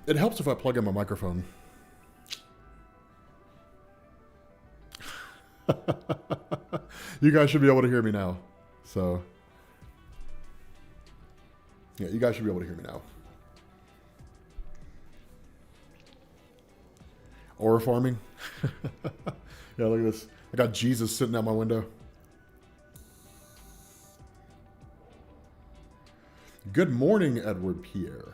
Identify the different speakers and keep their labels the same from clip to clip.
Speaker 1: It helps if I plug in my microphone. You guys should be able to hear me now. So, yeah, you guys should be able to hear me now. Aura farming. Yeah, look at this. I got Jesus sitting out my window. Good morning, Edward Pierre.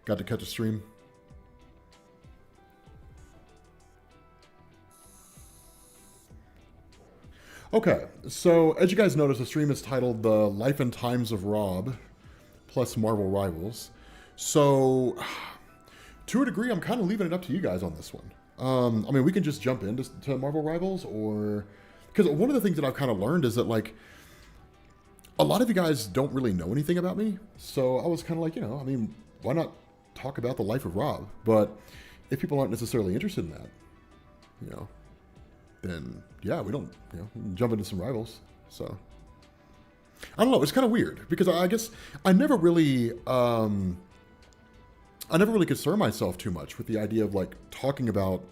Speaker 1: Got to catch a stream. Okay, so as you guys notice, the stream is titled The Life and Times of Rob plus Marvel Rivals. So, to a degree, I'm kind of leaving it up to you guys on this one. I mean, we can just jump into to Marvel Rivals, or... Because one of the things that I've kind of learned is that, like, a lot of you guys don't really know anything about me. So I was kind of like, you know, I mean, why not talk about the life of Rob? But if people aren't necessarily interested in that, you know, then yeah, we don't, you know, we can jump into some Rivals. So I don't know. It's kind of weird because I guess I never really concern myself too much with the idea of like talking about,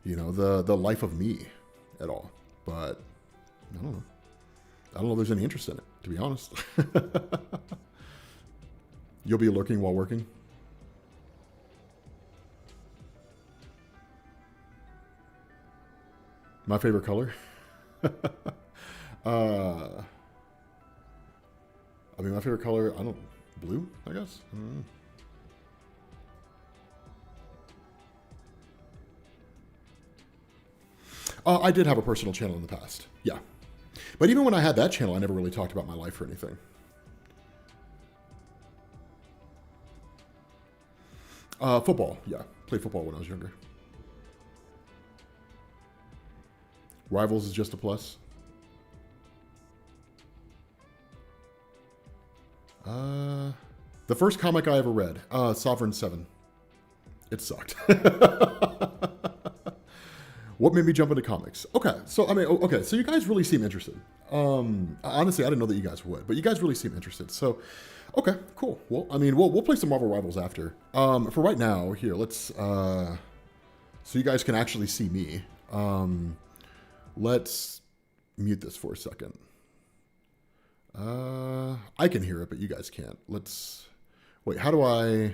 Speaker 1: you know, the life of me at all. But I don't know. I don't know if there's any interest in it, to be honest. You'll be lurking while working. My favorite color? I mean, my favorite color, blue, I guess? I did have a personal channel in the past, yeah. But even when I had that channel, I never really talked about my life or anything. Football, yeah. Played football when I was younger. Rivals is just a plus. The first comic I ever read, Sovereign 7. It sucked. What made me jump into comics? Okay, so I mean, okay, so you guys really seem interested. Honestly, I didn't know that you guys would, but you guys really seem interested. So, okay, cool. Well, I mean, we'll play some Marvel Rivals after. For right now, here, let's so you guys can actually see me. Let's mute this for a second. I can hear it, but you guys can't. Let's wait. How do I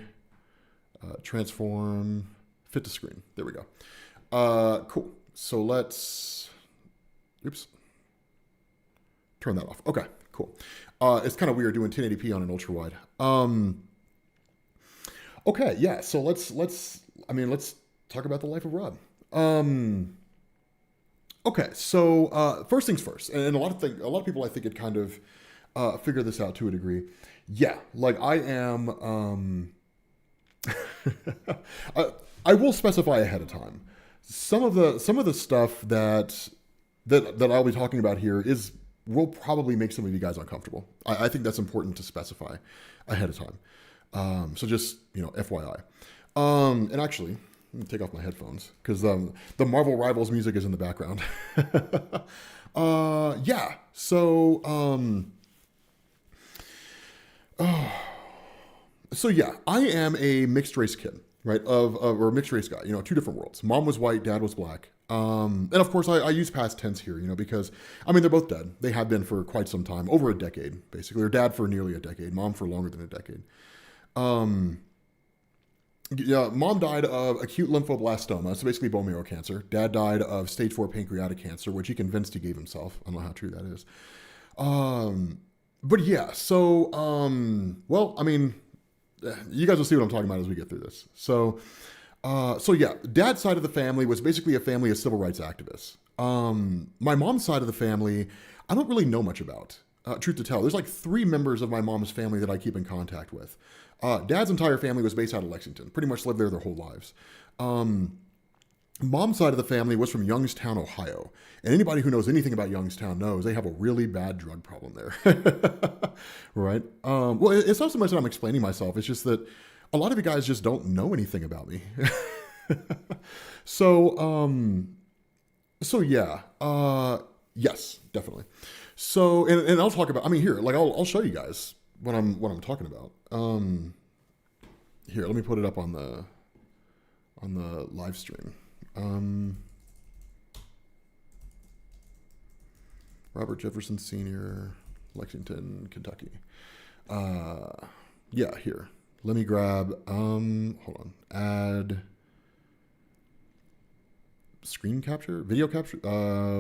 Speaker 1: transform? Fit to screen. There we go. Cool. So let's, oops, turn that off. Okay, cool. It's kind of weird doing 1080p on an ultra wide. Okay, yeah. So let's talk about the life of Rob. Okay, so first things first, and a lot of people I think had kind of figure this out to a degree. Yeah, like I am. I will specify ahead of time. Some of the stuff that I'll be talking about here will probably make some of you guys uncomfortable. I think that's important to specify ahead of time. So just, you know, FYI. And actually, let me take off my headphones because the Marvel Rivals music is in the background. Yeah. So so yeah, I am a mixed race kid. Right, or a mixed race guy, you know, two different worlds. Mom was white, dad was black. And of course, I use past tense here, you know, because, I mean, they're both dead. They have been for quite some time, over a decade, basically. Or dad for nearly a decade, mom for longer than a decade. Yeah, mom died of acute lymphoblastoma, so basically bone marrow cancer. Dad died of stage 4 pancreatic cancer, which he convinced he gave himself. I don't know how true that is. But yeah, so, well, I mean, you guys will see what I'm talking about as we get through this. So yeah, dad's side of the family was basically a family of civil rights activists. My mom's side of the family, I don't really know much about. Truth to tell, there's like 3 members of my mom's family that I keep in contact with. Dad's entire family was based out of Lexington, pretty much lived there their whole lives. Mom's side of the family was from Youngstown, Ohio. And anybody who knows anything about Youngstown knows they have a really bad drug problem there. Right? Well, it's not so much that I'm explaining myself. It's just that a lot of you guys just don't know anything about me. So yeah. Yes, definitely. So, and I'll talk about. I mean, here, like I'll show you guys what I'm talking about. Here, let me put it up on the live stream. Um, Robert Jefferson Sr., Lexington, Kentucky. Yeah, here. Let me grab. Hold on. Add screen capture, video capture,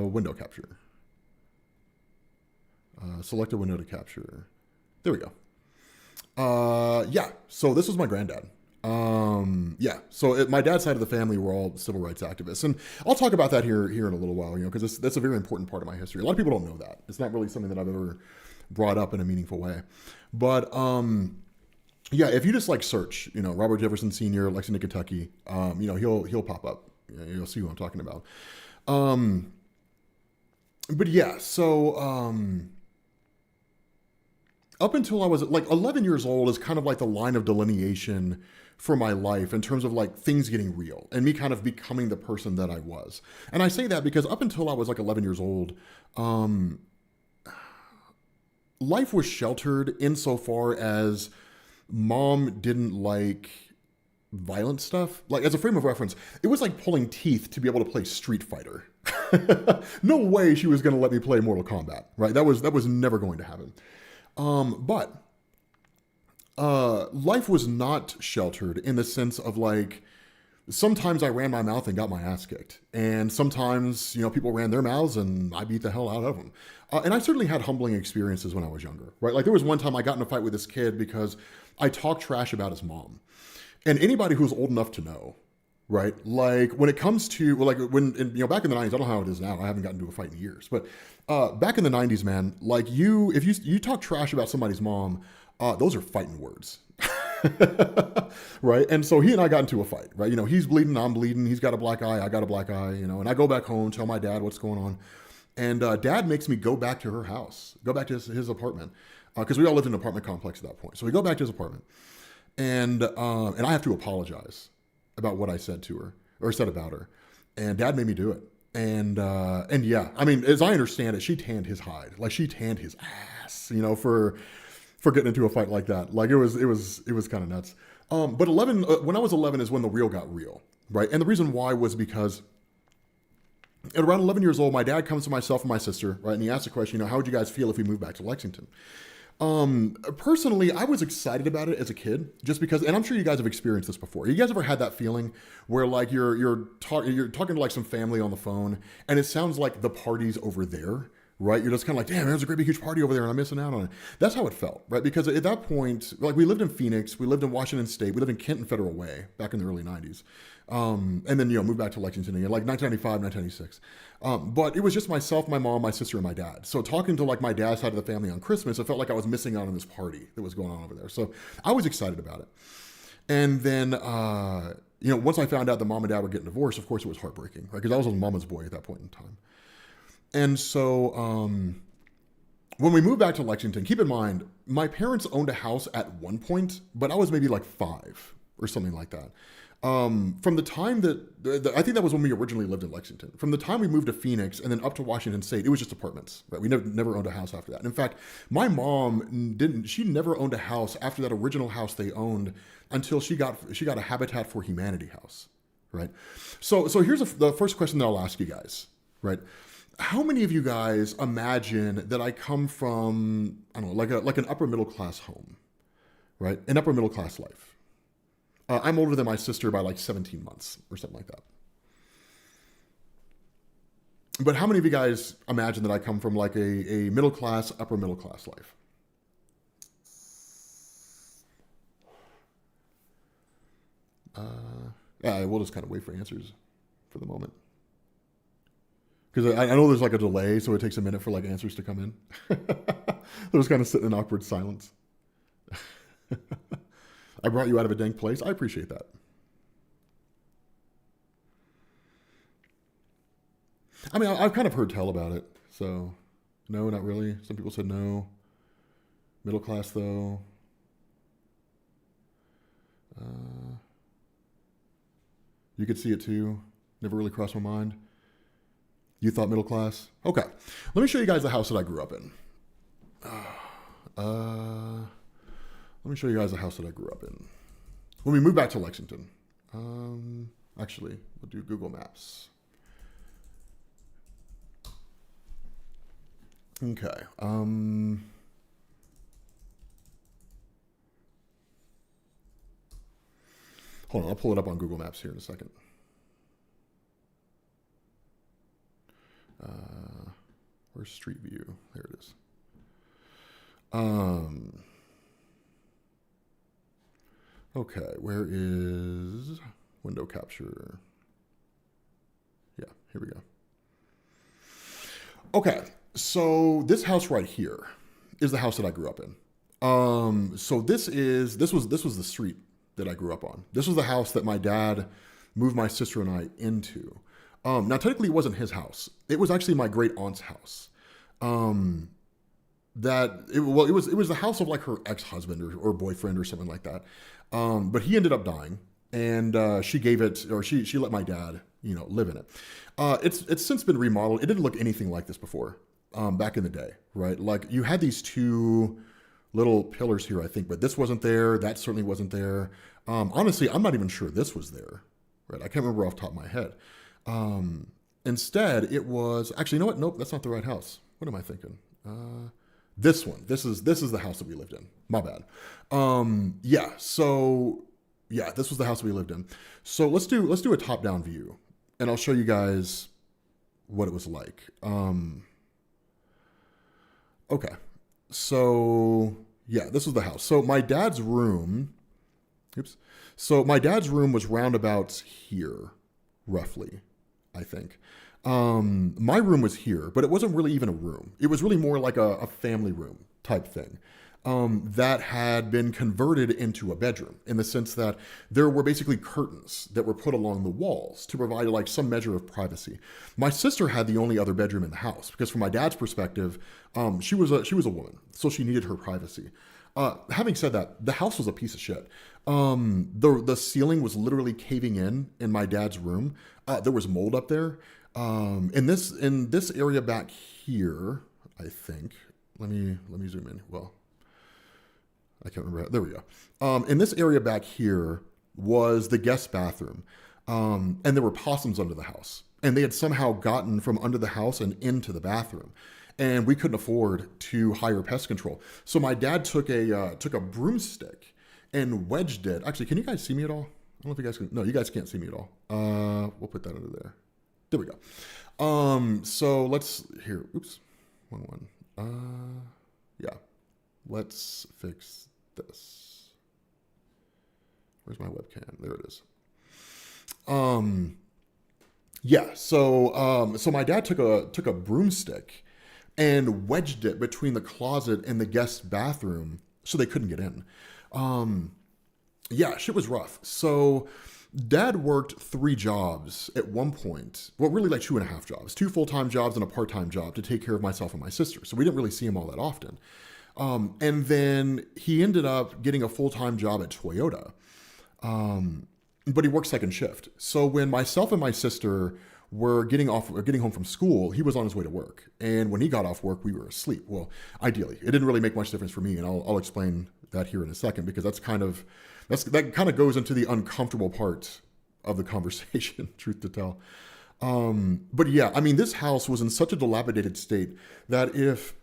Speaker 1: window capture. Select a window to capture. There we go. Yeah. So this was my granddad. Yeah. So my dad's side of the family were all civil rights activists, and I'll talk about that here in a little while. Because that's a very important part of my history. A lot of people don't know that. It's not really something that I've ever brought up in a meaningful way. But yeah, if you just like search, Robert Jefferson Sr., Lexington, Kentucky, he'll pop up. You'll see who I'm talking about. But yeah, so up until I was like 11 years old is kind of like the line of delineation for my life in terms of like things getting real and me kind of becoming the person that I was. And I say that because up until I was like 11 years old, life was sheltered insofar as mom didn't like violent stuff. Like as a frame of reference, it was like pulling teeth to be able to play Street Fighter. No way she was going to let me play Mortal Kombat, right? That was never going to happen. But life was not sheltered in the sense of like sometimes I ran my mouth and got my ass kicked, and sometimes people ran their mouths and I beat the hell out of them. And I certainly had humbling experiences when I was younger, right? Like there was one time I got in a fight with this kid because I talked trash about his mom, and anybody who's old enough to know. Right, like when it comes to like when back in the 90s, I don't know how it is now. I haven't gotten into a fight in years, but back in the 90s, man, like if you talk trash about somebody's mom, those are fighting words, right? And so he and I got into a fight, right? He's bleeding, I'm bleeding. He's got a black eye, I got a black eye, and I go back home, tell my dad what's going on, and dad makes me go back to her house, go back to his apartment, because we all lived in an apartment complex at that point. So we go back to his apartment, and I have to apologize about what I said to her or said about her, and dad made me do it. And yeah, I mean, as I understand it, she tanned his hide, like she tanned his ass, for getting into a fight like that. Like it was kind of nuts. But 11, when I was 11 is when the real got real, right? And the reason why was because at around 11 years old, my dad comes to myself and my sister, right? And he asked the question, how would you guys feel if we moved back to Lexington? Personally, I was excited about it as a kid, just because, and I'm sure you guys have experienced this before. You guys ever had that feeling where like you're talking to like some family on the phone, and it sounds like the party's over there, right? You're just kind of like, damn, there's a great big huge party over there, and I'm missing out on it. That's how it felt, right? Because at that point, like we lived in Phoenix, we lived in Washington State, we lived in Kenton Federal Way back in the early '90s, and then moved back to Lexington again, like 1995, 1996. But it was just myself, my mom, my sister, and my dad. So talking to like my dad's side of the family on Christmas, it felt like I was missing out on this party that was going on over there. So I was excited about it. And then, once I found out that mom and dad were getting divorced, of course it was heartbreaking, right? Because I was a mama's boy at that point in time. And so when we moved back to Lexington, keep in mind, my parents owned a house at one point, but I was maybe like 5 or something like that. From the time that I think that was when we originally lived in Lexington. From the time we moved to Phoenix and then up to Washington State, it was just apartments, right? We never owned a house after that. And in fact, my mom she never owned a house after that original house they owned until she got a Habitat for Humanity house, right? So here's the first question that I'll ask you guys, right? How many of you guys imagine that I come from, I don't know, like an upper middle class home, right? An upper middle class life. I'm older than my sister by like 17 months or something like that. But how many of you guys imagine that I come from like a middle class, upper middle class life? Yeah, we'll just kind of wait for answers for the moment. Because I know there's like a delay, so it takes a minute for like answers to come in. They're just kind of sitting in awkward silence. I brought you out of a dank place. I appreciate that. I mean, I've kind of heard tell about it. So, no, not really. Some people said no. Middle class, though. You could see it too. Never really crossed my mind. You thought middle class? Okay. Let me show you guys the house that I grew up in. Let me show you guys the house that I grew up in. When we moved back to Lexington. Actually, we'll do Google Maps. Okay. Hold on, I'll pull it up on Google Maps here in a second. Where's Street View? There it is. Okay, where is window capture? Yeah, here we go. Okay, so this house right here is the house that I grew up in. So this was the street that I grew up on. This was the house that my dad moved my sister and I into. Now technically it wasn't his house. It was actually my great aunt's house. It was the house of like her ex-husband or boyfriend or something like that. But he ended up dying, and she let my dad, live in it. It's since been remodeled. It didn't look anything like this before, back in the day, right? Like you had these two little pillars here, I think, but this wasn't there. That certainly wasn't there. Honestly, I'm not even sure this was there, right? I can't remember off the top of my head. Instead, it was actually, you know what? Nope, that's not the right house. What am I thinking? This one. This is the house that we lived in. My bad. This was the house we lived in. So let's do a top-down view, and I'll show you guys what it was like. Okay. So yeah, this was the house. So my dad's room. So my dad's room was roundabouts here, roughly, I think. My room was here, but it wasn't really even a room. It was really more like a family room type thing. That had been converted into a bedroom in the sense that there were basically curtains that were put along the walls to provide like some measure of privacy. My sister had the only other bedroom in the house because from my dad's perspective, she was a woman, so she needed her privacy. Having said that, the house was a piece of shit. The ceiling was literally caving in my dad's room. There was mold up there. In this area back here, I think. Let me zoom in. Well, I can't remember. There we go. In this area back here was the guest bathroom. And there were possums under the house. And they had somehow gotten from under the house and into the bathroom. And we couldn't afford to hire pest control. So my dad took a broomstick and wedged it. Actually, can you guys see me at all? I don't know if you guys can. No, you guys can't see me at all. We'll put that under there. There we go. So let's here. Oops. One. Yeah. Let's fix this. Where's my webcam? There it is. Yeah. So my dad took a broomstick and wedged it between the closet and the guest bathroom so they couldn't get in. Yeah, shit was rough. So Dad worked 3 jobs at one point. Well, really like 2.5 jobs, 2 full-time jobs and a part-time job to take care of myself and my sister. So we didn't really see him all that often. And then he ended up getting a full-time job at Toyota. But he worked second shift. So when myself and my sister were getting home from school, he was on his way to work. And when he got off work, we were asleep. Well, ideally, it didn't really make much difference for me. And I'll explain that here in a second, because that kind of goes into the uncomfortable part of the conversation, truth to tell. But yeah, I mean, this house was in such a dilapidated state that if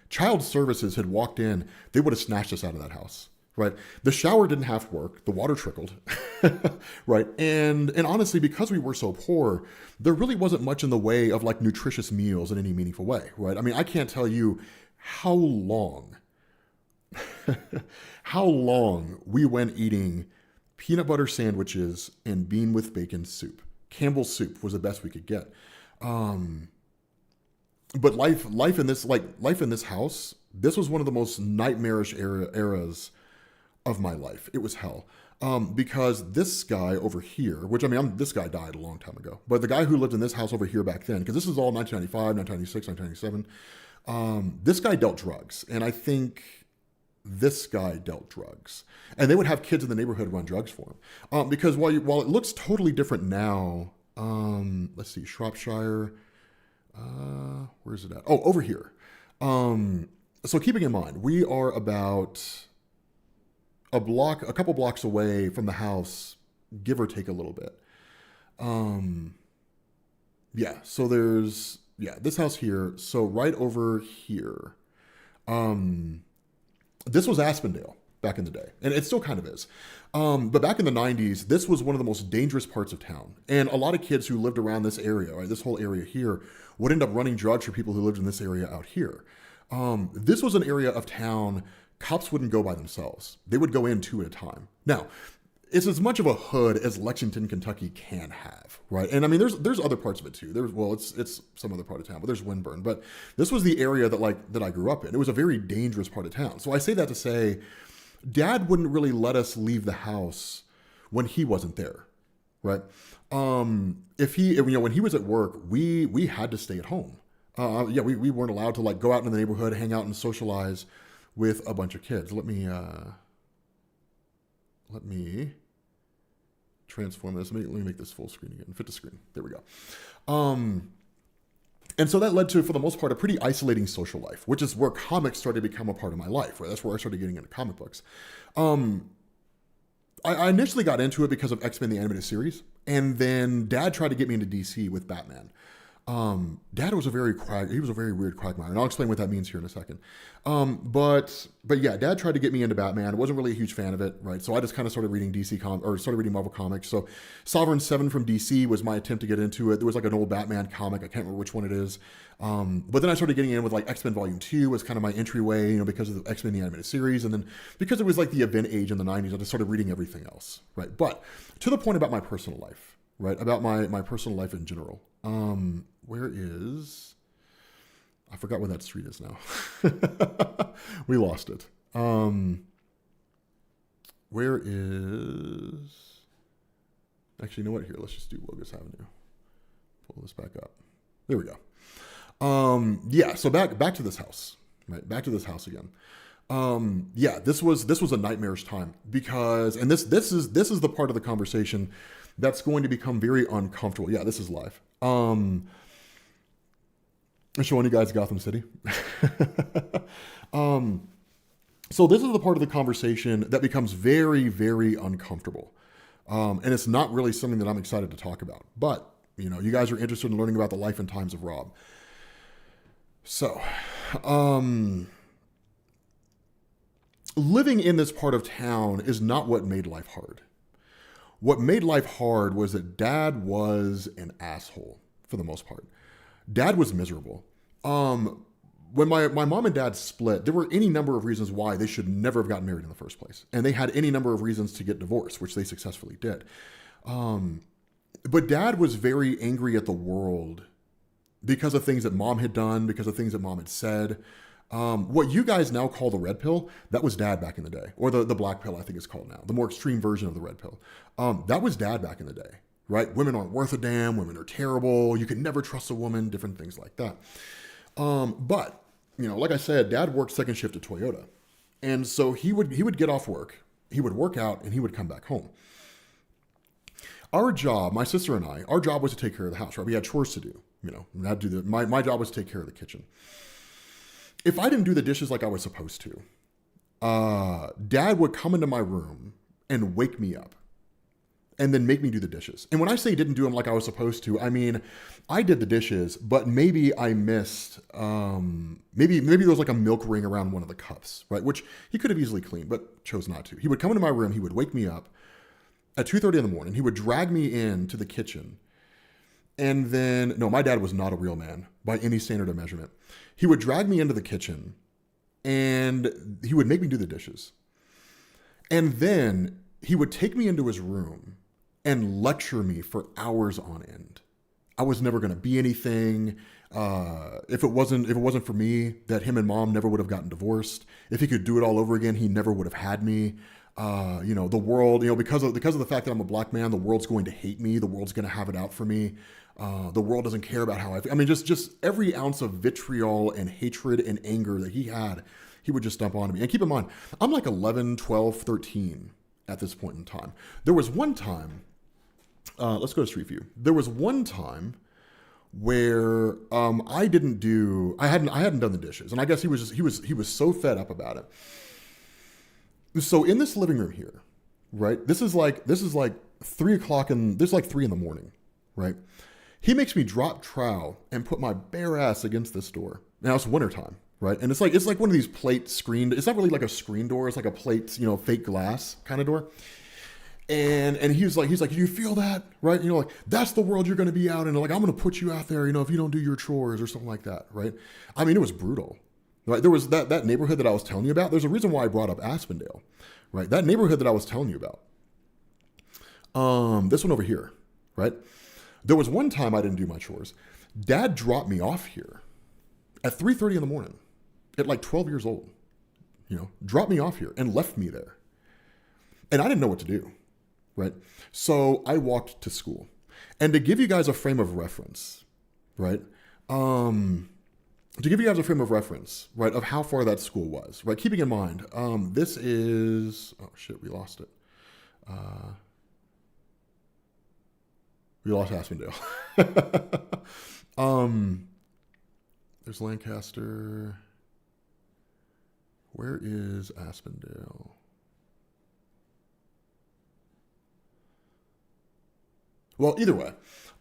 Speaker 1: child services had walked in, they would have snatched us out of that house, right? The shower didn't have to work. The water trickled, right? And honestly, because we were so poor, there really wasn't much in the way of like nutritious meals in any meaningful way, right? I mean, I can't tell you how long we went eating peanut butter sandwiches and bean with bacon soup. Campbell's soup was the best we could get. But life in this house, this was one of the most nightmarish eras of my life. It was hell. Because this guy over here, which I mean, this guy died a long time ago, but the guy who lived in this house over here back then, because this is all 1995, 1996, 1997, this guy dealt drugs. And I think this guy dealt drugs, and they would have kids in the neighborhood run drugs for him. Because while it looks totally different now, let's see, Shropshire, where is it at? Oh, over here. So keeping in mind, we are about a couple blocks away from the house, give or take a little bit. Yeah, so there's, this house here. So right over here, this was Aspendale back in the day, and it still kind of is. But back in the 90s, this was one of the most dangerous parts of town. And a lot of kids who lived around this area, right, this whole area here, would end up running drugs for people who lived in this area out here. This was an area of town cops wouldn't go by themselves. They would go in two at a time. Now, it's as much of a hood as Lexington, Kentucky can have, right? And I mean, there's other parts of it too. It's some other part of town, but there's Winburn. But this was the area that I grew up in. It was a very dangerous part of town. So I say that to say, Dad wouldn't really let us leave the house when he wasn't there, right? When he was at work, we had to stay at home. We weren't allowed to like go out in the neighborhood, hang out and socialize with a bunch of kids. Let me transform this. Let me make this full screen again. Fit to screen. There we go. And so that led to, for the most part, a pretty isolating social life, which is where comics started to become a part of my life, right? That's where I started getting into comic books. I initially got into it because of X-Men, the animated series. And then Dad tried to get me into DC with Batman. Dad was a very weird quagmire, and I'll explain what that means here in a second. But yeah, Dad tried to get me into Batman. I wasn't really a huge fan of it, right? So I just kind of started reading started reading Marvel comics. So Sovereign 7 from DC was my attempt to get into it. There was like an old Batman comic. I can't remember which one it is. But then I started getting in with like X-Men Volume 2 was kind of my entryway, because of the X-Men, the animated series. And then because it was like the event age in the 90s, I just started reading everything else, right? But to the point about my personal life, right? About my personal life in general. Where is... I forgot where that street is now. We lost it. Where is... Actually, you know what? Here, let's just do Logos Avenue. Pull this back up. There we go. So back to this house. Right, back to this house again. This was a nightmarish time because, and this is the part of the conversation that's going to become very uncomfortable. Yeah, this is live. I'm showing you guys Gotham City. So this is the part of the conversation that becomes very, very uncomfortable. And it's not really something that I'm excited to talk about. But, you guys are interested in learning about the life and times of Rob. So, living in this part of town is not what made life hard. What made life hard was that Dad was an asshole for the most part. Dad was miserable. When my mom and dad split, there were any number of reasons why they should never have gotten married in the first place. And they had any number of reasons to get divorced, which they successfully did. But Dad was very angry at the world because of things that Mom had done, because of things that Mom had said. What you guys now call the red pill, that was Dad back in the day. Or the black pill, I think it's called now. The more extreme version of the red pill. That was Dad back in the day, right? Women aren't worth a damn. Women are terrible. You can never trust a woman, different things like that. But, like I said, Dad worked second shift at Toyota. And so he would get off work, he would work out, and he would come back home. Our job, my sister and I, our job was to take care of the house, right? We had chores to do, my job was to take care of the kitchen. If I didn't do the dishes like I was supposed to, Dad would come into my room and wake me up and then make me do the dishes. And when I say didn't do them like I was supposed to, I mean, I did the dishes, but maybe I missed, maybe there was like a milk ring around one of the cups, right? Which he could have easily cleaned, but chose not to. He would come into my room, he would wake me up at 2:30 in the morning. He would drag me into the kitchen. And then, no, my dad was not a real man by any standard of measurement. He would drag me into the kitchen and he would make me do the dishes. And then he would take me into his room and lecture me for hours on end. I was never going to be anything. If it wasn't for me, that him and Mom never would have gotten divorced. If he could do it all over again, he never would have had me. The world, because of the fact that I'm a black man, the world's going to hate me. The world's going to have it out for me. The world doesn't care about how I feel. I mean, just every ounce of vitriol and hatred and anger that he He would just dump onto me. And keep in mind, I'm like 11, 12, 13 at this point in time. There was one time, let's go to Street View. There was one time where I hadn't done the dishes, and I guess he was so fed up about it. So in this living room here, right? This is like 3:00 and this is like 3 in the morning, right? He makes me drop trowel and put my bare ass against this door. Now it's wintertime, right? And it's like one of these plate screened. It's not really like a screen door. It's like a plate, fake glass kind of door. And he's like, do you feel that? Right? Like, that's the world you're going to be out in. Like, I'm going to put you out there, if you don't do your chores or something like that. Right? I mean, it was brutal. Right? There was that neighborhood that I was telling you about. There's a reason why I brought up Aspendale. Right? That neighborhood that I was telling you about. This one over here. Right? There was one time I didn't do my chores. Dad dropped me off here at 3:30 in the morning at like 12 years old. Dropped me off here and left me there. And I didn't know what to do. Right? So I walked to school. And to give you guys a frame of reference, right? Right, of how far that school was, right? Keeping in mind, this is, oh shit, we lost it. We lost Aspendale. There's Lancaster. Where is Aspendale? Well, either way,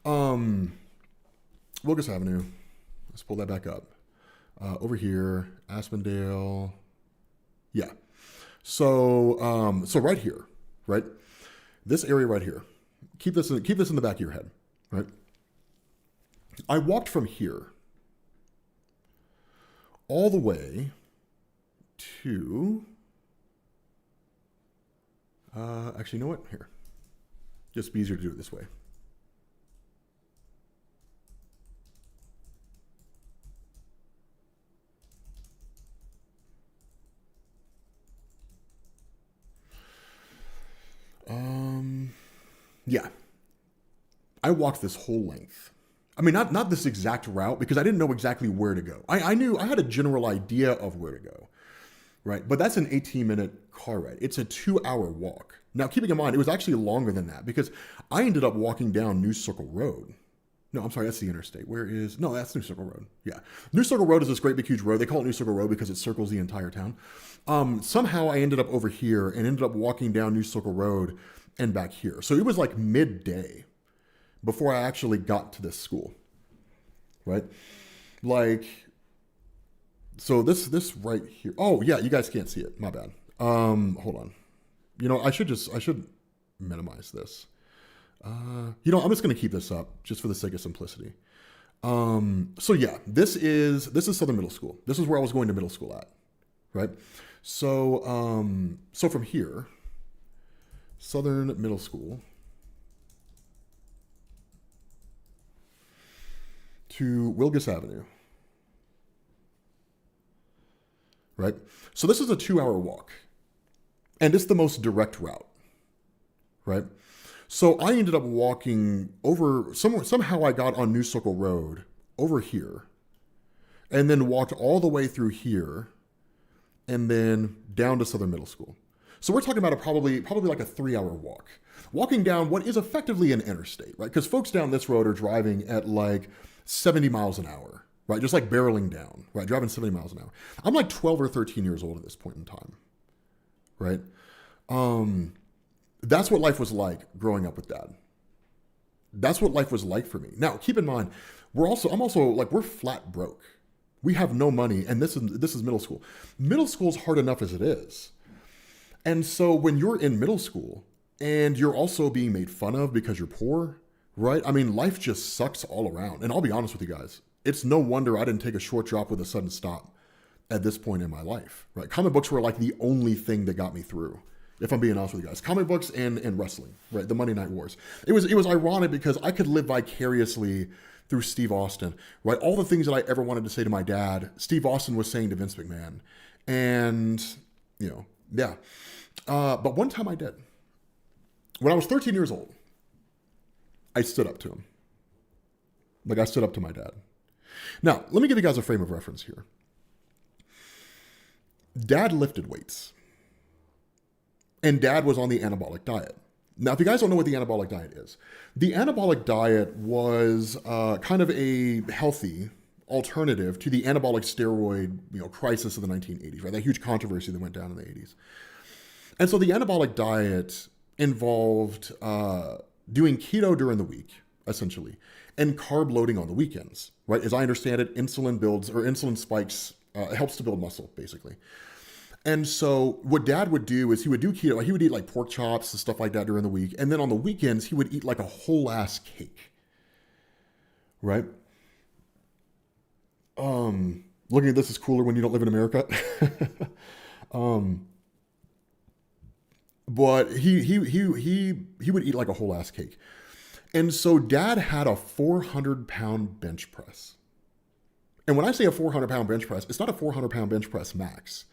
Speaker 1: Wilgus Avenue. Let's pull that back up. Over here, Aspendale. Yeah. So right here, right? This area right here. Keep this in the back of your head, right? I walked from here all the way to. Actually, you know what? Here, just be easier to do it this way. Yeah. I walked this whole length. I mean, not this exact route because I didn't know exactly where to go. I knew I had a general idea of where to go, right? But that's an 18-minute car ride. It's a 2-hour walk. Now, keeping in mind, it was actually longer than that because I ended up walking down New Circle Road. No, I'm sorry, that's the interstate. No, that's New Circle Road. Yeah. New Circle Road is this great big huge road. They call it New Circle Road because it circles the entire town. Somehow I ended up over here and ended up walking down New Circle Road and back here. So it was like midday before I actually got to this school, right? Like, so this right here. Oh yeah, you guys can't see it. My bad. Hold on. I should minimize this. I'm just going to keep this up just for the sake of simplicity. So yeah, this is Southern Middle School. This is where I was going to middle school at, right? So from here, Southern Middle School to Wilgus Avenue, right? So this is a 2-hour walk, and it's the most direct route, right? So I ended up walking over somehow I got on New Circle Road over here, and then walked all the way through here, and then down to Southern Middle School. So we're talking about probably like a 3-hour walk. Walking down what is effectively an interstate, right? Because folks down this road are driving at like 70 miles an hour, right? Just like barreling down, right? Driving 70 miles an hour. I'm like 12 or 13 years old at this point in time, right? That's what life was like growing up with Dad. That's what life was like for me. Now, keep in mind, we're flat broke. We have no money, and this is middle school. Middle school is hard enough as it is. And so when you're in middle school and you're also being made fun of because you're poor, right? I mean, life just sucks all around. And I'll be honest with you guys, it's no wonder I didn't take a short drop with a sudden stop at this point in my life, right? Comic books were like the only thing that got me through, if I'm being honest with you guys. Comic books and wrestling, right? The Monday Night Wars. It was ironic because I could live vicariously through Steve Austin, right? All the things that I ever wanted to say to my dad, Steve Austin was saying to Vince McMahon. And, yeah. But one time I did. When I was 13 years old, I stood up to him. Like I stood up to my dad. Now, let me give you guys a frame of reference here. Dad lifted weights, and Dad was on the anabolic diet. Now, if you guys don't know what the anabolic diet is, the anabolic diet was kind of a healthy alternative to the anabolic steroid, crisis of the 1980s, right? That huge controversy that went down in the 80s. And so the anabolic diet involved doing keto during the week, essentially, and carb loading on the weekends, right? As I understand it, insulin spikes, helps to build muscle, basically. And so what Dad would do is he would do keto. He would eat like pork chops and stuff like that during the week. And then on the weekends, he would eat like a whole ass cake, right? Looking at this is cooler when you don't live in America. But he would eat like a whole ass cake. And so Dad had a 400-pound bench press. And when I say a 400-pound bench press, it's not a 400-pound bench press max.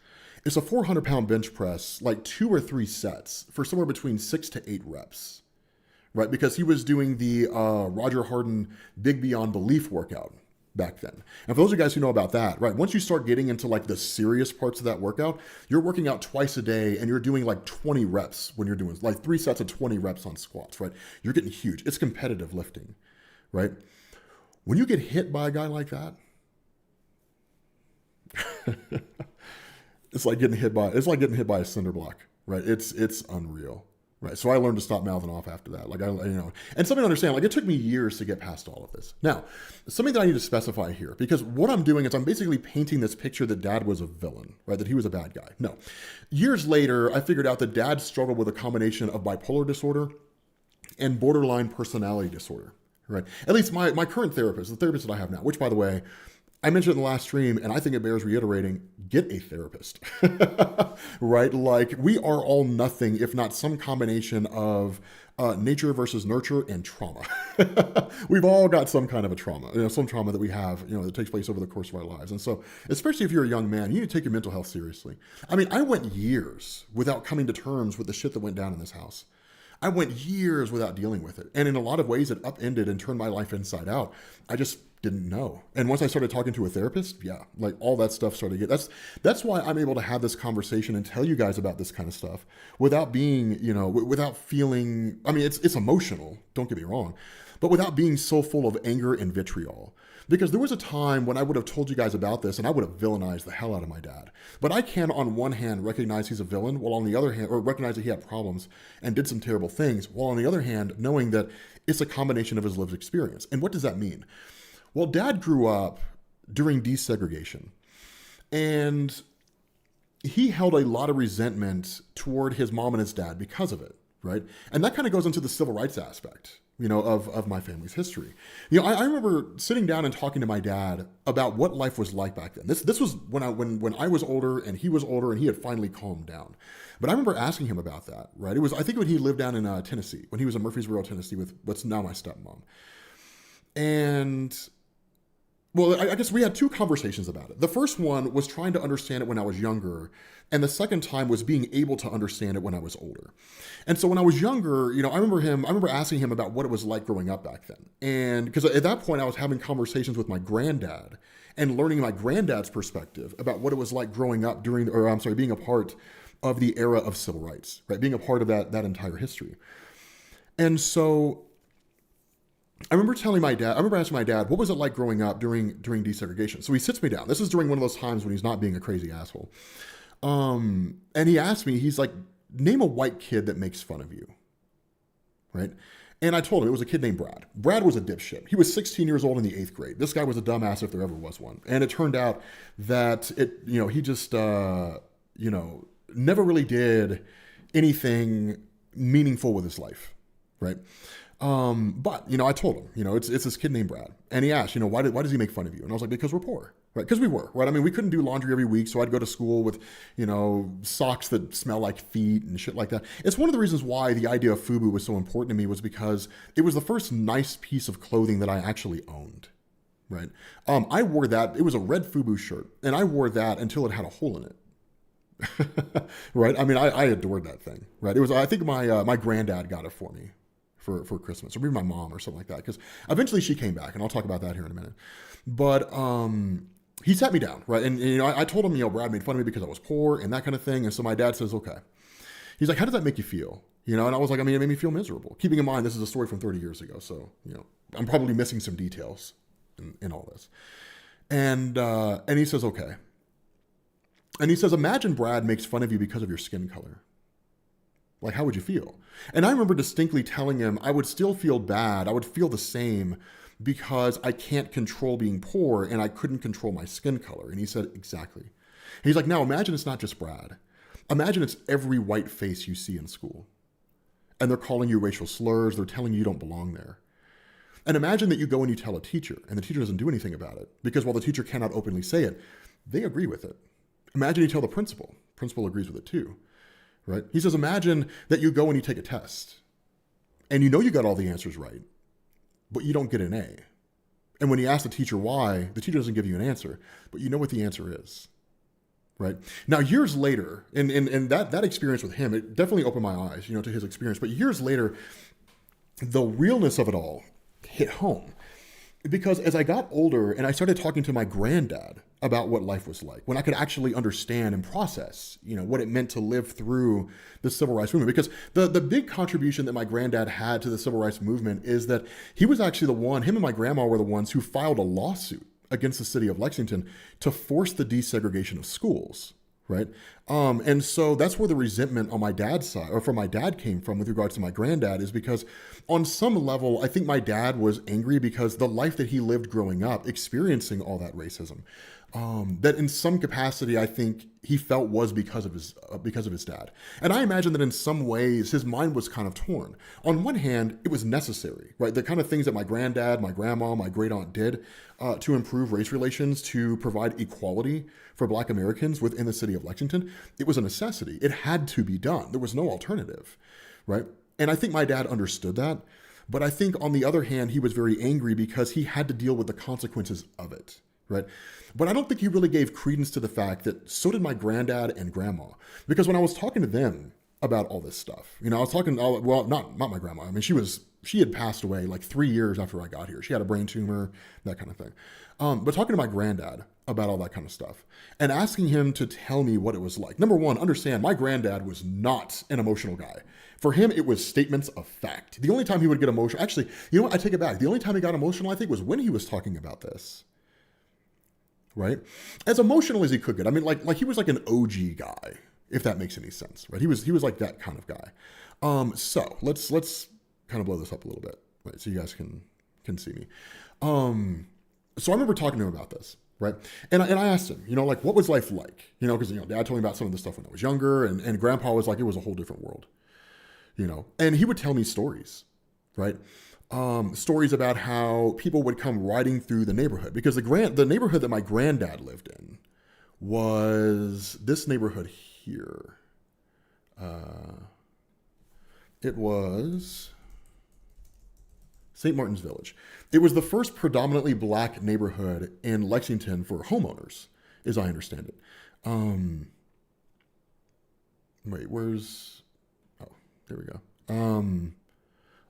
Speaker 1: It's a 400-pound bench press, like 2 or 3 sets for somewhere between 6 to 8 reps, right? Because he was doing the Roger Harden Big Beyond Belief workout back then. And for those of you guys who know about that, right, once you start getting into like the serious parts of that workout, you're working out twice a day and you're doing like 20 reps when you're doing like 3 sets of 20 reps on squats, right? You're getting huge. It's competitive lifting, right? When you get hit by a guy like that, it's like getting hit by a cinder block, right? It's unreal, right? So I learned to stop mouthing off after that. Like and something to understand, like it took me years to get past all of this. Now, something that I need to specify here, because what I'm doing is I'm basically painting this picture that Dad was a villain, right? That he was a bad guy. No. Years later, I figured out that Dad struggled with a combination of bipolar disorder and borderline personality disorder, right? At least my current therapist, the therapist that I have now, which by the way, I mentioned in the last stream, and I think it bears reiterating, get a therapist, right? Like we are all nothing if not some combination of nature versus nurture and trauma. We've all got some kind of a trauma, some trauma that we have, that takes place over the course of our lives. And so, especially if you're a young man, you need to take your mental health seriously. I mean, I went years without coming to terms with the shit that went down in this house. I went years without dealing with it. And in a lot of ways, it upended and turned my life inside out. I just didn't know. And once I started talking to a therapist, like all that stuff started to get, that's why I'm able to have this conversation and tell you guys about this kind of stuff without being, without feeling, I mean, it's emotional, don't get me wrong, but without being so full of anger and vitriol. Because there was a time when I would have told you guys about this and I would have villainized the hell out of my dad. But I can, on one hand, recognize he's a villain, while on the other hand, or recognize that he had problems and did some terrible things, while on the other hand, knowing that it's a combination of his lived experience. And what does that mean? Well, Dad grew up during desegregation, and he held a lot of resentment toward his mom and his dad because of it, right? And that kind of goes into the civil rights aspect, of my family's history. I remember sitting down and talking to my dad about what life was like back then. This was when I was older and he was older and he had finally calmed down. But I remember asking him about that, right? It was, I think, when he lived down in Tennessee, when he was in Murfreesboro, Tennessee, with what's now my stepmom. And well, I guess we had 2 conversations about it. The first one was trying to understand it when I was younger, and the second time was being able to understand it when I was older. And so when I was younger, I remember asking him about what it was like growing up back then. And because at that point I was having conversations with my granddad and learning my granddad's perspective about what it was like growing up being a part of the era of civil rights, right? Being a part of that entire history. And so I remember asking my dad, what was it like growing up during desegregation? So he sits me down. This is during one of those times when he's not being a crazy asshole. And he asked me, he's like, name a white kid that makes fun of you, right? And I told him it was a kid named Brad. Brad was a dipshit. He was 16 years old in the 8th grade. This guy was a dumbass if there ever was one. And it turned out that he just, never really did anything meaningful with his life, right? But I told him, it's this kid named Brad, and he asked, why does he make fun of you? And I was like, because we're poor, right? Because we were, right? I mean, we couldn't do laundry every week, so I'd go to school with, socks that smell like feet and shit like that. It's one of the reasons why the idea of FUBU was so important to me, was because it was the first nice piece of clothing that I actually owned, right? I wore that. It was a red FUBU shirt, and I wore that until it had a hole in it, right? I mean, I adored that thing, right? It was, I think my granddad got it for me for Christmas, or maybe my mom or something like that, because eventually she came back, and I'll talk about that here in a minute. But he sat me down, right? And you know, I told him, you know, Brad made fun of me because I was poor and that kind of thing. And so my dad says, okay. He's like, how does that make you feel? You know, and I was like, I mean, it made me feel miserable. Keeping in mind, this is a story from 30 years ago. So, you know, I'm probably missing some details in all this. And he says, okay. And he says, imagine Brad makes fun of you because of your skin color. Like, how would you feel? And I remember distinctly telling him I would still feel bad. I would feel the same because I can't control being poor and I couldn't control my skin color. And he said, exactly. He's like, now imagine it's not just Brad. Imagine it's every white face you see in school. And they're calling you racial slurs. They're telling you don't belong there. And imagine that you go and you tell a teacher and the teacher doesn't do anything about it because while the teacher cannot openly say it, they agree with it. Imagine you tell the principal. Principal agrees with it too, right? He says, imagine that you go and you take a test and you know you got all the answers right, but you don't get an A. And when you ask the teacher why, the teacher doesn't give you an answer, but you know what the answer is, right? Now, years later, and that experience with him, it definitely opened my eyes, you know, to his experience. But years later, the realness of it all hit home. Because as I got older and I started talking to my granddad about what life was like, when I could actually understand and process, you know, what it meant to live through the civil rights movement. Because the big contribution that my granddad had to the civil rights movement is that he was actually the one, him and my grandma were the ones who filed a lawsuit against the city of Lexington to force the desegregation of schools. Right. And so that's where the resentment on my dad's side, or from my dad, came from with regards to my granddad, is because on some level, I think my dad was angry because the life that he lived growing up, experiencing all that racism, that in some capacity, I think he felt was because of his dad. And I imagine that in some ways, his mind was kind of torn. On one hand, it was necessary, right? The kind of things that my granddad, my grandma, my great aunt did to improve race relations, to provide equality for Black Americans within the city of Lexington, it was a necessity. It had to be done. There was no alternative, right? And I think my dad understood that. But I think on the other hand, he was very angry because he had to deal with the consequences of it, right? But I don't think he really gave credence to the fact that so did my granddad and grandma. Because when I was talking to them about all this stuff, you know, I was talking, well, not my grandma. I mean, she had passed away like 3 years after I got here. She had a brain tumor, that kind of thing. But talking to my granddad about all that kind of stuff and asking him to tell me what it was like. Number one, understand my granddad was not an emotional guy. For him, it was statements of fact. The only time he would get emotional, actually, you know what? I take it back. The only time he got emotional, I think, was when he was talking about this. Right? As emotional as he could get. I mean, like he was like an OG guy, if that makes any sense, right? He was like that kind of guy. So let's kind of blow this up a little bit, right? So you guys can see me. So I remember talking to him about this, right? And I asked him, you know, like, what was life like? You know, because, you know, Dad told me about some of this stuff when I was younger, and Grandpa was like, it was a whole different world, you know? And he would tell me stories, right? Stories about how people would come riding through the neighborhood, because the neighborhood that my granddad lived in was this neighborhood here. It was St. Martin's Village. It was the first predominantly Black neighborhood in Lexington for homeowners, as I understand it. Wait, where's... Oh, there we go.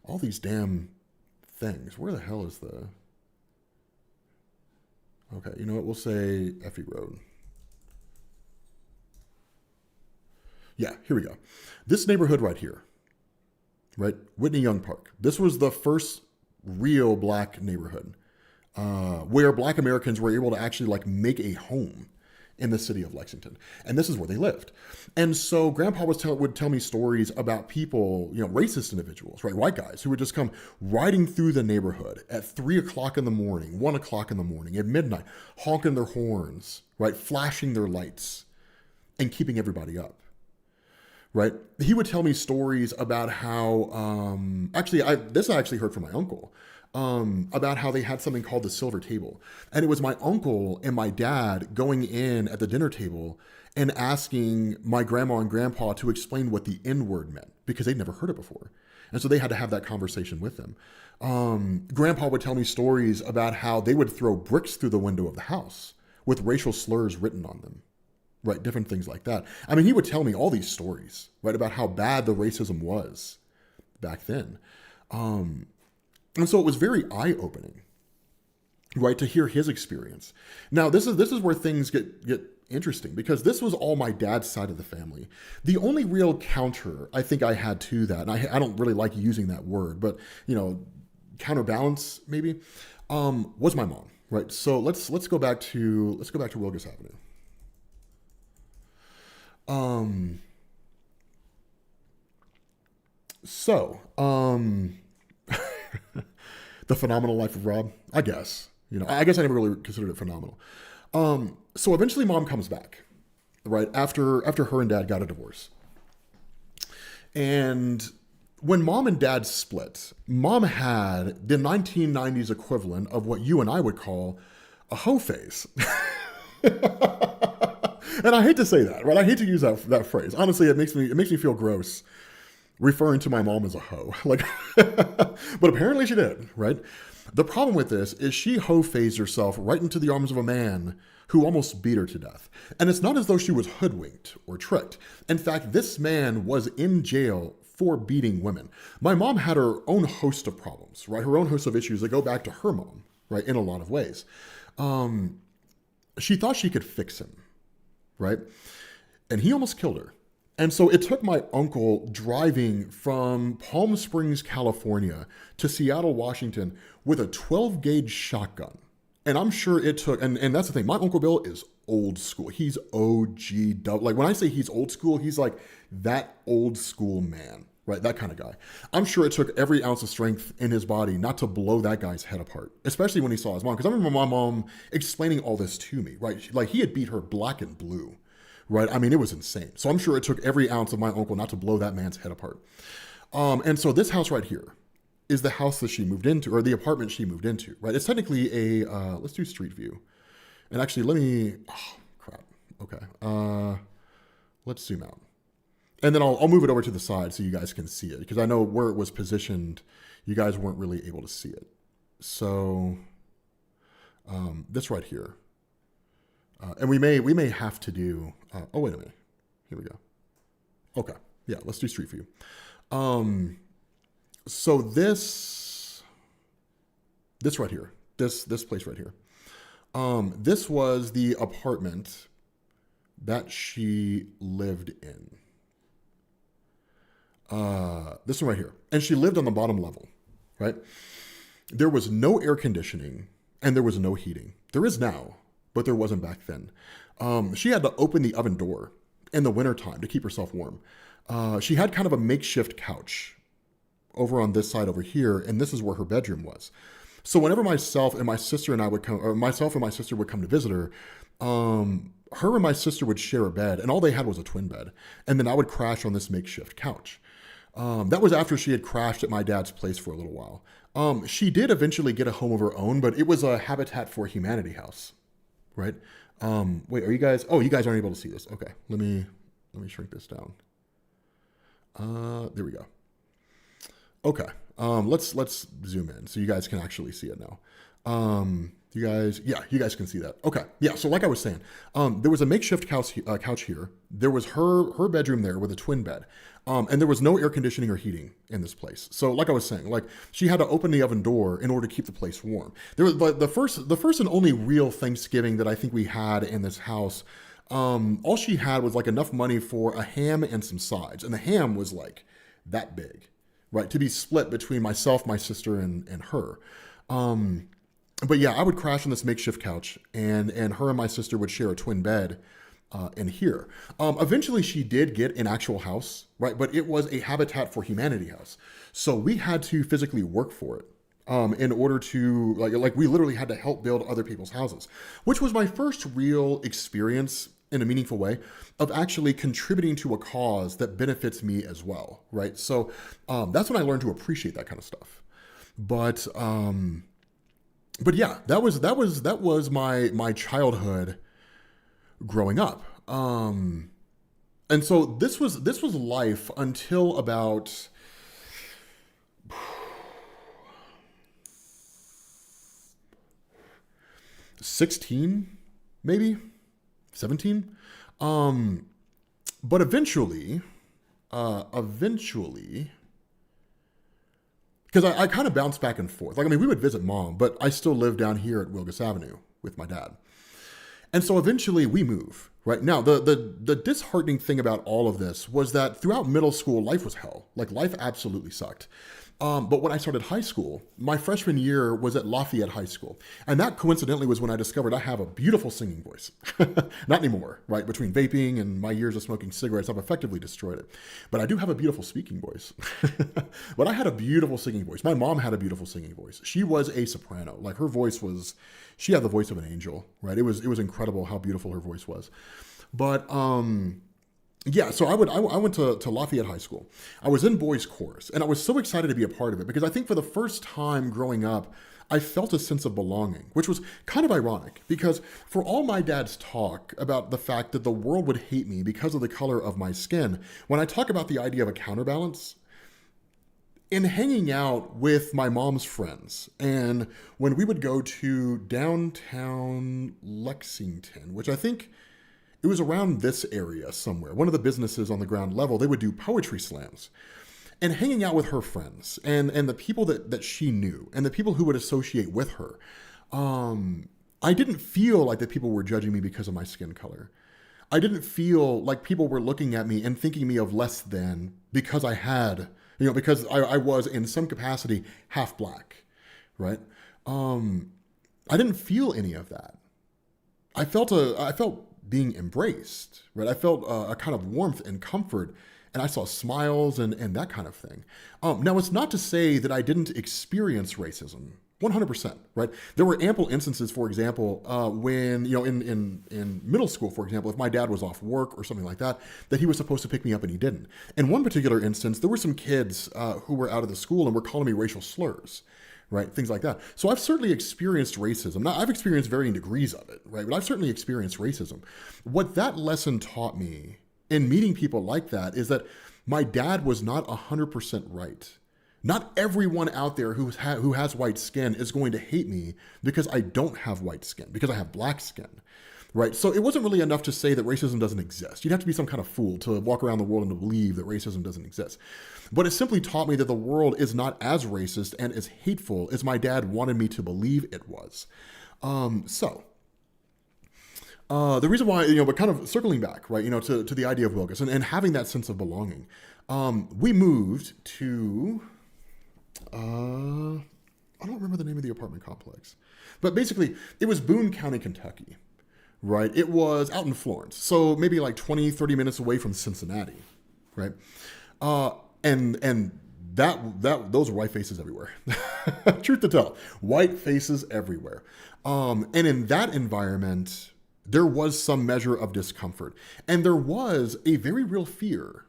Speaker 1: All these damn things. Where the hell is the... Okay, you know what? We'll say Effie Road. Yeah, here we go. This neighborhood right here, right? Whitney Young Park. This was the first real Black neighborhood where Black Americans were able to actually like make a home in the city of Lexington. And this is where they lived. And so Grandpa would tell me stories about people, you know, racist individuals, right? White guys who would just come riding through the neighborhood at 3 o'clock in the morning, 1 o'clock in the morning, at midnight, honking their horns, right? Flashing their lights and keeping everybody up. Right? He would tell me stories about how, I actually heard from my uncle, about how they had something called the silver table. And it was my uncle and my dad going in at the dinner table and asking my grandma and grandpa to explain what the N-word meant, because they'd never heard it before. And so they had to have that conversation with them. Grandpa would tell me stories about how they would throw bricks through the window of the house with racial slurs written on them. Right, different things like that. I mean, he would tell me all these stories, right, about how bad the racism was back then. And so it was very eye-opening right? To hear his experience. Now, this is where things get interesting because this was all my dad's side of the family. The only real counter I think I had to that, and I don't really like using that word, but counterbalance maybe, was my mom, right? So let's go back to Wilgus Avenue. So, the phenomenal life of Rob, I guess. I guess I never really considered it phenomenal. So eventually, mom comes back, right after her and dad got a divorce, and when mom and dad split, mom had the 1990s equivalent of what you and I would call a hoe phase. And I hate to say that, right? I hate to use that phrase. Honestly, it makes me feel gross referring to my mom as a hoe. Like, but apparently she did, right? The problem with this is she hoe phased herself right into the arms of a man who almost beat her to death. And it's not as though she was hoodwinked or tricked. In fact, this man was in jail for beating women. My mom had her own host of problems, right? Her own host of issues that go back to her mom, right? In a lot of ways. She thought she could fix him, right? And he almost killed her. And so it took my uncle driving from Palm Springs, California to Seattle, Washington with a 12 gauge shotgun. And I'm sure it took, and that's the thing, my Uncle Bill is old school. He's OG, like when I say he's old school, he's like that old school man, right? That kind of guy. I'm sure it took every ounce of strength in his body not to blow that guy's head apart, especially when he saw his mom. Because I remember my mom explaining all this to me, right? Like he had beat her black and blue, right? I mean, it was insane. So I'm sure it took every ounce of my uncle not to blow that man's head apart. And so this house right here is the house that she moved into, or the apartment she moved into, right? It's technically a, let's do street view. And actually, crap. Okay. Let's zoom out. And then I'll move it over to the side so you guys can see it, because I know where it was positioned, you guys weren't really able to see it. So this right here. And we may have to do, oh, wait a minute. Here we go. Okay. Yeah, let's do street view. So this right here, this place right here, this was the apartment that she lived in. This one right here. And she lived on the bottom level, right? There was no air conditioning and there was no heating. There is now, but there wasn't back then. She had to open the oven door in the wintertime to keep herself warm. She had kind of a makeshift couch over on this side over here, and this is where her bedroom was. So whenever myself and my sister would come to visit her, her and my sister would share a bed, and all they had was a twin bed. And then I would crash on this makeshift couch. That was after she had crashed at my dad's place for a little while. She did eventually get a home of her own, but it was a Habitat for Humanity house, right? Wait, are you guys? Oh, you guys aren't able to see this. Okay, let me shrink this down. There we go. Okay, let's zoom in so you guys can actually see it now. You guys can see that. Okay, yeah. So like I was saying, there was a makeshift couch here. There was her bedroom there with a twin bed, and there was no air conditioning or heating in this place. So like I was saying, like she had to open the oven door in order to keep the place warm. There was the first and only real Thanksgiving that I think we had in this house. All she had was like enough money for a ham and some sides, and the ham was like that big, right, to be split between myself, my sister, and her. But yeah, I would crash on this makeshift couch, and her and my sister would share a twin bed in here. Eventually, she did get an actual house, right? But it was a Habitat for Humanity house, so we had to physically work for it in order to like we literally had to help build other people's houses, which was my first real experience in a meaningful way of actually contributing to a cause that benefits me as well, right? So that's when I learned to appreciate that kind of stuff. But yeah, that was my childhood growing up. And so this was life until about 16, maybe 17. But eventually, because I kind of bounced back and forth. Like, I mean, we would visit mom, but I still live down here at Wilgus Avenue with my dad. And so eventually we move, right? Now, the disheartening thing about all of this was that throughout middle school, life was hell. Like, life absolutely sucked. But when I started high school, my freshman year was at Lafayette High School. And that coincidentally was when I discovered I have a beautiful singing voice. Not anymore, right? Between vaping and my years of smoking cigarettes, I've effectively destroyed it. But I do have a beautiful speaking voice. But I had a beautiful singing voice. My mom had a beautiful singing voice. She was a soprano. Like, her voice was, she had the voice of an angel, right? It was incredible how beautiful her voice was. But, yeah, so I went to Lafayette High School. I was in boys chorus, and I was so excited to be a part of it because I think for the first time growing up, I felt a sense of belonging, which was kind of ironic because for all my dad's talk about the fact that the world would hate me because of the color of my skin, when I talk about the idea of a counterbalance, in hanging out with my mom's friends, and when we would go to downtown Lexington, which I think it was around this area somewhere. One of the businesses on the ground level, they would do poetry slams. And hanging out with her friends and the people that she knew and the people who would associate with her, I didn't feel like that people were judging me because of my skin color. I didn't feel like people were looking at me and thinking me of less than because I had, because I was in some capacity half black, right? I didn't feel any of that. I felt being embraced, right? I felt a kind of warmth and comfort, and I saw smiles and that kind of thing. Now, it's not to say that I didn't experience racism, 100%, right? There were ample instances, for example, when, in middle school, for example, if my dad was off work or something like that, that he was supposed to pick me up and he didn't. In one particular instance, there were some kids who were out of the school and were calling me racial slurs, right? Things like that. So I've certainly experienced racism. Now, I've experienced varying degrees of it, right? But I've certainly experienced racism. What that lesson taught me in meeting people like that is that my dad was not 100% right. Not everyone out there who has white skin is going to hate me because I don't have white skin, because I have black skin. Right. So it wasn't really enough to say that racism doesn't exist. You'd have to be some kind of fool to walk around the world and to believe that racism doesn't exist. But it simply taught me that the world is not as racist and as hateful as my dad wanted me to believe it was. The reason why, but kind of circling back, right, to the idea of Wilgus and having that sense of belonging, we moved to, I don't remember the name of the apartment complex, but basically it was Boone County, Kentucky. Right. It was out in Florence. So maybe like 20, 30 minutes away from Cincinnati. Right. And those were white faces everywhere. Truth to tell, white faces everywhere. And in that environment, there was some measure of discomfort. And there was a very real fear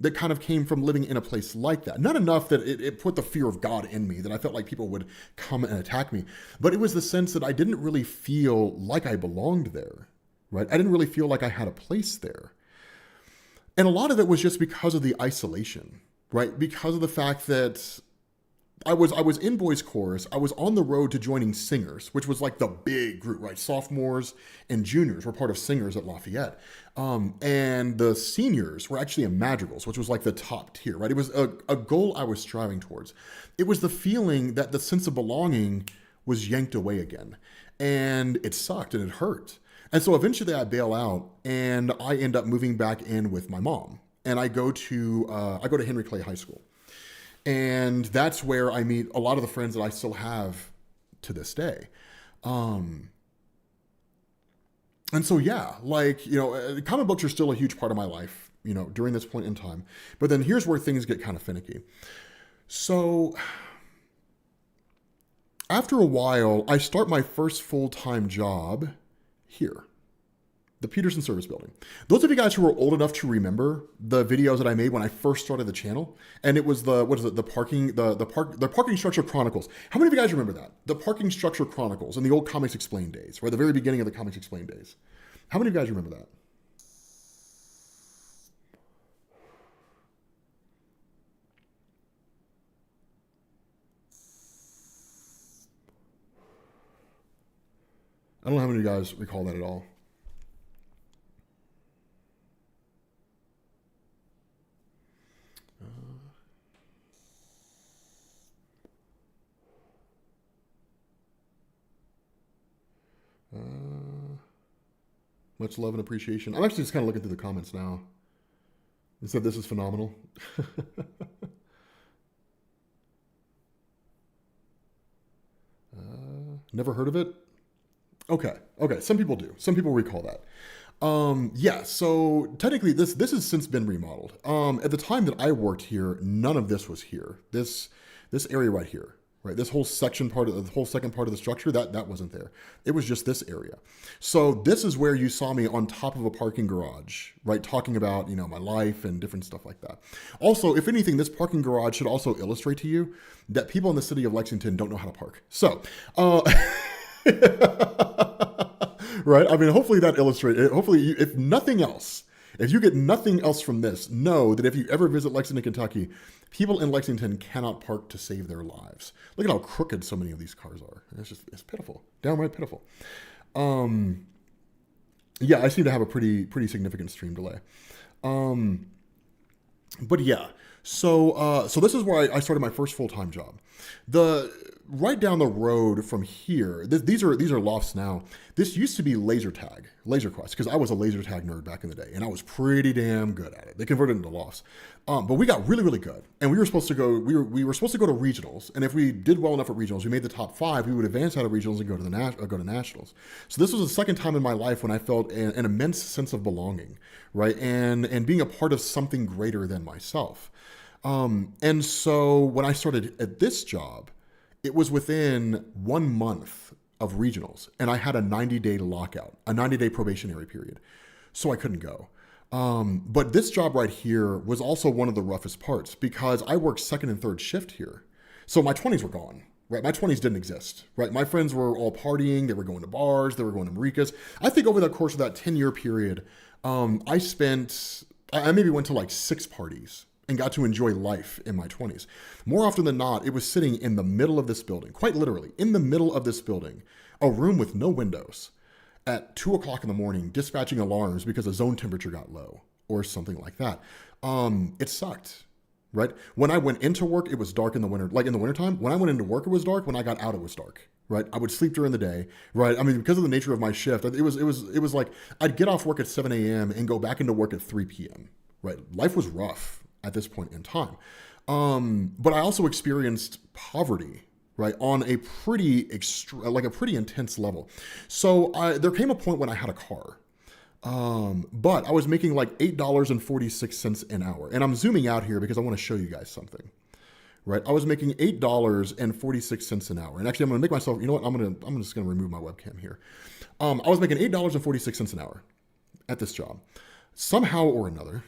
Speaker 1: that kind of came from living in a place like that. Not enough that it put the fear of God in me, that I felt like people would come and attack me, but it was the sense that I didn't really feel like I belonged there, right? I didn't really feel like I had a place there. And a lot of it was just because of the isolation, right? Because of the fact that I was in boys chorus. I was on the road to joining Singers, which was like the big group, right? Sophomores and juniors were part of Singers at Lafayette. And the seniors were actually in Madrigals, which was like the top tier, right? It was a goal I was striving towards. It was the feeling that the sense of belonging was yanked away again. And it sucked and it hurt. And so eventually I bail out and I end up moving back in with my mom. And I go to Henry Clay High School. And that's where I meet a lot of the friends that I still have to this day. And so, yeah, like, comic books are still a huge part of my life, during this point in time. But then here's where things get kind of finicky. So after a while, I start my first full-time job here. The Peterson Service Building. Those of you guys who are old enough to remember the videos that I made when I first started the channel, and it was the Parking Structure Chronicles. How many of you guys remember that? The Parking Structure Chronicles in the old Comics Explained days, right? The very beginning of the Comics Explained days. How many of you guys remember that? I don't know how many of you guys recall that at all. Much love and appreciation. I'm actually just kind of looking through the comments now. It said this is phenomenal. Never heard of it? Okay. Okay. Some people do. Some people recall that. Yeah, so technically this has since been remodeled. At the time that I worked here, none of this was here. This area right here, right? This whole section part of the whole second part of the structure, that wasn't there. It was just this area. So this is where you saw me on top of a parking garage, right? Talking about, my life and different stuff like that. Also, if anything, this parking garage should also illustrate to you that people in the city of Lexington don't know how to park. So, right? I mean, hopefully that illustrates it. Hopefully, if nothing else, if you get nothing else from this, know that if you ever visit Lexington, Kentucky, people in Lexington cannot park to save their lives. Look at how crooked so many of these cars are. It's pitiful, downright pitiful. Yeah, I seem to have a pretty significant stream delay. But yeah, so this is where I started my first full-time job. Right down the road from here, these are lofts now. This used to be laser quest, because I was a laser tag nerd back in the day, and I was pretty damn good at it. They converted into lofts, but we got really good, and we were supposed to go. We were supposed to go to regionals, and if we did well enough at regionals, we made the top 5. We would advance out of regionals and go to nationals. So this was the second time in my life when I felt an immense sense of belonging, right, and being a part of something greater than myself. And so when I started at this job, it was within 1 month of regionals, and I had a 90-day lockout, a 90-day probationary period, so I couldn't go. But this job right here was also one of the roughest parts because I worked second and third shift here. So my 20s were gone, right? My 20s didn't exist, right? My friends were all partying. They were going to bars. They were going to Maricas. I think over the course of that 10-year period, I maybe went to like 6 parties and got to enjoy life in my 20s. More often than not, it was sitting in the middle of this building, quite literally, in the middle of this building, a room with no windows, at 2 o'clock in the morning, dispatching alarms because the zone temperature got low or something like that. It sucked, right? When I went into work, it was dark in the winter, like in the wintertime. When I went into work, it was dark. When I got out, it was dark, right? I would sleep during the day, right? I mean, because of the nature of my shift, it was like I'd get off work at 7 a.m. and go back into work at 3 p.m., right? Life was rough at this point in time. But I also experienced poverty, right, on a pretty intense level. So there came a point when I had a car, but I was making like $8.46 an hour. And I'm zooming out here because I want to show you guys something, right? I was making $8.46 an hour. And actually, I'm going to make myself, you know what? I'm just going to remove my webcam here. I was making $8.46 an hour at this job. Somehow or another,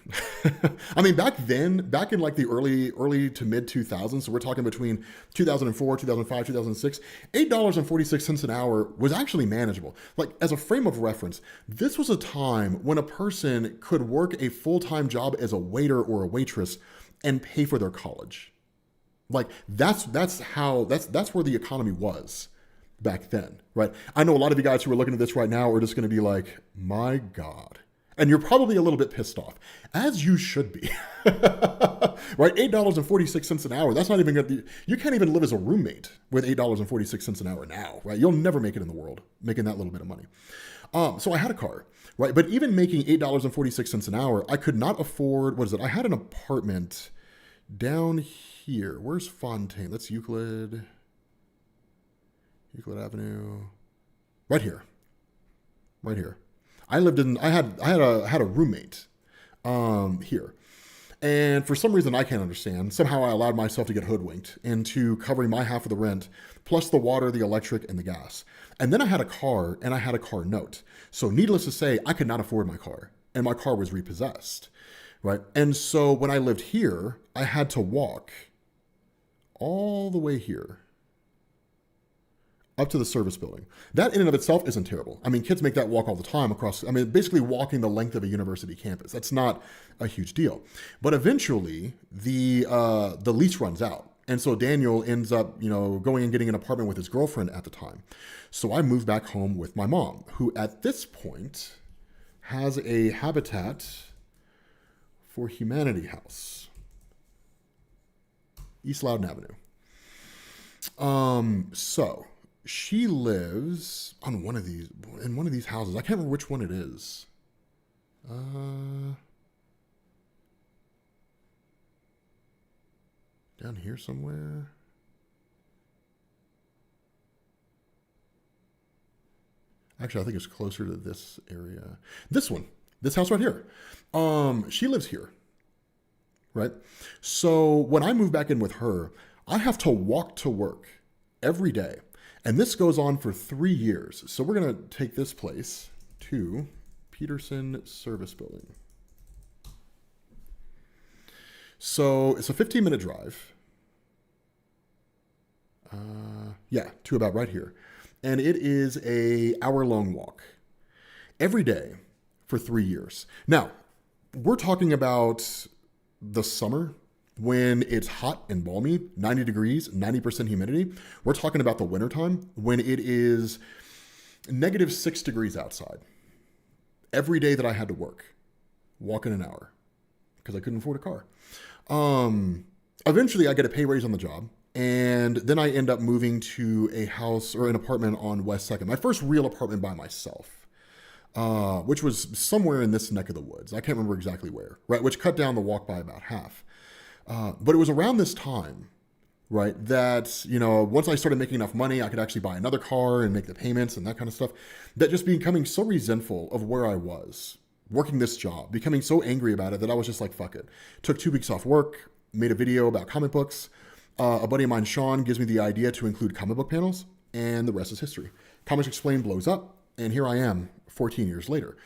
Speaker 1: I mean, back in like the early to mid 2000s, so we're talking between 2004, 2005, 2006, $8.46 an hour was actually manageable. Like, as a frame of reference, this was a time when a person could work a full-time job as a waiter or a waitress and pay for their college. Like, that's where the economy was back then, right? I know a lot of you guys who are looking at this right now are just going to be like, my God. And you're probably a little bit pissed off, as you should be, right? $8.46 an hour. That's not even good. You can't even live as a roommate with $8.46 an hour now, right? You'll never make it in the world making that little bit of money. So I had a car, right? But even making $8.46 an hour, I could not afford, I had an apartment down here. Where's Fontaine? That's Euclid Avenue. Right here. I had a roommate here. And for some reason I can't understand, somehow I allowed myself to get hoodwinked into covering my half of the rent, plus the water, the electric, and the gas. And then I had a car, and I had a car note. So needless to say, I could not afford my car, and my car was repossessed, right? And so when I lived here, I had to walk all the way here, up to the service building. That in and of itself isn't terrible. I mean, kids make that walk all the time basically walking the length of a university campus. That's not a huge deal. But eventually, the lease runs out. And so Daniel ends up, going and getting an apartment with his girlfriend at the time. So I moved back home with my mom, who at this point has a Habitat for Humanity house. East Loudon Avenue. So she lives on in one of these houses. I can't remember which one it is. Down here somewhere. Actually, I think it's closer to this area. This one, this house right here. She lives here, right? So when I move back in with her, I have to walk to work every day. And this goes on for 3 years. So we're going to take this place to Peterson Service Building. So it's a 15-minute drive. To about right here. And it is a hour-long walk every day for 3 years. Now, we're talking about the summer when it's hot and balmy, 90 degrees, 90% humidity. We're talking about the wintertime when it is -6 degrees outside. Every day that I had to work, walking an hour because I couldn't afford a car. Eventually, I get a pay raise on the job. And then I end up moving to a house or an apartment on West 2nd. My first real apartment by myself, which was somewhere in this neck of the woods. I can't remember exactly where, right? Which cut down the walk by about half. But it was around this time, right, that, once I started making enough money, I could actually buy another car and make the payments and that kind of stuff, that just becoming so resentful of where I was, working this job, becoming so angry about it that I was just like, fuck it. Took 2 weeks off work, made a video about comic books. A buddy of mine, Sean, gives me the idea to include comic book panels, and the rest is history. Comics Explained blows up, and here I am 14 years later.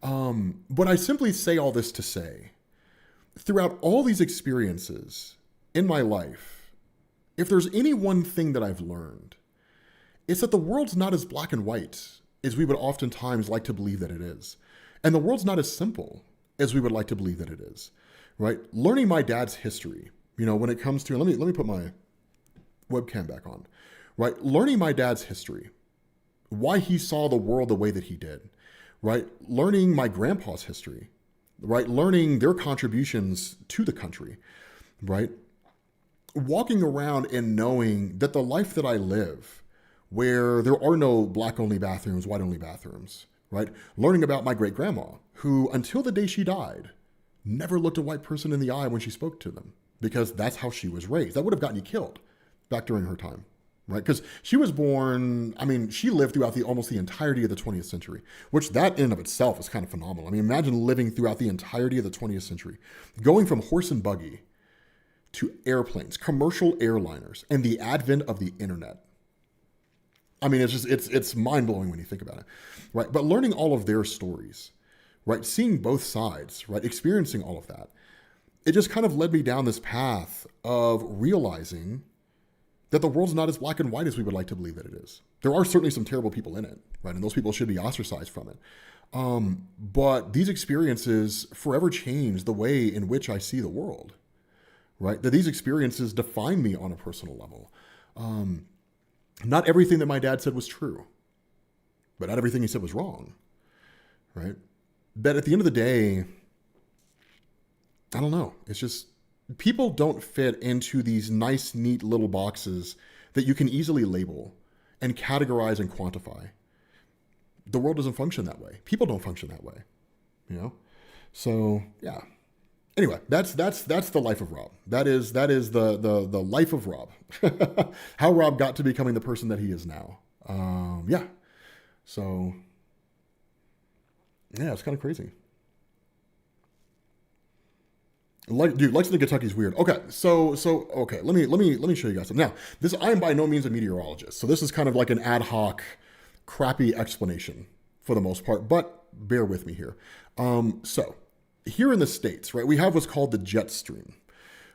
Speaker 1: But I simply say all this to say, throughout all these experiences in my life, if there's any one thing that I've learned, it's that the world's not as black and white as we would oftentimes like to believe that it is. And the world's not as simple as we would like to believe that it is, right? Learning my dad's history, when it comes to, let me put my webcam back on, right? Learning my dad's history, why he saw the world the way that he did, right? Learning my grandpa's history, right? Learning their contributions to the country, right? Walking around and knowing that the life that I live, where there are no black-only bathrooms, white-only bathrooms, right? Learning about my great-grandma, who, until the day she died, never looked a white person in the eye when she spoke to them, because that's how she was raised. That would have gotten you killed back during her time, right? Because she was born, she lived throughout almost the entirety of the 20th century, which that in and of itself is kind of phenomenal. Imagine living throughout the entirety of the 20th century, going from horse and buggy to airplanes, commercial airliners, and the advent of the internet. It's mind-blowing when you think about it, right? But learning all of their stories, right? Seeing both sides, right? Experiencing all of that. It just kind of led me down this path of realizing that the world's not as black and white as we would like to believe that it is. There are certainly some terrible people in it, right? And those people should be ostracized from it. But these experiences forever changed the way in which I see the world, right? That these experiences define me on a personal level. Not everything that my dad said was true, but not everything he said was wrong, right? But at the end of the day, I don't know. It's just people don't fit into these nice, neat little boxes that you can easily label and categorize and quantify. The world doesn't function that way. People don't function that way, So yeah. Anyway, that's the life of Rob. That is the life of Rob. How Rob got to becoming the person that he is now. So yeah, it's kind of crazy. Lexington, Kentucky is weird. Okay, so let me show you guys something. Now, I am by no means a meteorologist, so this is kind of like an ad hoc, crappy explanation for the most part. But bear with me here. So here in the States, right, we have what's called the jet stream,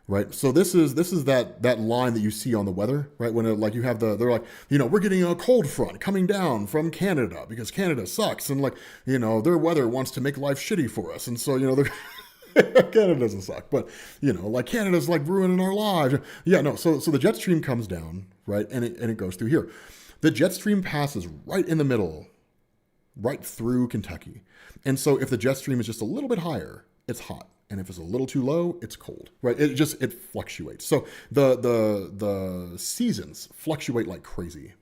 Speaker 1: right? So this is that line that you see on the weather, right? When you have they're like, we're getting a cold front coming down from Canada because Canada sucks, and their weather wants to make life shitty for us, and so they're. Canada doesn't suck, but Canada's ruining our lives. Yeah, no. So the jet stream comes down, right, and it goes through here. The jet stream passes right in the middle, right through Kentucky, and so if the jet stream is just a little bit higher, it's hot, and if it's a little too low, it's cold, right? It fluctuates. So the seasons fluctuate like crazy,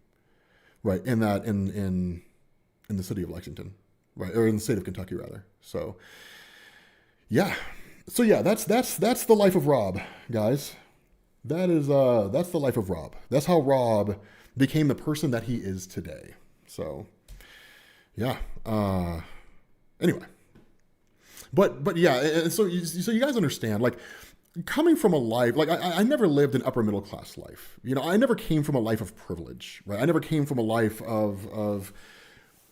Speaker 1: right? In the city of Lexington, right, or in the state of Kentucky rather. So yeah, that's the life of Rob, guys. That's the life of Rob. That's how Rob became the person that he is today. So yeah. Anyway, but yeah, and so you guys understand, like, coming from a life, like, I never lived an upper middle class life. You know, I never came from a life of privilege, right? I never came from a life of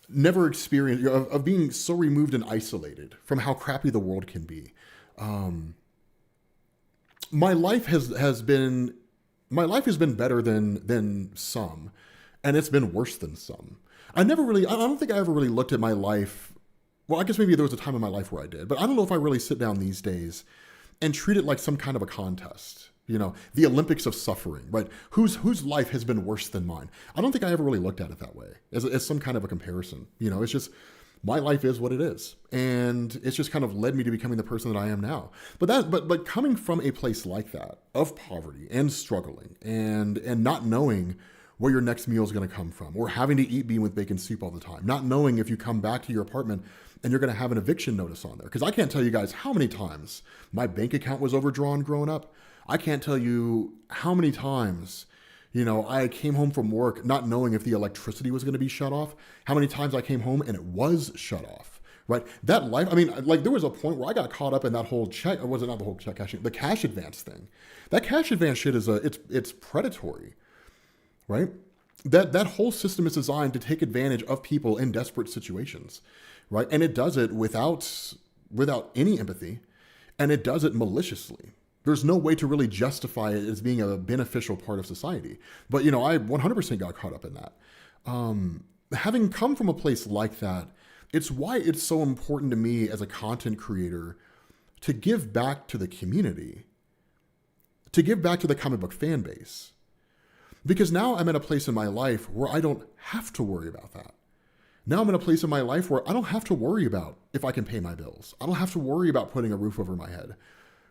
Speaker 1: never experienced, of being so removed and isolated from how crappy the world can be. My life has been better than some, and it's been worse than some. I don't think I ever really looked at my life. Well, I guess maybe there was a time in my life where I did, but I don't know if I really sit down these days and treat it like some kind of a contest. You know, the Olympics of suffering, right? Whose life has been worse than mine? I don't think I ever really looked at it that way, as some kind of a comparison. You know, it's just, my life is what it is, and it's just kind of led me to becoming the person that I am now. But coming from a place like that, of poverty and struggling and not knowing where your next meal is going to come from, or having to eat bean with bacon soup all the time, not knowing if you come back to your apartment and you're going to have an eviction notice on there. Because I can't tell you guys how many times my bank account was overdrawn growing up. I can't tell you how many times, you know, I came home from work not knowing if the electricity was going to be shut off. How many times I came home and it was shut off, right? That life, I mean, like, there was a point where I got caught up in that whole check, or was it not the whole check cashing, the cash advance thing. That cash advance shit is it's predatory, right? That whole system is designed to take advantage of people in desperate situations, right? And it does it without any empathy, and it does it maliciously. There's no way to really justify it as being a beneficial part of society. But, you know, I 100% got caught up in that. Having come from a place like that, it's why it's so important to me as a content creator to give back to the community, to give back to the comic book fan base. Because now I'm at a place in my life where I don't have to worry about that. Now I'm in a place in my life where I don't have to worry about if I can pay my bills. I don't have to worry about putting a roof over my head.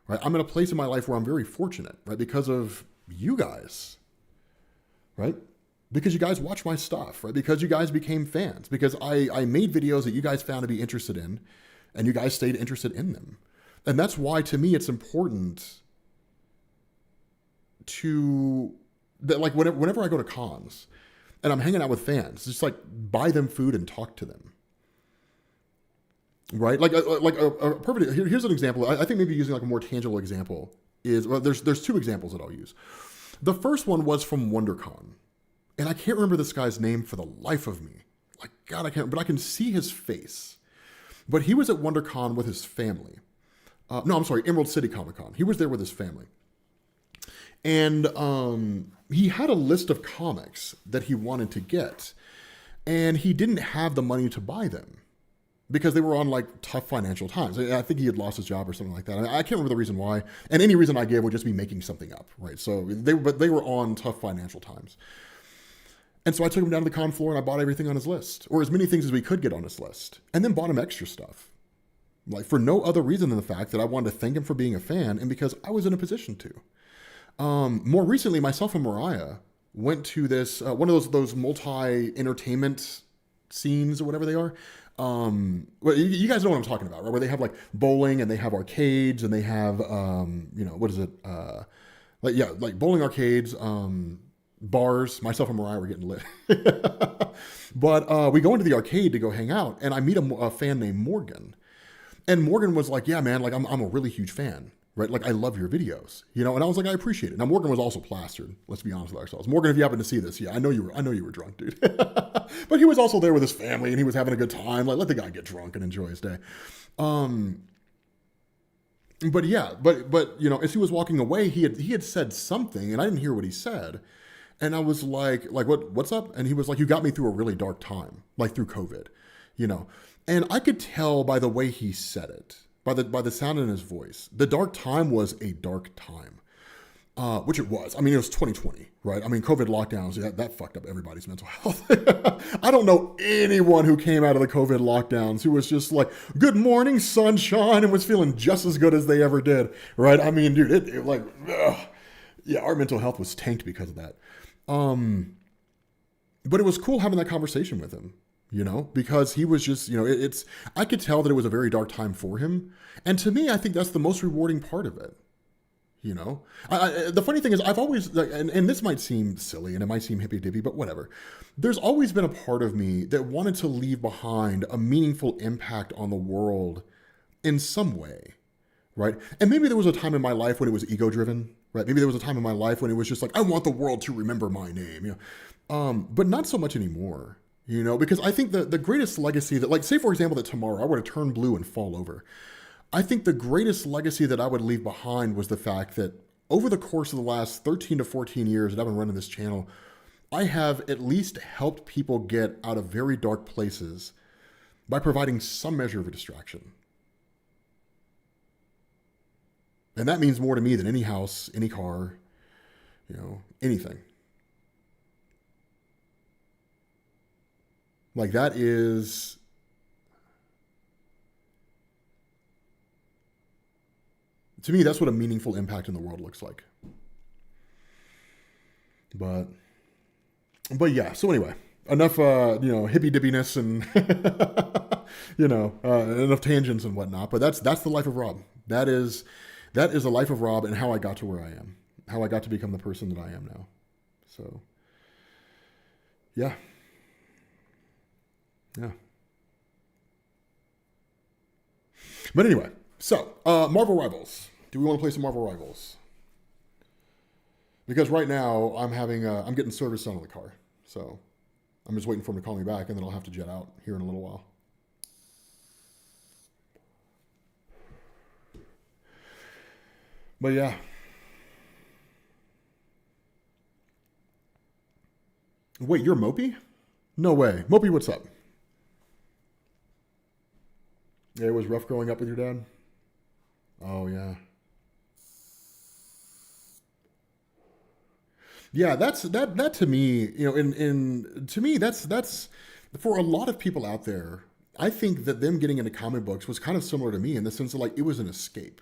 Speaker 1: Right? I'm in a place in my life where I'm very fortunate, right? Because of you guys, right? Because you guys watch my stuff, right? Because you guys became fans, because I made videos that you guys found to be interested in, and you guys stayed interested in them. And that's why, to me, it's important like, whenever I go to cons and I'm hanging out with fans, just like buy them food and talk to them. Right? Like a perfect, here's an example. I think maybe using like a more tangible example is, well, there's two examples that I'll use. The first one was from WonderCon, and I can't remember this guy's name for the life of me. Like, God, I can't, but I can see his face. But he was at WonderCon with his family. No, I'm sorry, Emerald City Comic Con. He was there with his family. And he had a list of comics that he wanted to get, and he didn't have the money to buy them, because they were on like tough financial times. I think he had lost his job or something like that. I can't remember the reason why. And any reason I gave would just be making something up, right? So they were on tough financial times. And so I took him down to the con floor and I bought everything on his list, or as many things as we could get on his list, and then bought him extra stuff. Like, for no other reason than the fact that I wanted to thank him for being a fan, and because I was in a position to. More recently, myself and Mariah went to this, one of those multi-entertainment scenes or whatever they are. Well, you guys know what I'm talking about, right? Where they have like bowling and they have arcades and they have, you know, what is it? Like bowling, arcades, bars. Myself and Mariah were getting lit. But we go into the arcade to go hang out, and I meet a fan named Morgan. And Morgan was like, yeah, man, like I'm a really huge fan. Right? Like, I love your videos, you know? And I was like, I appreciate it. Now, Morgan was also plastered. Let's be honest with ourselves. Morgan, if you happen to see this, yeah, I know you were drunk, dude. But he was also there with his family, and he was having a good time. Like, let the guy get drunk and enjoy his day. But yeah, but you know, as he was walking away, he had said something, and I didn't hear what he said. And I was like, what's up? And he was like, you got me through a really dark time, like through COVID, you know? And I could tell by the way he said it, by the sound in his voice, the dark time was a dark time, which it was. I mean, it was 2020, right? I mean, COVID lockdowns, that fucked up everybody's mental health. I don't know anyone who came out of the COVID lockdowns who was just like, good morning, sunshine, and was feeling just as good as they ever did, right? I mean, dude, it like, ugh. Yeah, our mental health was tanked because of that. But it was cool having that conversation with him, because he was just, I could tell that it was a very dark time for him. And to me, I think that's the most rewarding part of it. The funny thing is, I've always, like, and this might seem silly and it might seem hippy dippy, but whatever. There's always been a part of me that wanted to leave behind a meaningful impact on the world in some way, right? And maybe there was a time in my life when it was ego driven, right? Maybe there was a time in my life when it was just like, I want the world to remember my name, but not so much anymore, because I think the greatest legacy that, like, say for example, that tomorrow I were to turn blue and fall over. I think the greatest legacy that I would leave behind was the fact that over the course of the last 13 to 14 years that I've been running this channel, I have at least helped people get out of very dark places by providing some measure of a distraction. And that means more to me than any house, any car, anything. Like, that is, to me, that's what a meaningful impact in the world looks like. But yeah. So anyway, enough, hippy dippiness and enough tangents and whatnot. But that's the life of Rob. That is the life of Rob and how I got to where I am, how I got to become the person that I am now. So yeah. But anyway, so Marvel Rivals. Do we want to play some Marvel Rivals? Because right now I'm getting service done on the car, so I'm just waiting for him to call me back, and then I'll have to jet out here in a little while. But yeah. Wait, you're Mopey? No way. Mopey, what's up? Yeah, it was rough growing up with your dad? Oh, yeah. Yeah, that to me, in to me that's for a lot of people out there. I think that them getting into comic books was kind of similar to me in the sense of, like, it was an escape,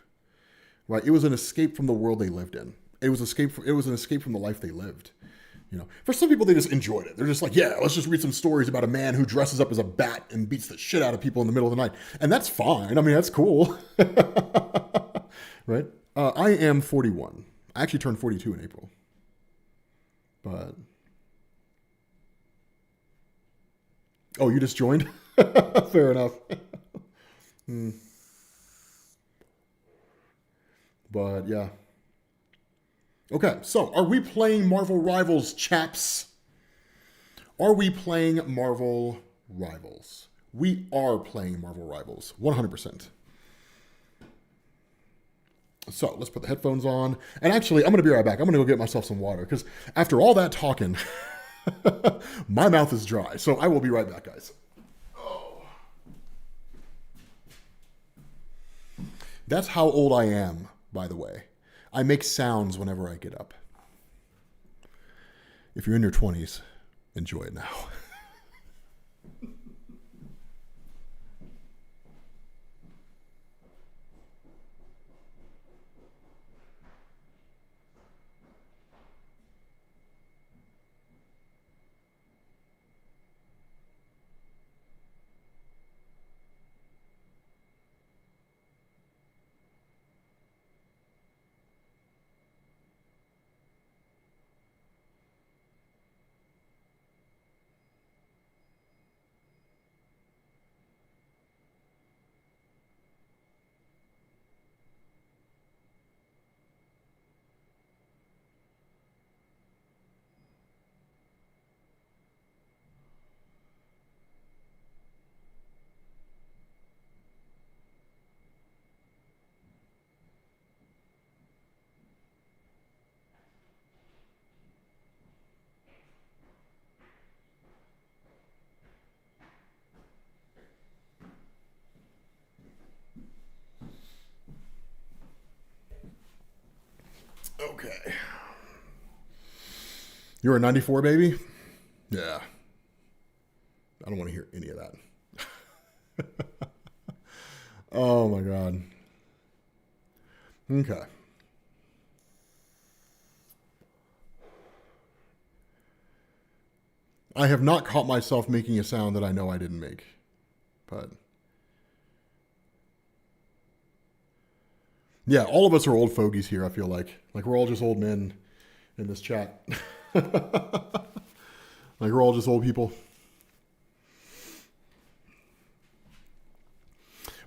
Speaker 1: right? It was an escape from the world they lived in. It was an escape from the life they lived. For some people, they just enjoyed it. They're just like, yeah, let's just read some stories about a man who dresses up as a bat and beats the shit out of people in the middle of the night. And that's fine. I mean, that's cool. Right? I am 41. I actually turned 42 in April. But, oh, you just joined? Fair enough. But, yeah. Okay, so are we playing Marvel Rivals, chaps? Are we playing Marvel Rivals? We are playing Marvel Rivals, 100%. So let's put the headphones on. And actually, I'm going to be right back. I'm going to go get myself some water, because after all that talking, my mouth is dry. So I will be right back, guys. Oh. That's how old I am, by the way. I make sounds whenever I get up. If you're in your 20s, enjoy it now. Okay. You're a 94 baby? Yeah. I don't want to hear any of that. Oh my God. Okay. I have not caught myself making a sound that I know I didn't make. But yeah, all of us are old fogies here, I feel like. Like we're all just old men in this chat. Like we're all just old people.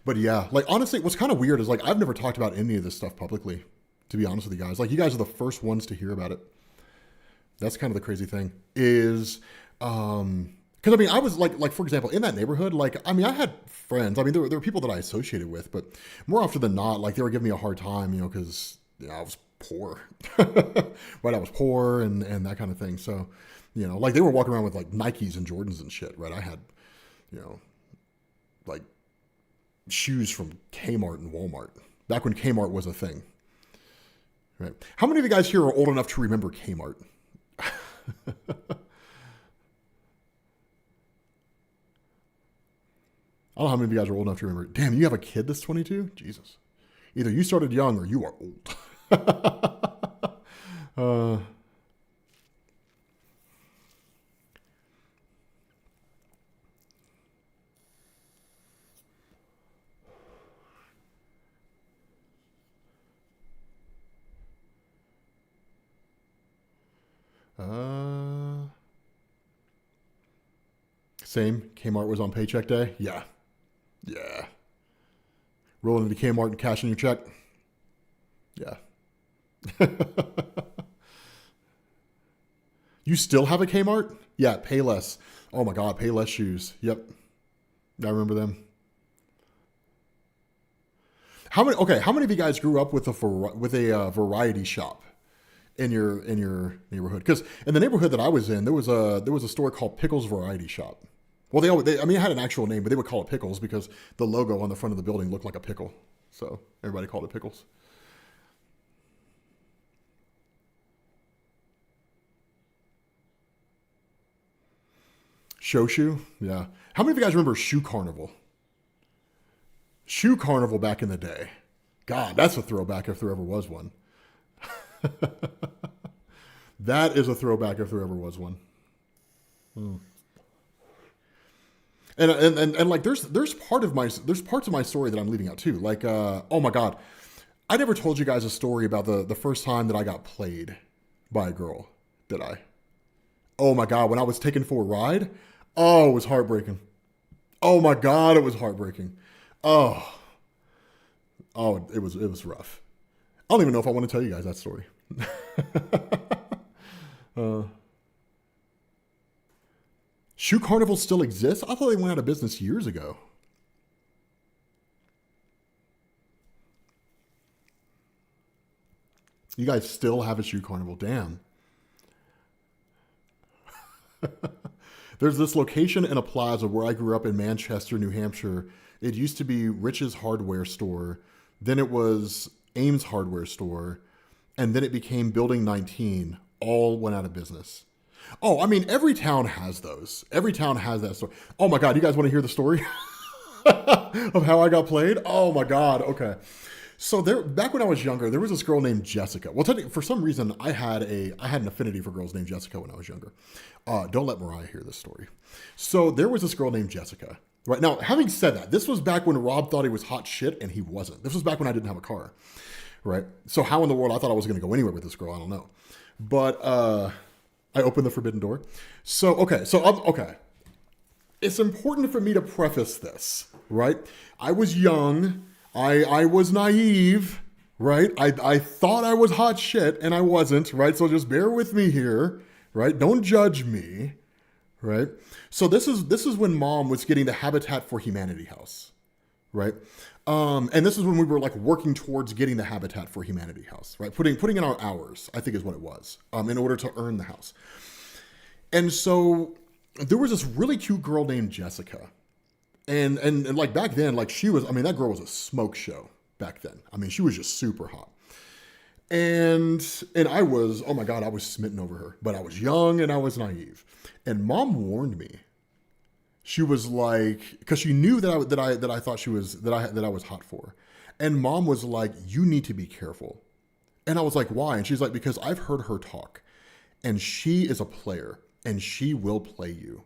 Speaker 1: But yeah, like honestly, what's kind of weird is like I've never talked about any of this stuff publicly, to be honest with you guys. Like you guys are the first ones to hear about it. That's kind of the crazy thing is, because I mean, I was like for example, in that neighborhood, like I mean, I had friends. I mean, there were people that I associated with, but more often than not, like they were giving me a hard time, you know, because I was poor, right? I was poor and that kind of thing. So, you know, like they were walking around with like Nikes and Jordans and shit, right? I had, you know, like shoes from Kmart and Walmart back when Kmart was a thing, right? How many of you guys here are old enough to remember Kmart? I don't know how many of you guys are old enough to remember. Damn, you have a kid that's 22? Jesus. Either you started young or you are old. Same. Kmart was on paycheck day? Yeah. Yeah. Rolling into Kmart and cashing your check? Yeah. You still have a Kmart? Yeah, Payless. Oh my God, Payless shoes. Yep. I remember them. How many of you guys grew up with a variety shop in your neighborhood? Because in the neighborhood that I was in, there was a store called Pickles Variety Shop. Well, I mean, it had an actual name, but they would call it Pickles because the logo on the front of the building looked like a pickle. So everybody called it Pickles. Shoe? Yeah. How many of you guys remember Shoe Carnival? Shoe Carnival back in the day. God, that's a throwback if there ever was one. That is a throwback if there ever was one. And like there's parts of my story that I'm leaving out too. Like oh my God, I never told you guys a story about the first time that I got played by a girl, did I? Oh my God, when I was taken for a ride, oh, it was heartbreaking. Oh my God, it was heartbreaking. Oh, it was rough. I don't even know if I want to tell you guys that story. Shoe Carnival still exists? I thought they went out of business years ago. You guys still have a Shoe Carnival? Damn. There's this location in a plaza where I grew up in Manchester, New Hampshire. It used to be Rich's Hardware Store. Then it was Ames Hardware Store. And then it became Building 19. All went out of business. Oh, I mean, every town has those. Every town has that story. Oh my God, you guys want to hear the story of how I got played? Oh my God, okay. So back when I was younger, there was this girl named Jessica. Well, for some reason, I had an affinity for girls named Jessica when I was younger. Don't let Mariah hear this story. So there was this girl named Jessica. Right now, having said that, this was back when Rob thought he was hot shit and he wasn't. This was back when I didn't have a car. Right? So how in the world I thought I was going to go anywhere with this girl, I don't know. But I opened the forbidden door. So, okay. It's important for me to preface this, right? I was young. I was naive, right? I thought I was hot shit and I wasn't, right? So just bear with me here, right? Don't judge me, right? So this is when Mom was getting the Habitat for Humanity house, right? And this is when we were like working towards getting the Habitat for Humanity house, right? Putting in our hours, I think is what it was, in order to earn the house. And so there was this really cute girl named Jessica. And like back then, like that girl was a smoke show back then. I mean, she was just super hot. And I was, oh my God, I was smitten over her. But I was young and I was naive. And Mom warned me. She was like, because she knew that I thought that I was hot for. And Mom was like, you need to be careful. And I was like, why? And she's like, because I've heard her talk. And she is a player. and she will play you.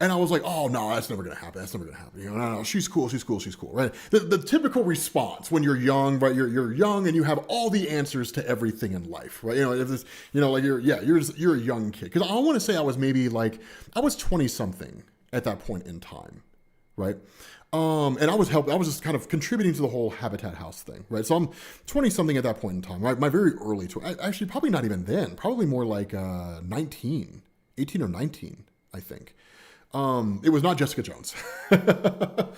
Speaker 1: And I was like, oh, no, that's never going to happen. That's never going to happen. No, she's cool. She's cool. She's cool, right? The typical response when you're young, right? You're young and you have all the answers to everything in life, right? If this, like you're a young kid. Because I want to say I was maybe like, I was 20 something at that point in time, right? And I was just kind of contributing to the whole Habitat House thing, right? So I'm 20 something at that point in time, right? My very early, actually probably not even then, probably more like 18 or 19, I think. It was not Jessica Jones, but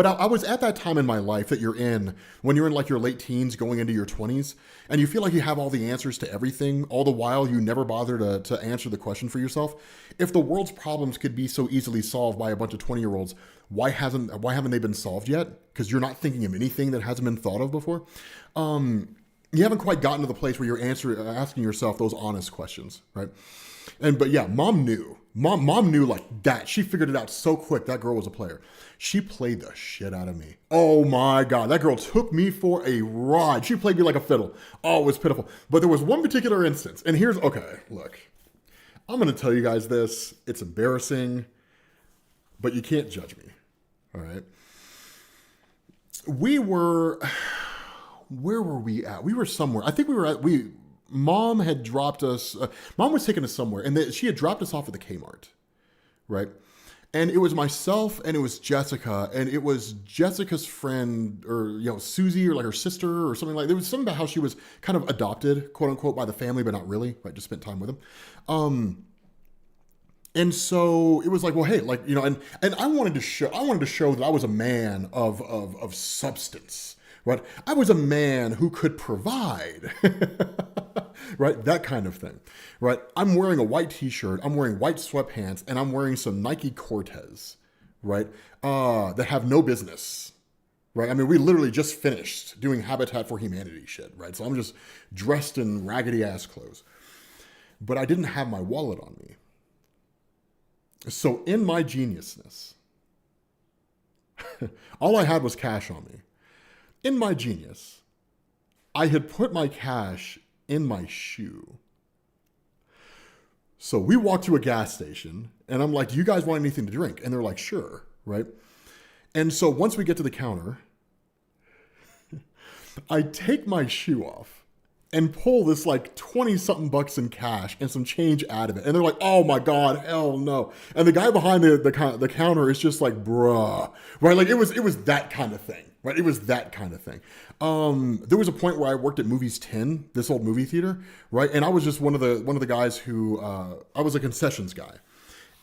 Speaker 1: I was at that time in my life that you're in when you're in like your late teens going into your 20s and you feel like you have all the answers to everything, all the while you never bother to answer the question for yourself. If the world's problems could be so easily solved by a bunch of 20-year-olds, why haven't they been solved yet? Because you're not thinking of anything that hasn't been thought of before. You haven't quite gotten to the place where you're asking yourself those honest questions, right? But yeah, mom knew. Mom knew like that. She figured it out so quick. That girl was a player. She played the shit out of me. Oh my God. That girl took me for a ride. She played me like a fiddle. Oh, it was pitiful. But there was one particular instance. And okay, look. I'm going to tell you guys this. It's embarrassing, but you can't judge me. All right. Where were we at? We were somewhere. I think Mom had dropped us. Mom was taking us somewhere, and she had dropped us off at the Kmart, right? And it was myself, and it was Jessica, and it was Jessica's friend, or Susie, or like her sister, or something like. There was something about how she was kind of adopted, quote unquote, by the family, but not really. Right? Just spent time with them. And so it was like, well, hey, like and I wanted to show that I was a man of substance. Right? I was a man who could provide, right? That kind of thing, right? I'm wearing a white t-shirt, I'm wearing white sweatpants, and I'm wearing some Nike Cortez, right? That have no business, right? I mean, we literally just finished doing Habitat for Humanity shit, right? So I'm just dressed in raggedy ass clothes, but I didn't have my wallet on me. So in my geniusness, all I had was cash on me. In my genius, I had put my cash in my shoe. So we walked to a gas station, and I'm like, do you guys want anything to drink? And they're like, sure, right? And so once we get to the counter, I take my shoe off and pull this like 20-something bucks in cash and some change out of it. And they're like, oh my God, hell no. And the guy behind the counter is just like, bruh, right? Like it was that kind of thing. Right, it was that kind of thing. There was a point where I worked at Movies 10, this old movie theater, right? And I was just one of the guys who I was a concessions guy,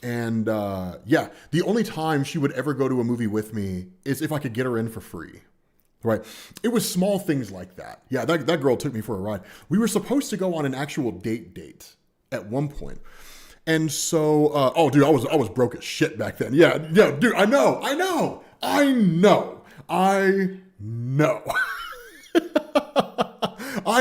Speaker 1: and the only time she would ever go to a movie with me is if I could get her in for free, right? It was small things like that. Yeah, that girl took me for a ride. We were supposed to go on an actual date at one point. And so, oh, dude, I was broke as shit back then. Yeah, dude, I know. I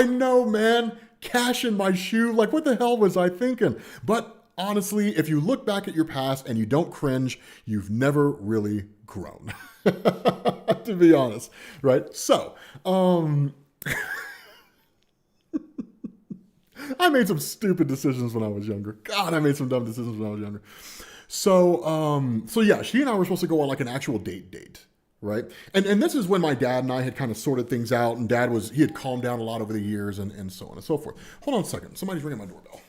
Speaker 1: know, man. Cash in my shoe. Like, what the hell was I thinking? But honestly, if you look back at your past and you don't cringe, you've never really grown. To be honest, right? So, I made some stupid decisions when I was younger. God, I made some dumb decisions when I was younger. So yeah, she and I were supposed to go on like an actual date. Right. And this is when my dad and I had kind of sorted things out, and he had calmed down a lot over the years and so on and so forth. Hold on a second. Somebody's ringing my doorbell.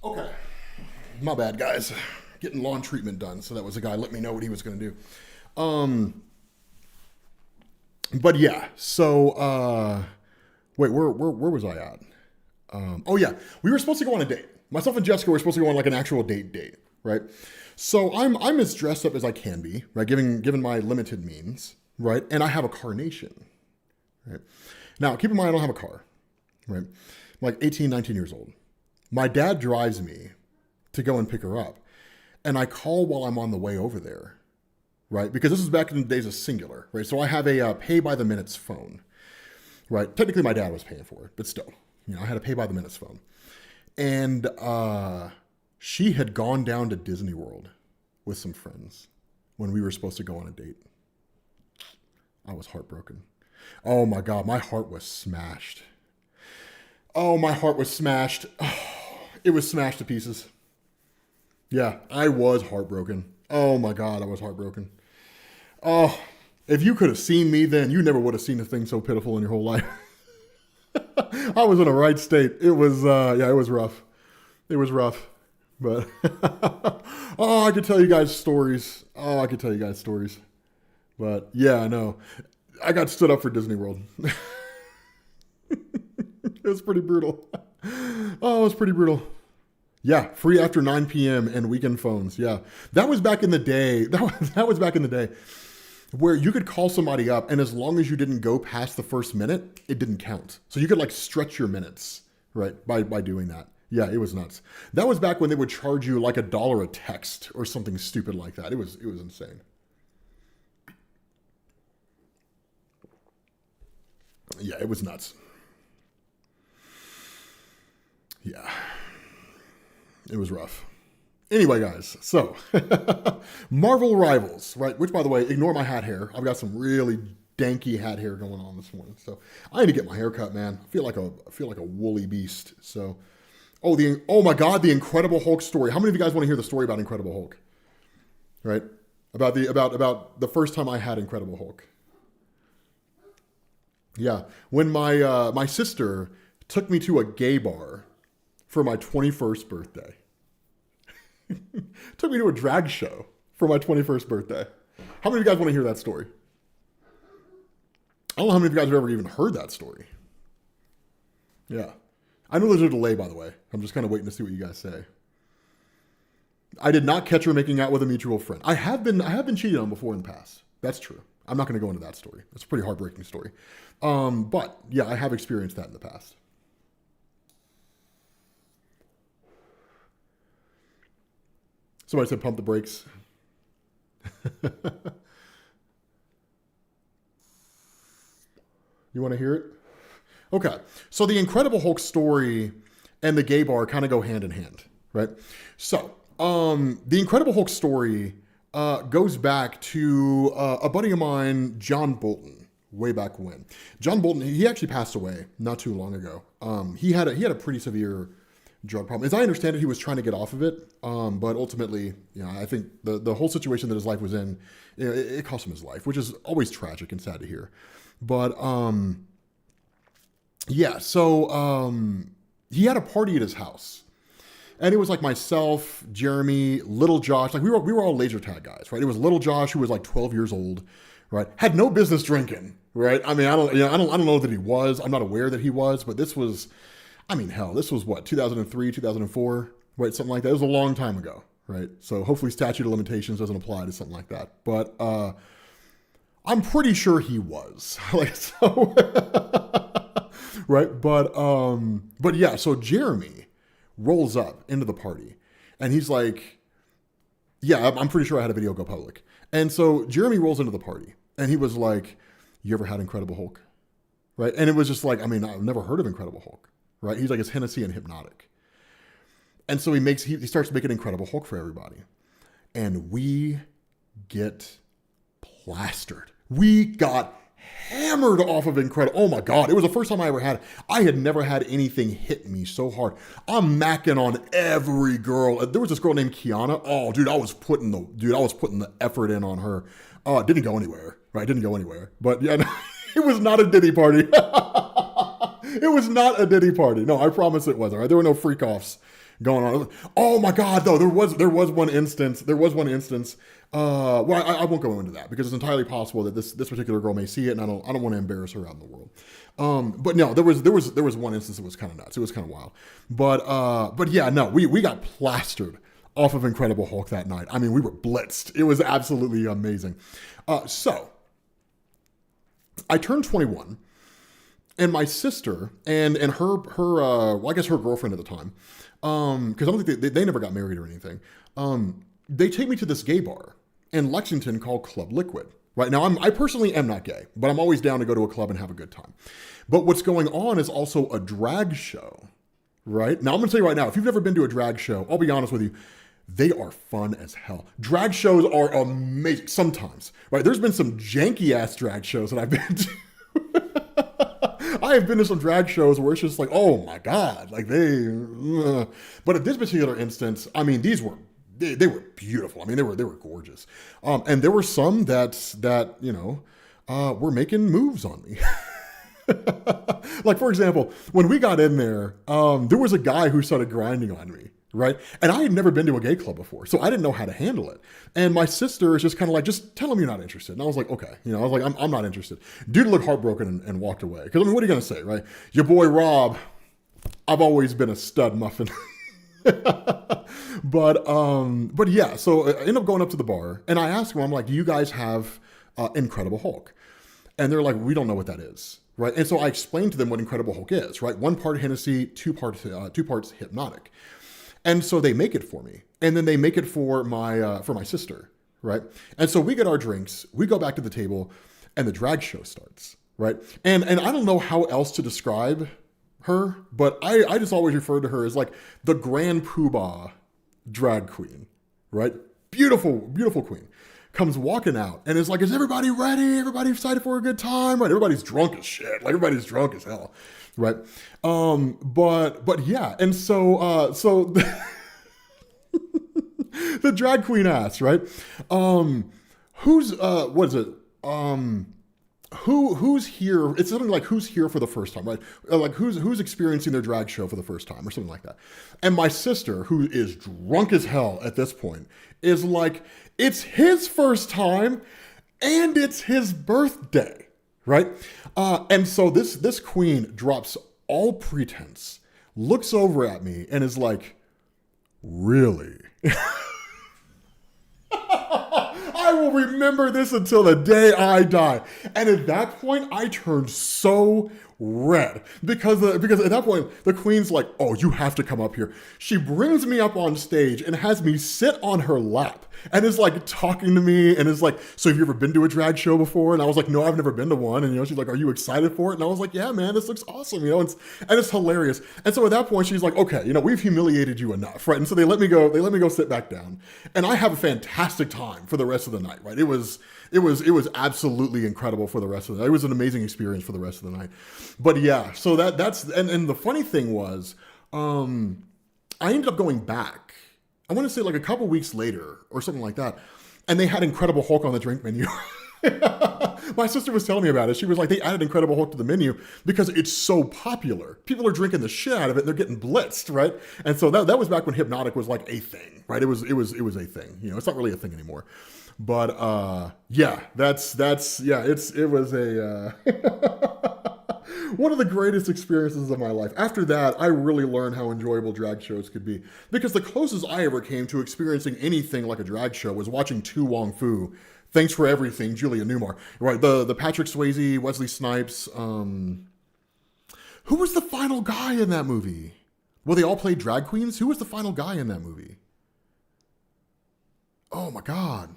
Speaker 1: Okay. My bad, guys. Getting lawn treatment done. So that was the guy let me know what he was going to do. But yeah. So, wait, where was I at? Oh yeah, we were supposed to go on a date, Myself and Jessica were supposed to go on like an actual date, right? So I'm as dressed up as I can be, right? Given my limited means, right? And I have a carnation, right? Now, keep in mind, I don't have a car, right? I'm like 18, 19 years old. My dad drives me to go and pick her up. And I call while I'm on the way over there, right? Because this is back in the days of Singular, right? So I have a pay by the minutes phone, right? Technically, my dad was paying for it, but still, I had a pay by the minutes phone. And she had gone down to Disney World with some friends when we were supposed to go on a date. I was heartbroken. Oh my God, my heart was smashed. Oh, my heart was smashed. Oh, it was smashed to pieces. Yeah, I was heartbroken. Oh my God, I was heartbroken. Oh, if you could have seen me then, you never would have seen a thing so pitiful in your whole life. I was in a right state. It was, it was rough. It was rough. But, oh, I could tell you guys stories. But yeah, I know. I got stood up for Disney World. It was pretty brutal. Oh, it was pretty brutal. Yeah, free after 9 p.m. and weekend phones. Yeah, that was back in the day. That was back in the day where you could call somebody up, and as long as you didn't go past the first minute, it didn't count. So you could like stretch your minutes, right, by doing that. Yeah, it was nuts. That was back when they would charge you like $1 a text or something stupid like that. It was insane. Yeah, it was nuts. Yeah. It was rough. Anyway, guys, so Marvel Rivals, right? Which, by the way, ignore my hat hair. I've got some really danky hat hair going on this morning, so I need to get my hair cut, man. I feel like a woolly beast. So, oh my God, the Incredible Hulk story. How many of you guys want to hear the story about Incredible Hulk? Right? About the first time I had Incredible Hulk. Yeah, when my sister took me to a gay bar for my 21st birthday. Took me to a drag show for my 21st birthday. How many of you guys want to hear that story? I don't know how many of you guys have ever even heard that story. Yeah. I know there's a delay, by the way. I'm just kind of waiting to see what you guys say. I did not catch her making out with a mutual friend. I have been cheated on before in the past. That's true. I'm not going to go into that story. It's a pretty heartbreaking story. But yeah, I have experienced that in the past. Somebody said pump the brakes. You want to hear it? Okay. So the Incredible Hulk story and the gay bar kind of go hand in hand, right? So the Incredible Hulk story goes back to a buddy of mine, John Bolton, way back when. John Bolton, he actually passed away not too long ago. He had a pretty severe drug problem. As I understand it, he was trying to get off of it, but ultimately, I think the whole situation that his life was in, it cost him his life, which is always tragic and sad to hear. But so he had a party at his house, and it was like myself, Jeremy, Little Josh, like we were all laser tag guys, right? It was Little Josh, who was like 12 years old, right? Had no business drinking, right? I mean, I don't know that he was. I'm not aware that he was, but this was. I mean, hell, this was what, 2003, 2004, right? Something like that. It was a long time ago, right? So hopefully statute of limitations doesn't apply to something like that. But I'm pretty sure he was. Like, so, right? But yeah, so Jeremy rolls up into the party and he's like, yeah, I'm pretty sure I had a video go public. And so Jeremy rolls into the party and he was like, you ever had Incredible Hulk? Right? And it was just like, I mean, I've never heard of Incredible Hulk. Right? He's like, it's Hennessy and Hypnotic. And so he starts making Incredible Hulk for everybody. And we get plastered. We got hammered off of Incredible. Oh my God. It was the first time I ever had it. I had never had anything hit me so hard. I'm macking on every girl. There was this girl named Kiana. Oh, dude, I was putting the effort in on her. It didn't go anywhere. Right? It didn't go anywhere. But yeah, no, it was not a Diddy party. It was not a Diddy party. No, I promise it wasn't. Right? There were no freak offs going on. Oh my God, though, there was one instance. There was one instance. Well, I won't go into that because it's entirely possible that this particular girl may see it, and I don't want to embarrass her out in the world. But no, there was one instance that was kind of nuts. It was kind of wild. But yeah, no, we got plastered off of Incredible Hulk that night. I mean, we were blitzed. It was absolutely amazing. So I turned 21. And my sister and her well, I guess her girlfriend at the time, because I don't think they never got married or anything. They take me to this gay bar in Lexington called Club Liquid. Right now, I personally am not gay, but I'm always down to go to a club and have a good time. But what's going on is also a drag show. Right now, I'm going to tell you right now, if you've never been to a drag show, I'll be honest with you. They are fun as hell. Drag shows are amazing sometimes. Right? There's been some janky ass drag shows that I've been to. I have been to some drag shows where it's just like, oh my God, like but at this particular instance, I mean, they were beautiful. I mean, they were gorgeous. And there were some that were making moves on me. Like, for example, when we got in there, there was a guy who started grinding on me. Right. And I had never been to a gay club before, so I didn't know how to handle it. And my sister is just kind of like, just tell him you're not interested. And I was like, okay. I was like, I'm not interested. Dude looked heartbroken and walked away. Because, I mean, what are you going to say, right? Your boy Rob, I've always been a stud muffin. But yeah, so I ended up going up to the bar and I asked him, I'm like, do you guys have Incredible Hulk? And they're like, we don't know what that is. Right. And so I explained to them what Incredible Hulk is, right? 1 part Hennessy, 2 parts Hypnotic. And so they make it for me. And then they make it for my sister, right? And so we get our drinks, we go back to the table, and the drag show starts, right? And I don't know how else to describe her, but I just always refer to her as like the grand poobah drag queen, right? Beautiful, beautiful queen. Comes walking out and is like, is everybody ready? Everybody excited for a good time? Right? Everybody's drunk as shit. Like, everybody's drunk as hell. Right. But yeah. And so the drag queen asks, right? Who's what is it? Who's here? It's something like who's here for the first time, right? Like who's experiencing their drag show for the first time or something like that. And my sister, who is drunk as hell at this point, is like, it's his first time and it's his birthday, right? And so this queen drops all pretense, looks over at me and is like, really? I will remember this until the day I die. And at that point, I turned so red because at that point, the queen's like, oh, you have to come up here. She brings me up on stage and has me sit on her lap and is like talking to me and is like, so have you ever been to a drag show before? And I was like, no, I've never been to one. And she's like, are you excited for it? And I was like, yeah, man, this looks awesome. And it's hilarious. And so at that point, she's like, okay, we've humiliated you enough, right? And so they let me go sit back down. And I have a fantastic time for the rest of the night, right? It was absolutely incredible for the rest of the night. It was an amazing experience for the rest of the night. But yeah, so that's and the funny thing was, I ended up going back. I want to say like a couple weeks later or something like that, and they had Incredible Hulk on the drink menu. My sister was telling me about it. She was like, they added Incredible Hulk to the menu because it's so popular. People are drinking the shit out of it and they're getting blitzed, right? And so that was back when Hypnotic was like a thing, right? It was a thing. It's not really a thing anymore. But yeah, it was a one of the greatest experiences of my life. After that, I really learned how enjoyable drag shows could be. Because the closest I ever came to experiencing anything like a drag show was watching Tu Wong Fu, Thanks for Everything, Julia Newmar. Right, the Patrick Swayze, Wesley Snipes. Who was the final guy in that movie? Well, they all played drag queens? Who was the final guy in that movie? Oh my God.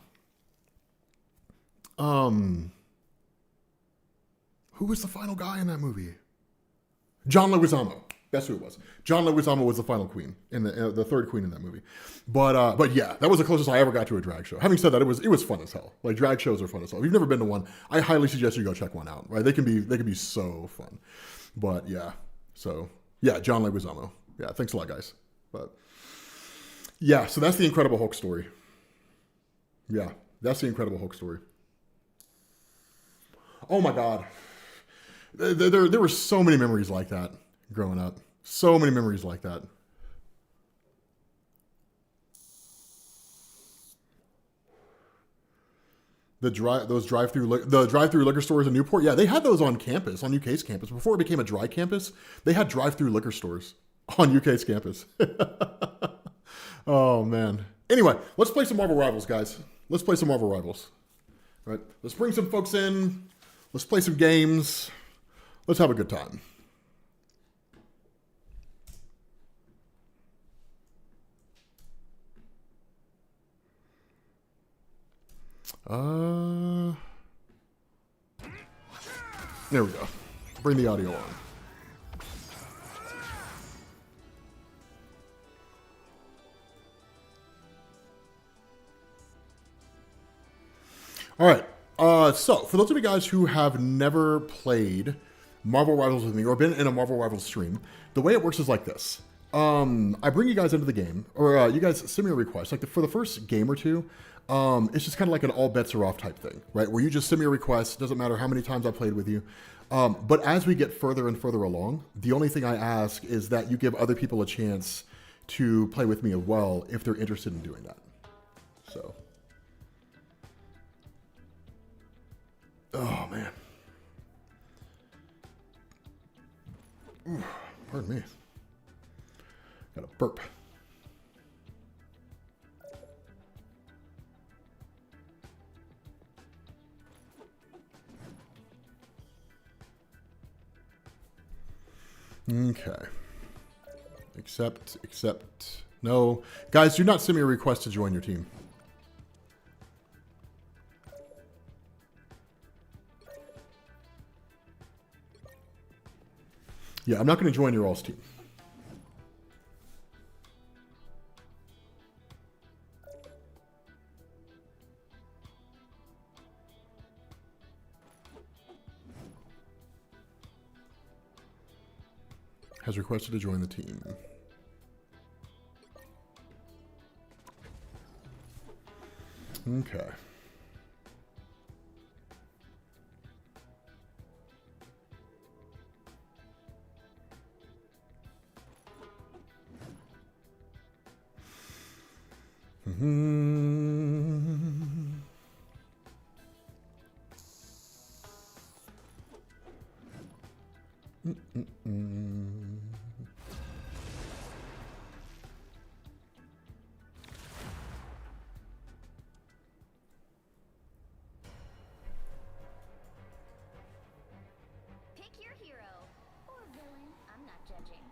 Speaker 1: Who was the final guy in that movie? John Leguizamo. That's who it was. John Leguizamo was the final queen in the third queen in that movie. But yeah, that was the closest I ever got to a drag show. Having said that, it was fun as hell. Like, drag shows are fun as hell. If you've never been to one, I highly suggest you go check one out. Right? They can be so fun. But yeah, so yeah, John Leguizamo. Yeah, thanks a lot, guys. But yeah, so that's the Incredible Hulk story. Yeah, that's the Incredible Hulk story. Oh my God. There were so many memories like that growing up. So many memories like that. those drive-through liquor stores in Newport. Yeah, they had those on campus, on UK's campus. Before it became a dry campus, they had drive-through liquor stores on UK's campus. Oh man. Anyway, let's play some Marvel Rivals, guys. Let's play some Marvel Rivals. All right, let's bring some folks in. Let's play some games. Let's have a good time. There we go. Bring the audio on. All right. So, for those of you guys who have never played Marvel Rivals with me or been in a Marvel Rivals stream, the way it works is like this. I bring you guys into the game, or you guys send me a request. Like for the first game or two, it's just kind of like an all bets are off type thing, right? Where you just send me a request. Doesn't matter how many times I played with you. But as we get further and further along, the only thing I ask is that you give other people a chance to play with me as well if they're interested in doing that. So. Oh, man. Ooh, pardon me. Got a burp. Okay. Accept. No. Guys, do not send me a request to join your team. Yeah, I'm not going to join your all's team. Has requested to join the team. Okay.
Speaker 2: Pick your hero or villain. I'm not judging.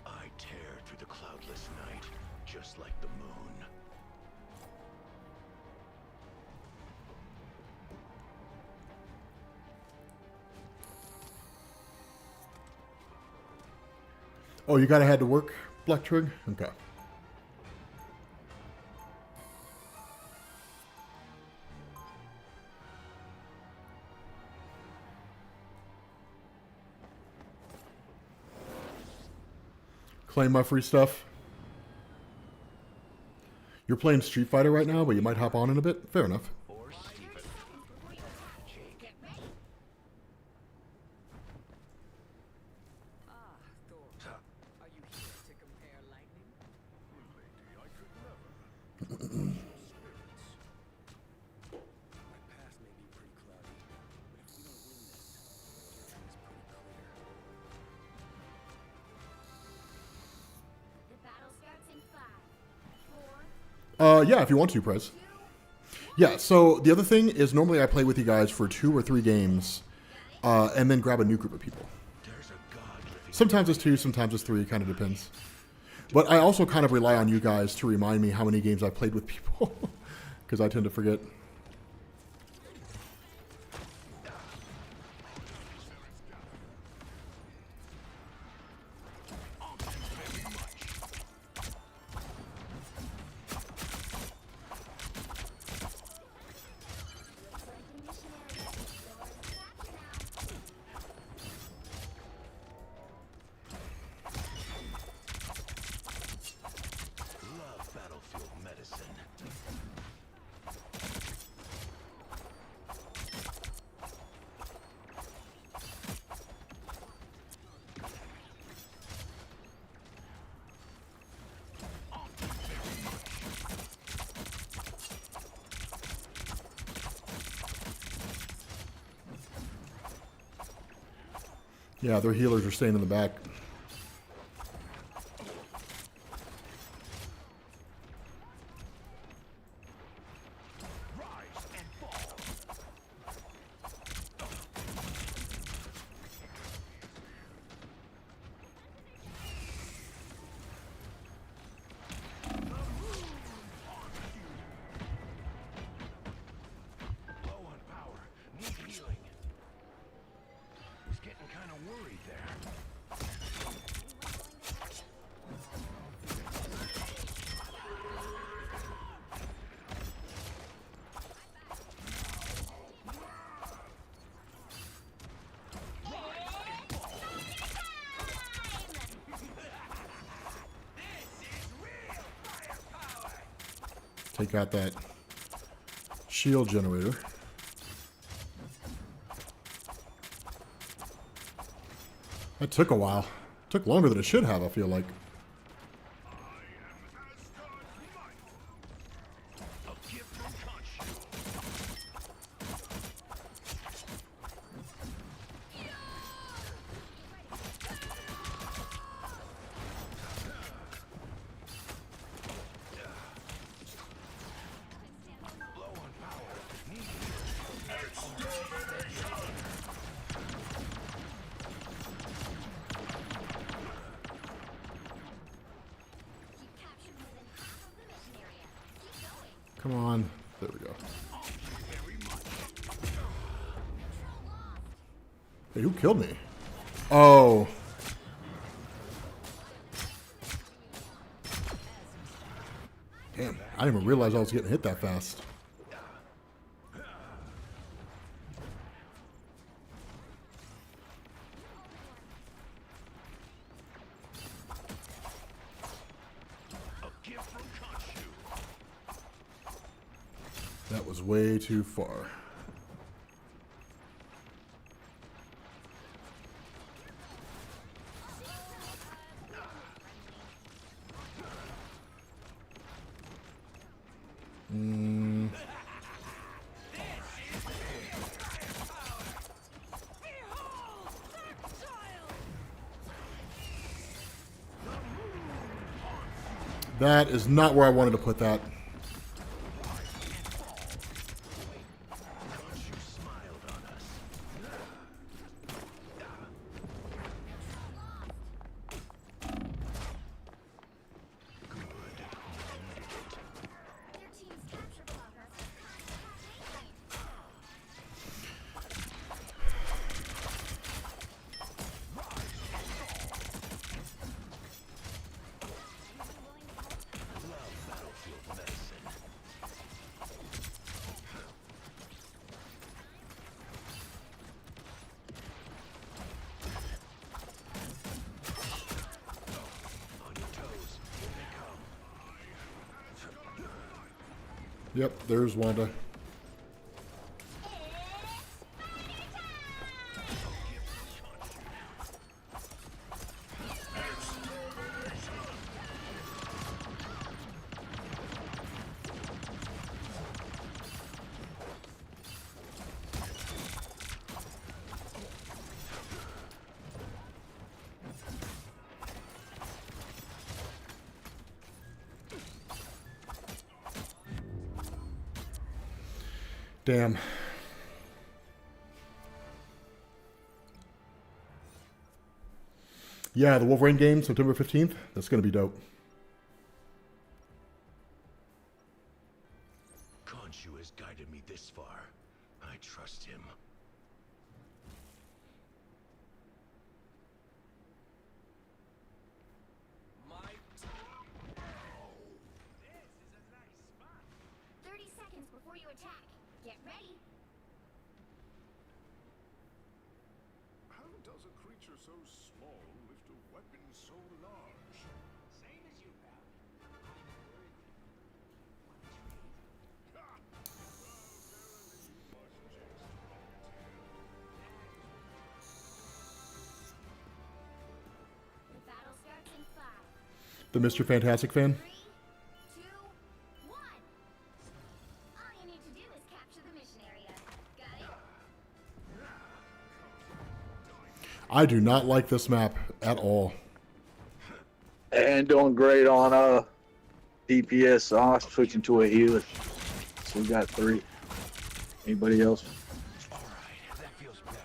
Speaker 3: I tear through the cloudless night, just like the moon.
Speaker 1: Oh, you gotta head to work, Black Trig? Okay. Claim my free stuff. You're playing Street Fighter right now, but you might hop on in a bit? Fair enough.
Speaker 3: Or Stephen. Jake.
Speaker 4: Thor. Are you here to compare lightning?
Speaker 3: Lady, I could never.
Speaker 4: My path may be pretty cloudy, but if we don't win this, the future is pretty clear.
Speaker 2: The battle starts in 5, 4,
Speaker 1: Yeah, if you want to, Prez. Yeah, so the other thing is normally I play with you guys for 2 or 3 games, and then grab a new group of people.
Speaker 3: There's a god living.
Speaker 1: Sometimes it's 2, sometimes it's 3, kind of depends. But I also kind of rely on you guys to remind me how many games I've played with people, because I tend to forget.
Speaker 3: Love battlefield medicine.
Speaker 1: Yeah, their healers are staying in the back.
Speaker 3: Low on power. Need healing. Was getting kind of worried there.
Speaker 1: Take out that shield generator. That took a while. Took longer than it should have, I feel like.
Speaker 3: A gift from Khonshu. Low on power. Need
Speaker 2: Keep captured within half of the mission area. Keep going.
Speaker 1: Come on. There we go. Hey, who killed me? Oh. Damn, I didn't even realize I was getting hit that fast.
Speaker 3: a gift from Khonshu.
Speaker 1: That was way too far. That is not where I wanted to put that.
Speaker 3: Khonshu smiled on us.
Speaker 2: Their team's capture progress is kind of
Speaker 3: Battlefield medicine. On your toes. Here they come.
Speaker 1: Yep, there's Wanda. Damn. Yeah, the Wolverine game, September 15th. That's going to be dope.
Speaker 3: Khonshu has guided me this far. I trust him.
Speaker 4: My
Speaker 2: 30 seconds before you attack. Get ready.
Speaker 5: How does a creature so small lift a weapon so large?
Speaker 4: same as you, pal.
Speaker 2: The battle starts in 5,
Speaker 1: The Mr. Fantastic fan.
Speaker 2: 3, 2, 1. All you need to do is capture the mission area. Got it?
Speaker 1: I do not like this map at all.
Speaker 6: And doing great on DPS. So I'm switching to a healer. So we got 3. Anybody else?
Speaker 3: All right, that feels better.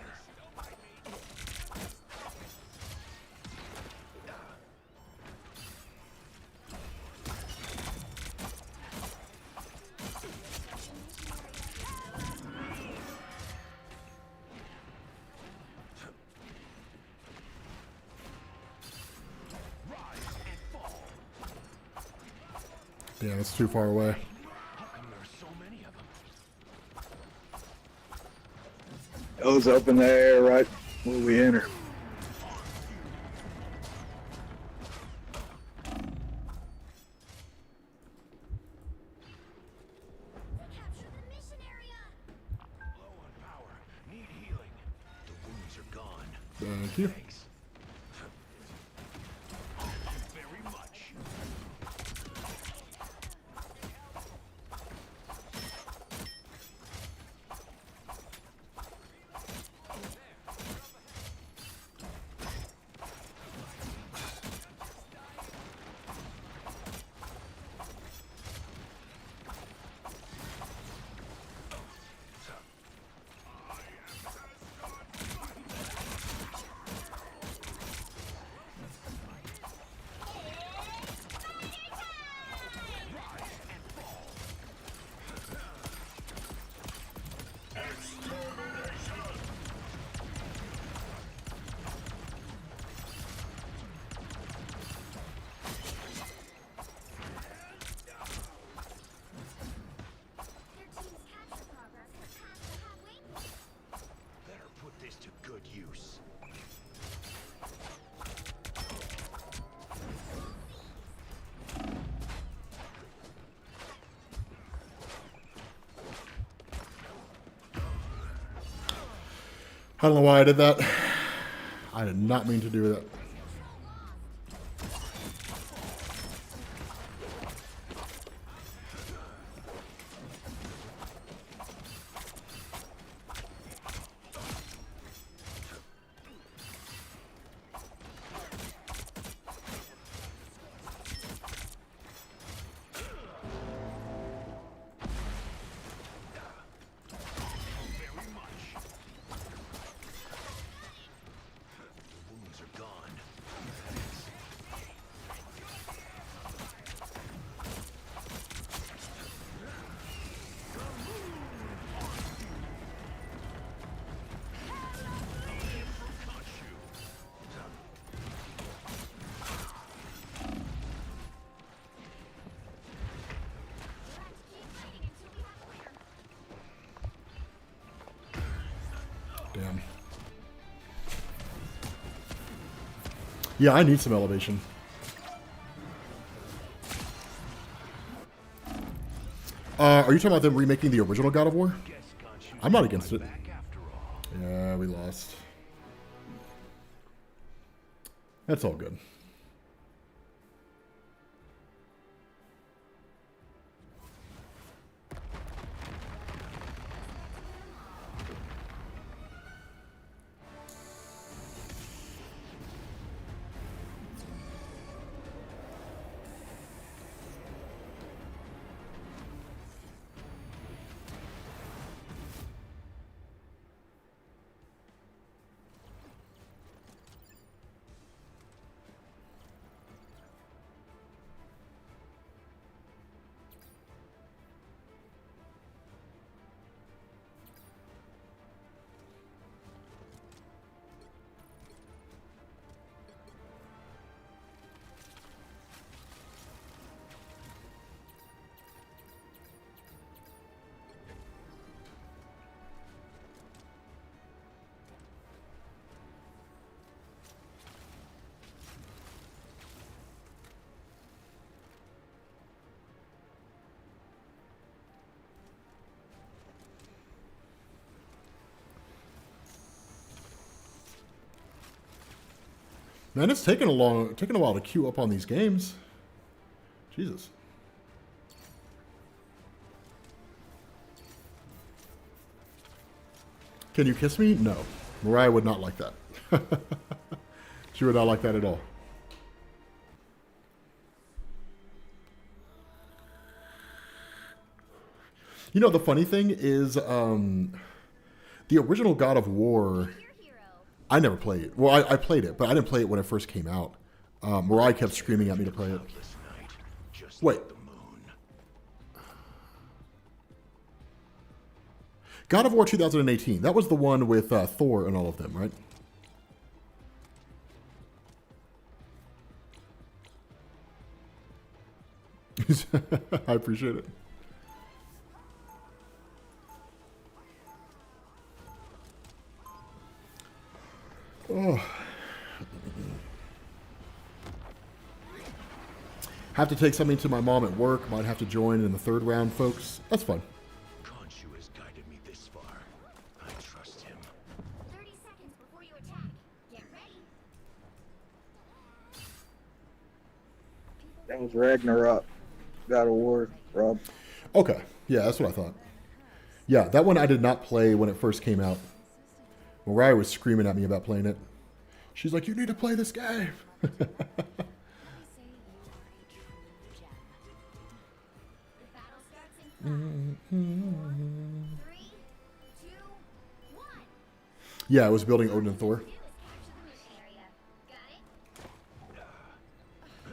Speaker 1: Damn, it's too far away.
Speaker 3: How come there are so many of them?
Speaker 6: Those up in the air right when we enter.
Speaker 2: Capture the mission area.
Speaker 3: Low on power. Need healing. The wounds are gone.
Speaker 1: Thank you.
Speaker 3: Thanks. Very much.
Speaker 2: Their team's capture progress has passed the halfway point.
Speaker 3: Better put this to good use.
Speaker 1: I don't know why I did that. I did not mean to do that.
Speaker 3: Very much. The wounds are gone. Thanks.
Speaker 2: We'll have to keep fighting until we have clear.
Speaker 1: Damn. Yeah, I need some elevation. Are you talking about them remaking the original God of War?
Speaker 3: Guess God should
Speaker 1: I'm not
Speaker 3: have
Speaker 1: against
Speaker 3: my
Speaker 1: it.
Speaker 3: back after all.
Speaker 1: Yeah, we lost. That's all good. Man, it's taking a while to queue up on these games. Jesus. Can you kiss me? No. Mariah would not like that. She would not like that at all. You know, the funny thing is, the original God of War,
Speaker 2: Your hero.
Speaker 1: I never played it. Well, I played it, but I didn't play it when it first came out. Mariah kept screaming at me to play it.
Speaker 3: Cloudless night, just
Speaker 1: Wait.
Speaker 3: like the moon.
Speaker 1: God of War 2018. That was the one with Thor and all of them, right? I appreciate it. Oh. Have to take something to my mom at work. Might have to join in the third round, folks. That's fun.
Speaker 3: Khonshu has guided me this far. I trust him.
Speaker 2: 30 seconds before you attack. Get ready.
Speaker 6: That was Ragnarok. God of War, Rob.
Speaker 1: Okay. Yeah, that's what I thought. Yeah, that one I did not play when it first came out. Mariah was screaming at me about playing it. She's like, you need to play this game.
Speaker 2: Say you are a true gem. The battle starts in 5, 4, 3, 2, 1.
Speaker 1: Yeah, I was building Odin and Thor.
Speaker 2: Do is capture the mission area. Got it?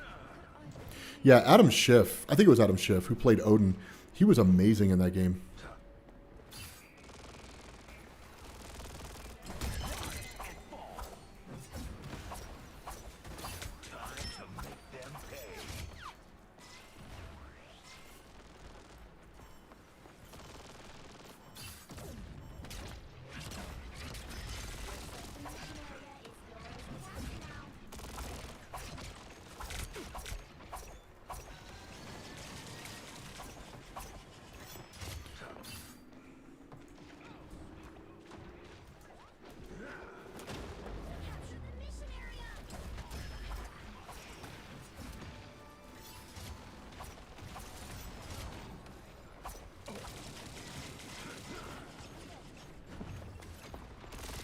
Speaker 1: Yeah, Adam Schiff. I think it was Adam Schiff who played Odin. He was amazing in that game.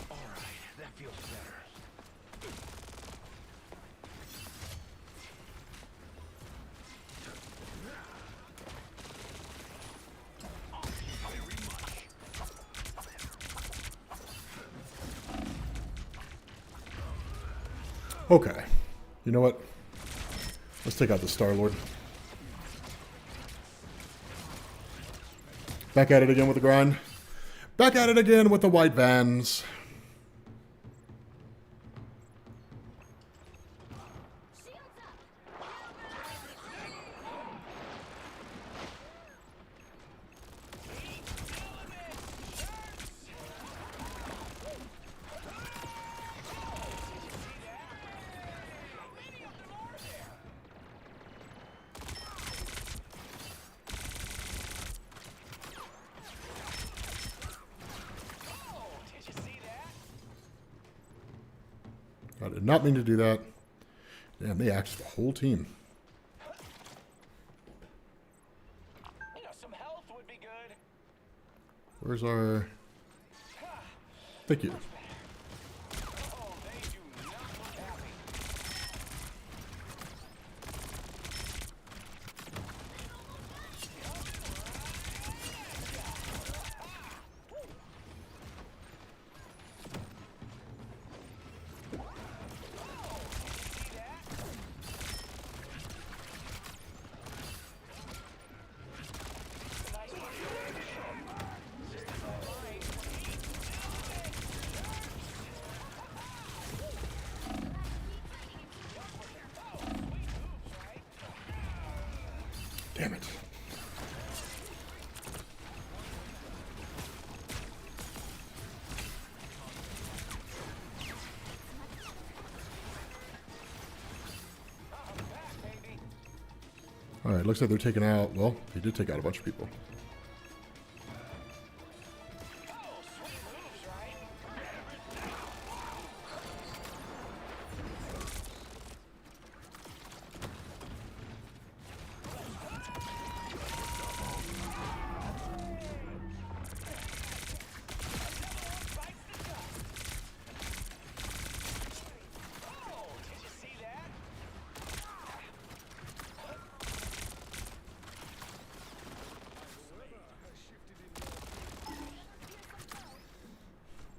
Speaker 3: Alright, that feels better.
Speaker 1: Okay. You know what? Let's take out the Star-Lord. Back at it again with the grind. Back at it again with the white vans.
Speaker 2: Shields up.
Speaker 1: I did not mean to do that. Damn, they axed the whole team.
Speaker 4: You know, some health would be good.
Speaker 1: Where's our... Thank you.
Speaker 4: Oh, they do not look happy.
Speaker 1: Damn it. All right, looks like they're taking out... Well, they did take out a bunch of people.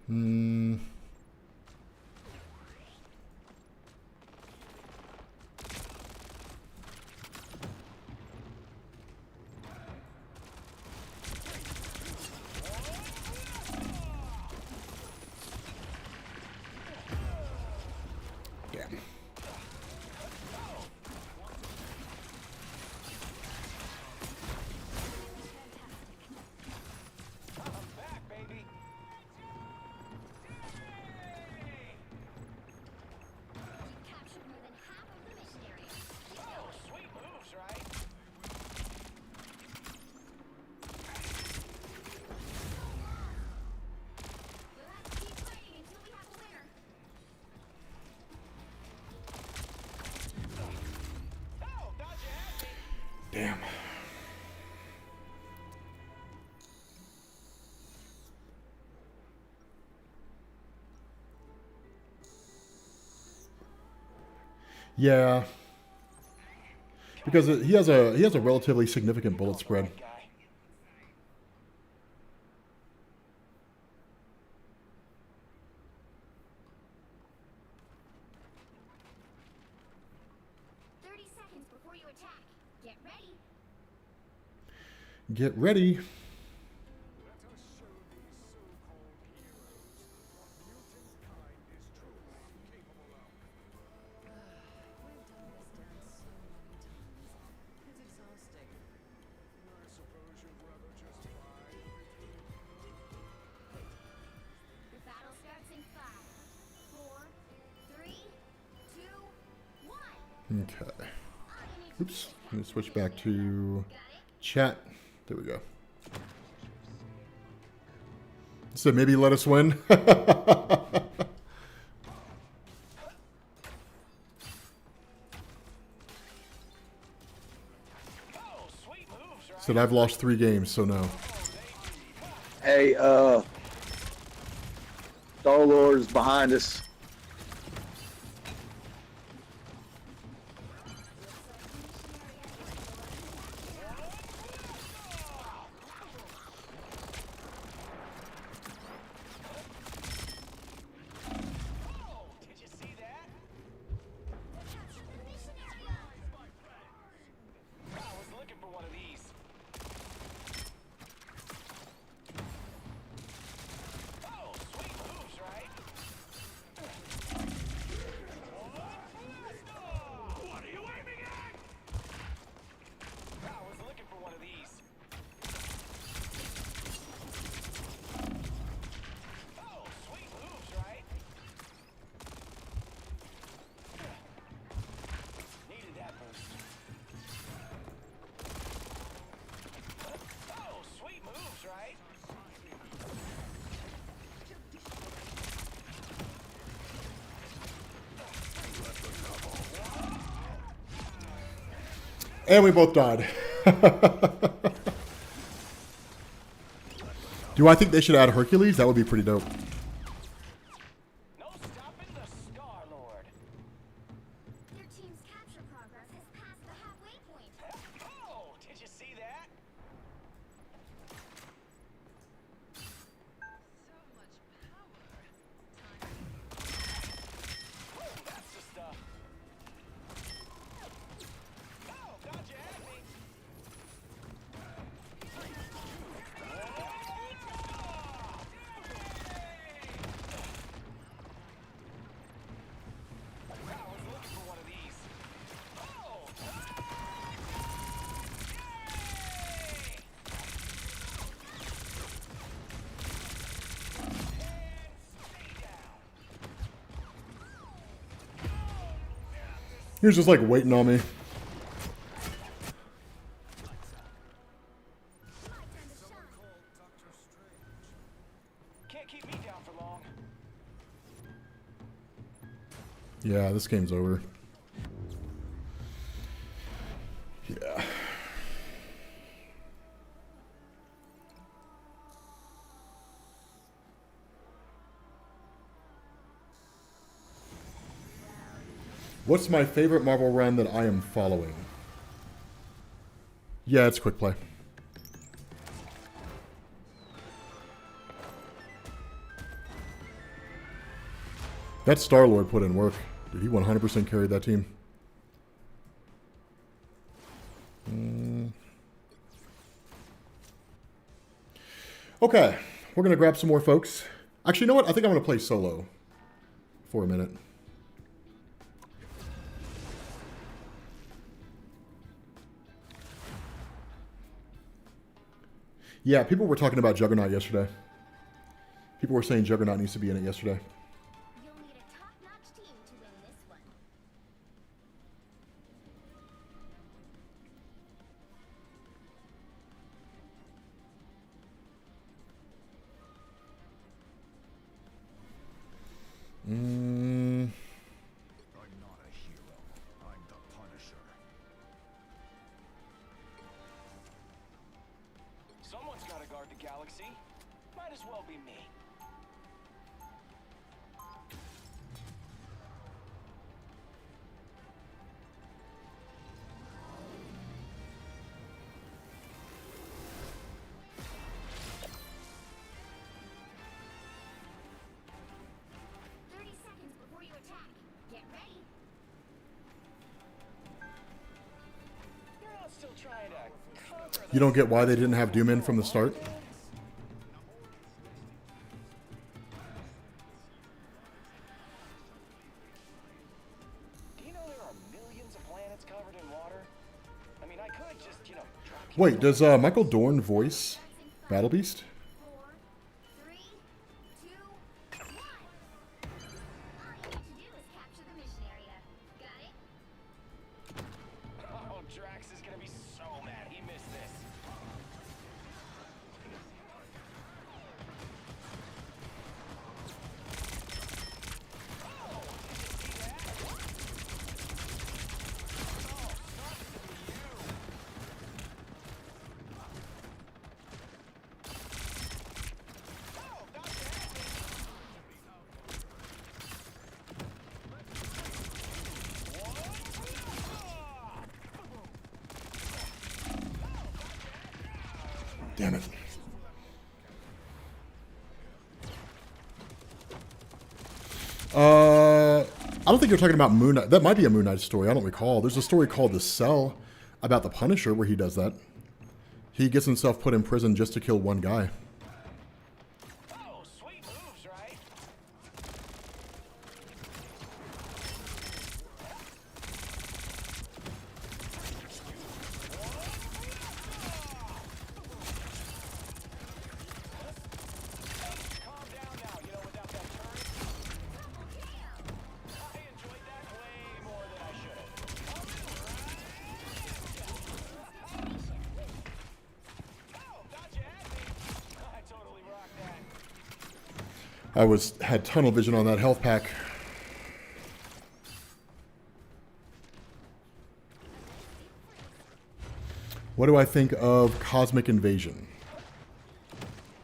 Speaker 1: Hmm. Damn.
Speaker 4: Back, baby.
Speaker 2: You captured more than half of the mission area.
Speaker 4: Oh, sweet moves, right?
Speaker 2: We'll have to keep fighting until we have a winner.
Speaker 4: Oh, thought you had me.
Speaker 1: Damn. Yeah. Because he has a relatively significant bullet spread.
Speaker 4: Guy.
Speaker 2: 30 seconds before you attack. Get ready.
Speaker 1: Get ready.
Speaker 5: Let us show these so-called heroes what mutant kind is truly capable of.
Speaker 7: We've done this dance so many times. It's exhausting.
Speaker 5: I suppose you'd rather just fly.
Speaker 2: The battle starts in 5, 4, 3, 2, 1.
Speaker 1: Okay. Oops. Let me switch back to chat. There we go. So maybe let us win.
Speaker 4: Oh, sweet moves, right?
Speaker 1: Said I've lost 3 games, so no.
Speaker 6: Hey, Star Lord's behind us.
Speaker 4: Oh, did you see that?
Speaker 2: Captured the mission area.
Speaker 4: I was looking for one of these. Oh, sweet moves, right? What are you aiming at? I was looking for one of these. Oh, sweet moves, right? Needed that boost. Oh, sweet moves, right?
Speaker 1: And we both died. Do I think they should add Hercules? That would be pretty dope.
Speaker 4: No stopping the Star-Lord.
Speaker 2: Your team's capture progress has passed the halfway point.
Speaker 4: Oh, did you see that?
Speaker 7: So much power.
Speaker 4: Oh, that's the stuff. Oh, thought you had me. I was looking for one of these. Oh! Yay! And stay down.
Speaker 1: He was just like waiting on me.
Speaker 2: My time to shine.
Speaker 5: Doctor Strange.
Speaker 4: Can't keep me down for long.
Speaker 1: Yeah, this game's over. Yeah. What's my favorite Marvel run that I am following? Yeah, it's Quick Play. That Star-Lord put in work. Dude, he 100% carried that team. Okay, we're going to grab some more folks. Actually, you know what? I think I'm going to play solo for a minute. Yeah, people were talking about Juggernaut yesterday. People were saying Juggernaut needs to be in it yesterday.
Speaker 2: You'll need a top-notch team to win this one.
Speaker 1: Mm,
Speaker 5: I'm not a hero. I'm the Punisher.
Speaker 8: Someone's got to guard the galaxy. Might as well be me.
Speaker 2: Before you attack, get ready.
Speaker 8: You're not still trying to cover
Speaker 1: you don't get why they didn't have Doom in from the start?
Speaker 8: Do you know there are millions of planets covered in water? I mean, I could just, drop you.
Speaker 1: Wait, does Michael Dorn voice Battle Beast?
Speaker 2: 4, 3, 2, 1. All you need to do is capture the mission area. Got it?
Speaker 8: Oh, Drax is gonna be so mad he missed this.
Speaker 1: Damn it. I don't think you're talking about Moon Knight. That might be a Moon Knight story. I don't recall. There's a story called The Cell about the Punisher where he does that. He gets himself put in prison just to kill one guy.
Speaker 8: Oh, sweet moves, right? Calm down now, without that turn. I enjoyed that way more than I should have. Oh, thought you had me. I totally rocked that.
Speaker 1: I had tunnel vision on that health pack. What do I think of Cosmic Invasion?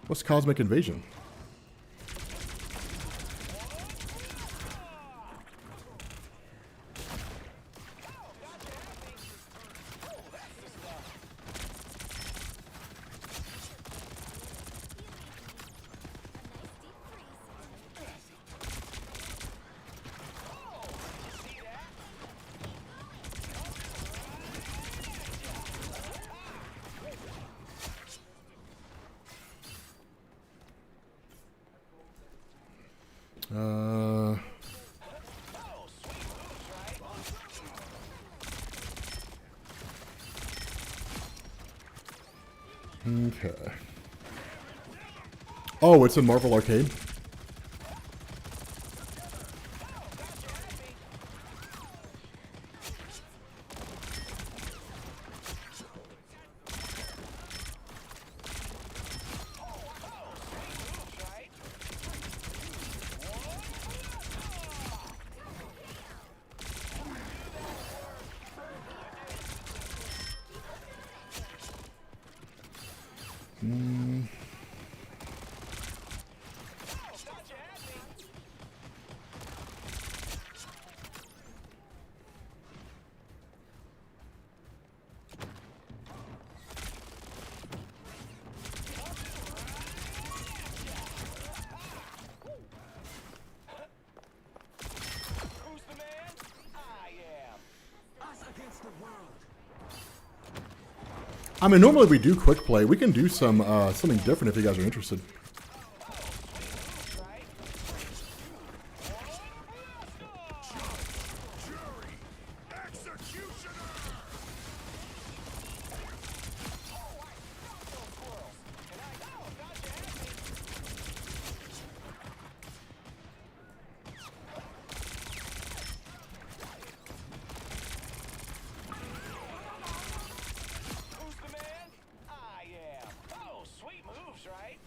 Speaker 1: What's Cosmic Invasion? Okay. Oh, it's in Marvel Arcade? I mean, normally we do quick play. We can do some something different if you guys are interested.
Speaker 8: Who's the man? I am. Oh, sweet moves, right?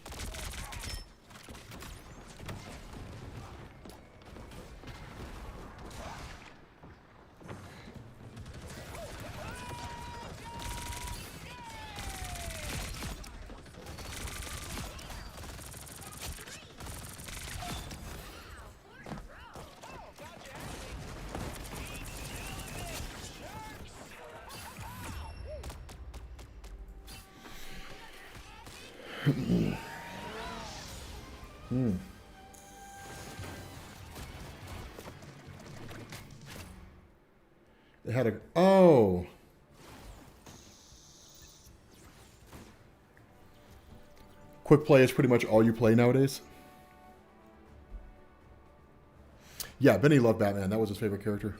Speaker 1: It had a oh. Quick play is pretty much all you play nowadays. Yeah, Benny loved Batman. That was his favorite character.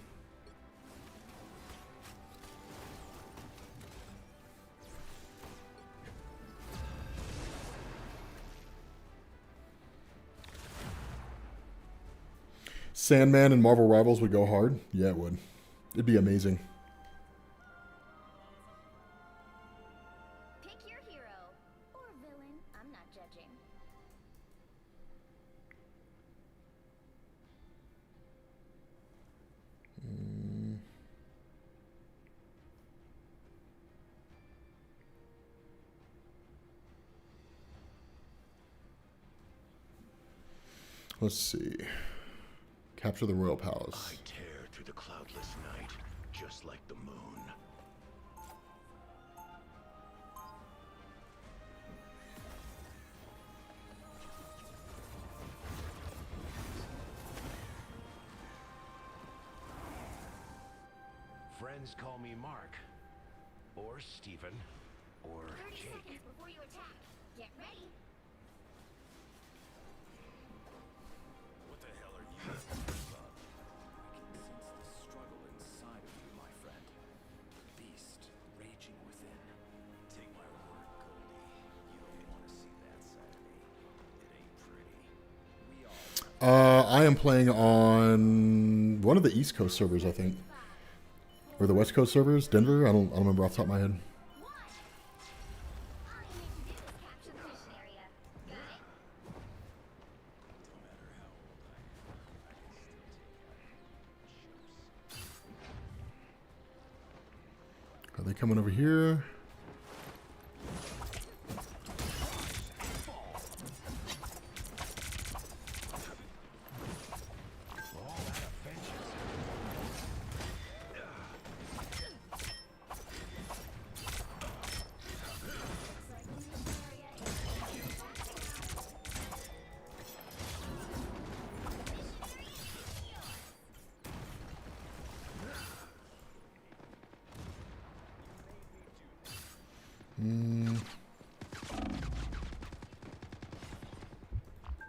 Speaker 1: Sandman and Marvel Rivals would go hard. Yeah, it would. It'd be amazing.
Speaker 2: Pick your hero or villain. I'm not judging.
Speaker 1: Let's see. Capture the Royal Palace.
Speaker 3: I tear through the cloudless night, just like the moon. Friends call me Mark, or Stephen, or
Speaker 2: 30
Speaker 3: Jake.
Speaker 2: seconds before you attack. Get ready.
Speaker 4: What the hell are you talking about? I can sense the struggle inside of you, my friend. The beast raging within. Take my word, Goldie. You don't want to see that side of me. It ain't pretty. We all
Speaker 1: I am playing on one of the East Coast servers, I think. Or the West Coast servers, Denver. I don't remember off the top of my head.
Speaker 2: One. All you need to do is capture the mission area. Got it?
Speaker 1: Are they coming over here?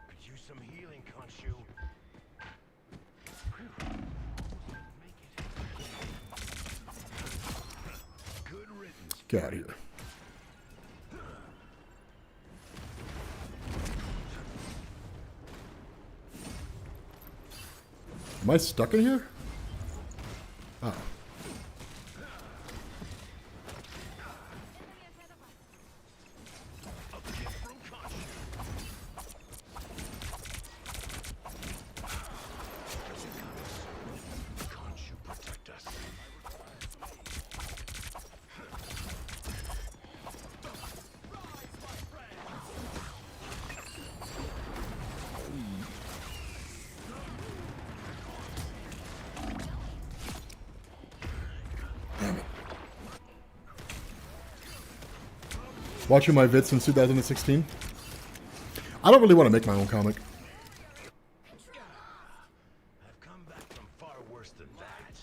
Speaker 3: Could use some healing, Khonshu. Make it. Good riddance.
Speaker 1: Get out of here. Am I stuck in here? Oh.
Speaker 3: Khonshu, protect us.
Speaker 1: Watching my vids since 2016. I don't really want to make my own comic.
Speaker 3: I've come back from far worse than that.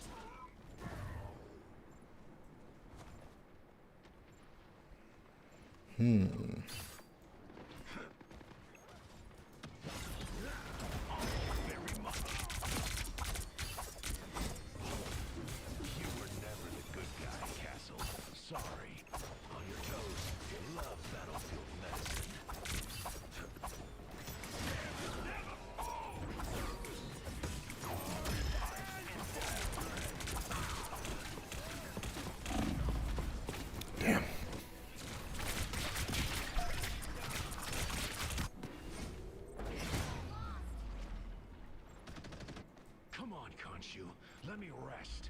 Speaker 3: Khonshu. Let me rest.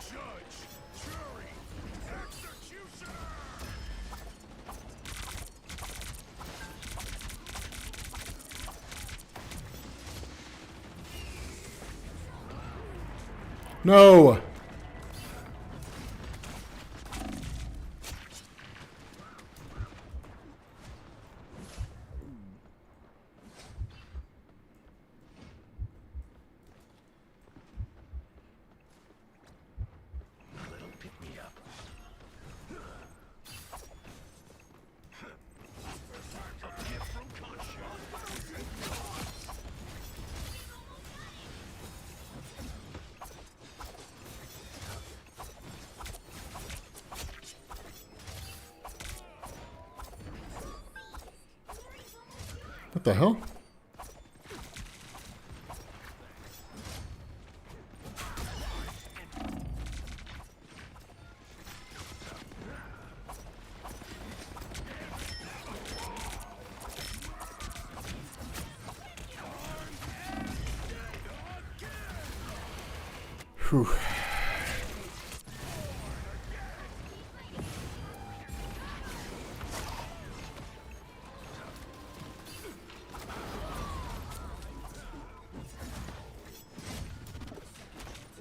Speaker 3: Judge, jury, executioner!
Speaker 1: No!
Speaker 3: A little pick me up. A gift from Khonshu.
Speaker 1: What the hell? Whew.
Speaker 2: You'll have to keep fighting until you capture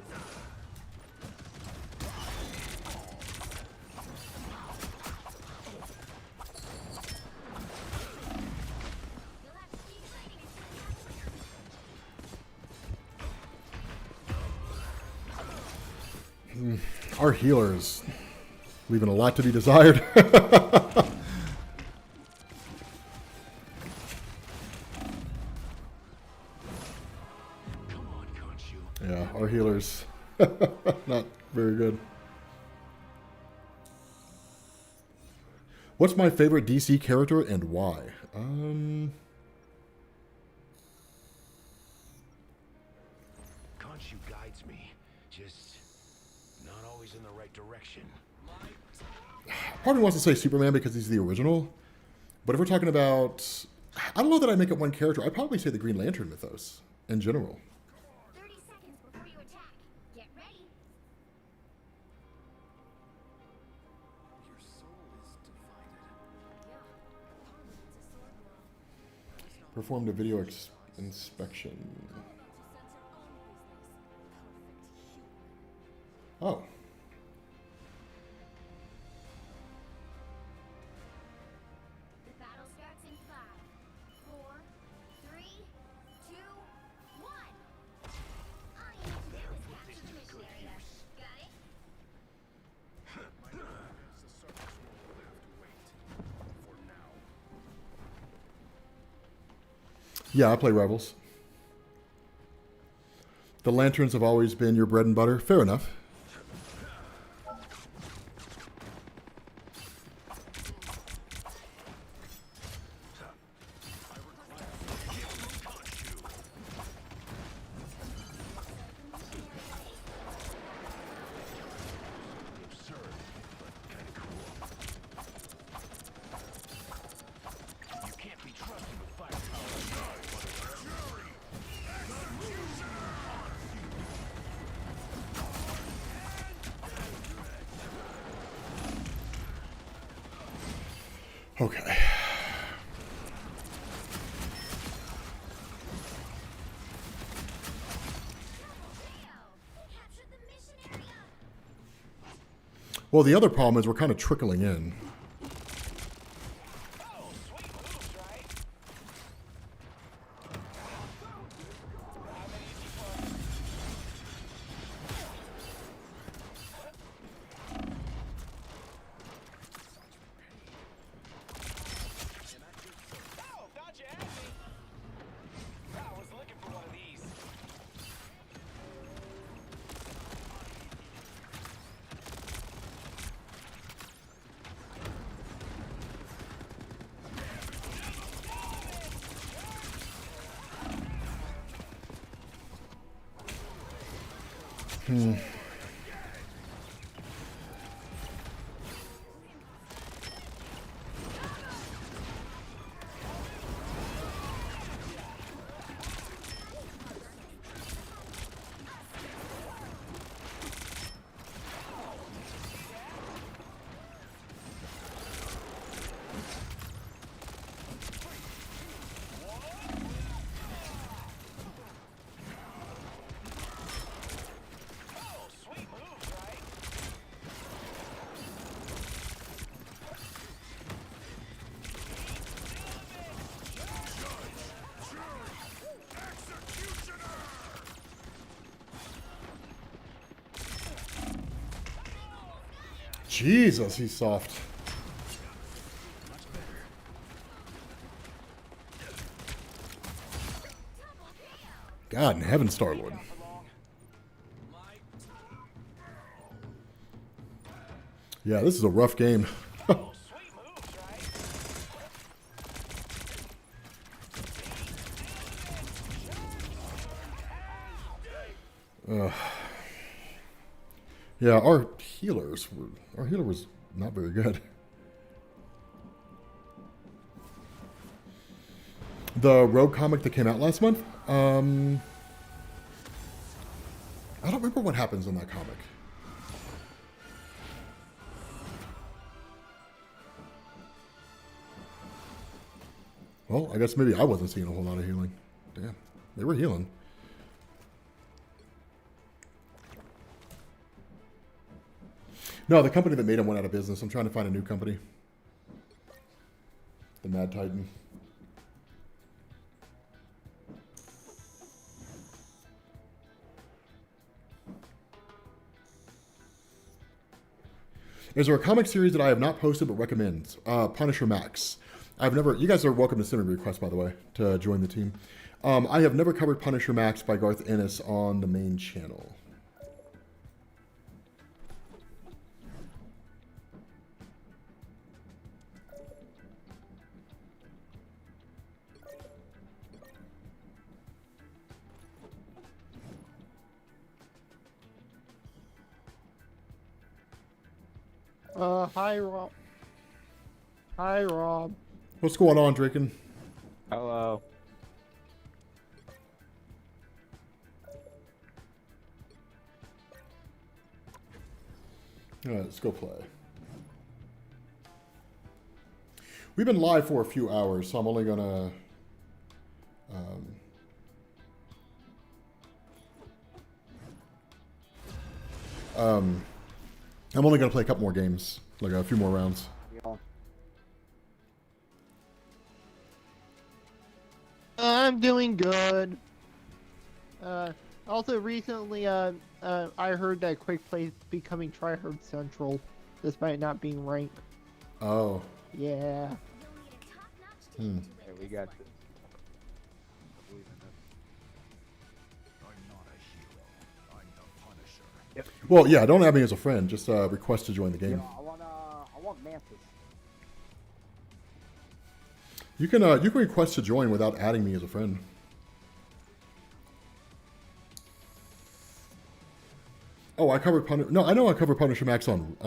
Speaker 2: her.
Speaker 1: Our healer is leaving a lot to be desired.
Speaker 3: Come on, Khonshu.
Speaker 1: Yeah, our healer's not very good. What's my favorite DC character and why?
Speaker 3: Khonshu guides me, just not always in the right direction.
Speaker 1: Part of me wants to say Superman because he's the original. But if we're talking about, I don't know that I make it one character. I'd probably say the Green Lantern mythos in general.
Speaker 2: 30 seconds before you attack. Get ready.
Speaker 4: Your soul is divided.
Speaker 1: Performed a video inspection. Oh.
Speaker 2: The battle starts in 5, 4, 3, 2, 1. All you need to do is capture the mission area. Got it?
Speaker 5: My knowledge is the surface will have to wait. For now.
Speaker 1: Yeah, I play Rebels. The Lanterns have always been your bread and butter. Fair enough.
Speaker 3: Absurd, but kind of cool. You can't be trusted with firepower.
Speaker 1: Okay.
Speaker 2: Capture the mission area.
Speaker 1: Well, the other problem is we're kind of trickling in.
Speaker 8: Oh, sweet moves, right? How many did you find? Oh, thought you had me. I was looking for one of these. Oh, sweet moves, right?
Speaker 1: Jesus, he's soft. God in heaven, Star-Lord. Yeah, this is a rough game.
Speaker 8: Oh, sweet moves, right?
Speaker 1: Yeah, our healer was not very good. The Rogue comic that came out last month, I don't remember what happens in that comic. Well, I guess maybe I wasn't seeing a whole lot of healing. Damn, they were healing. No, the company that made them went out of business. I'm trying to find a new company. The Mad Titan. Is there a comic series that I have not posted but recommend? Punisher Max. I've never. You guys are welcome to send me requests, by the way, to join the team. I have never covered Punisher Max by Garth Ennis on the main channel.
Speaker 9: Hi, Rob. Hi, Rob.
Speaker 1: What's going on, Draken?
Speaker 9: Hello.
Speaker 1: All right, let's go play. We've been live for a few hours, so I'm only gonna. I'm only gonna play a couple more games, like a few more rounds.
Speaker 9: I'm doing good. Also recently, I heard that Quick Play is becoming Tryhard Central, despite not being ranked.
Speaker 1: Oh.
Speaker 9: Yeah.
Speaker 1: Hmm.
Speaker 10: Hey, we got this.
Speaker 1: Well, yeah, don't add me as a friend. Just request to join the game.
Speaker 10: I want Mantis.
Speaker 1: You can request to join without adding me as a friend. Oh, I covered No, I know I covered Punisher Max on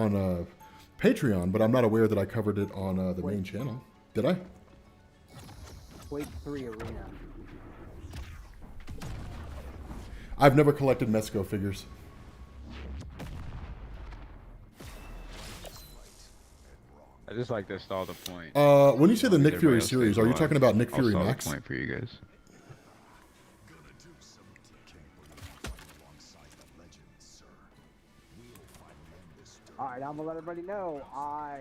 Speaker 1: Patreon, but I'm not aware that I covered it on the main channel. Did I?
Speaker 10: Quake 3 Arena.
Speaker 1: I've never collected Mezco figures.
Speaker 11: I just like to stall the point.
Speaker 1: When you say the Nick Fury
Speaker 11: Everybody else
Speaker 1: series,
Speaker 11: stays
Speaker 1: are you
Speaker 11: alive.
Speaker 1: talking about Nick
Speaker 11: I'll
Speaker 1: Fury
Speaker 11: stall the
Speaker 1: Max?
Speaker 11: point for you guys.
Speaker 10: Alright, I'm gonna let everybody know I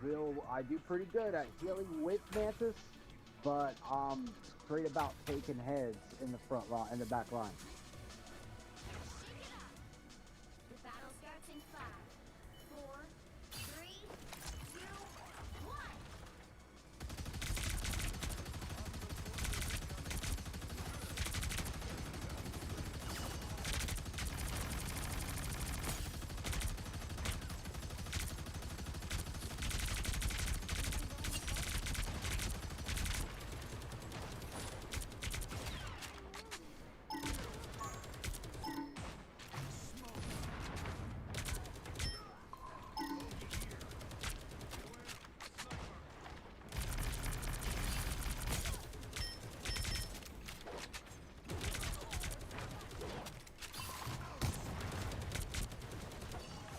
Speaker 10: do pretty good at healing with Mantis, but I'm great about taking heads in the front line, in the back line.
Speaker 2: The battle starts in 5, 4, 3, 2, 1.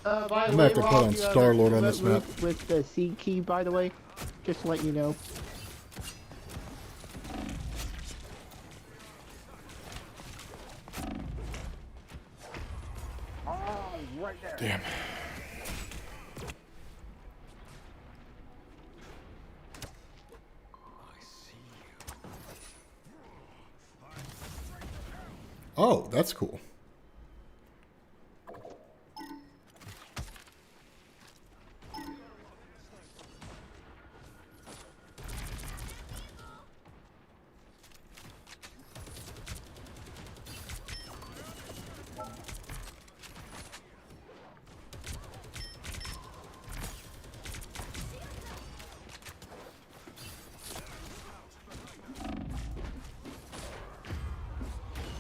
Speaker 9: By
Speaker 1: I
Speaker 9: the
Speaker 1: might
Speaker 9: way,
Speaker 1: have to put
Speaker 9: Rob,
Speaker 1: on
Speaker 9: you have
Speaker 1: Star-Lord
Speaker 9: a
Speaker 1: on this map.
Speaker 9: with the C key, by the way, just to let you know.
Speaker 10: Oh, right there.
Speaker 1: Damn. Oh, that's cool.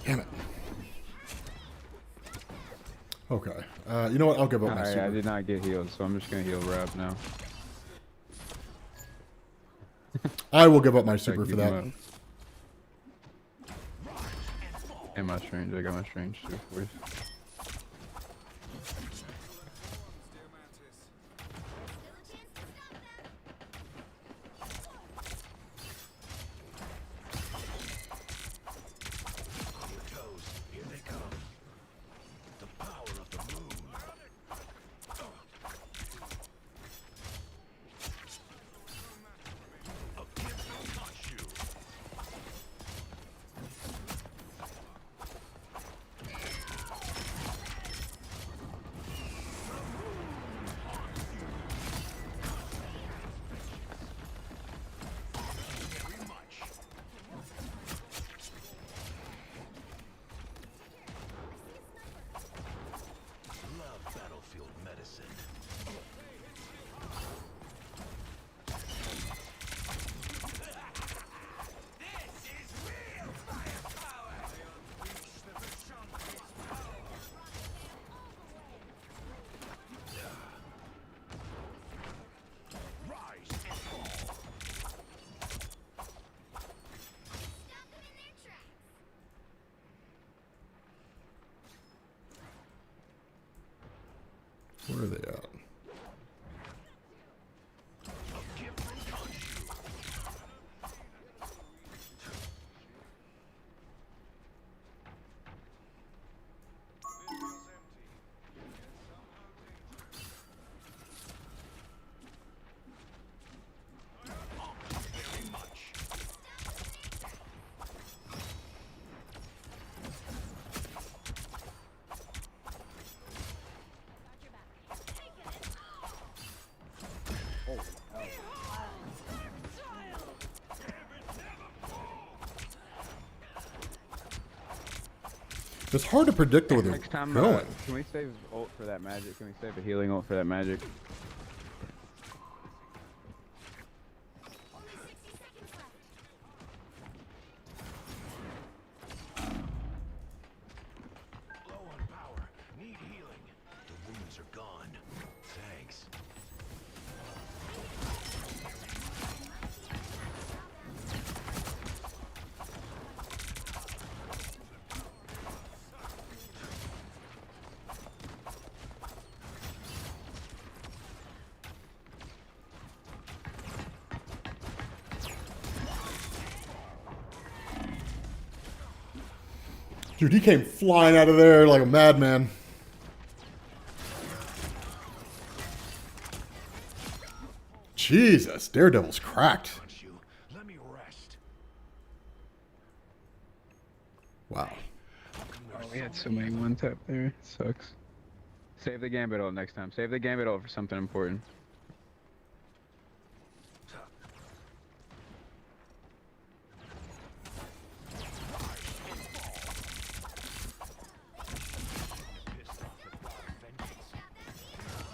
Speaker 1: Damn it. Okay. You know what? I'll give up my
Speaker 11: Alright, I
Speaker 1: super.
Speaker 11: did not get healed, so I'm just gonna heal Rob now.
Speaker 1: I will give up my
Speaker 11: I
Speaker 1: super for
Speaker 11: keep
Speaker 1: that.
Speaker 11: him up. And my strange, I got my strange too. Where's...
Speaker 3: Here they come. The power of the moon. A gift will touch you. Very much. Love battlefield medicine. Rise and fall.
Speaker 1: Where are they at?
Speaker 3: A gift will touch you. Very much.
Speaker 1: It's hard to predict where they're
Speaker 11: Next time,
Speaker 1: going.
Speaker 11: can we save ult for that magic? Can we save a healing ult for that magic?
Speaker 2: Only 60 seconds left.
Speaker 3: Low on power. Need healing. The wounds are gone. Thanks.
Speaker 1: Dude, he came flying out of there like a madman. Jesus, Daredevil's cracked.
Speaker 3: Punch you. Let me rest.
Speaker 1: Wow.
Speaker 11: Oh, we had so many one tap there. Sucks. Save the Gambit ult next time. Save the Gambit ult for something important.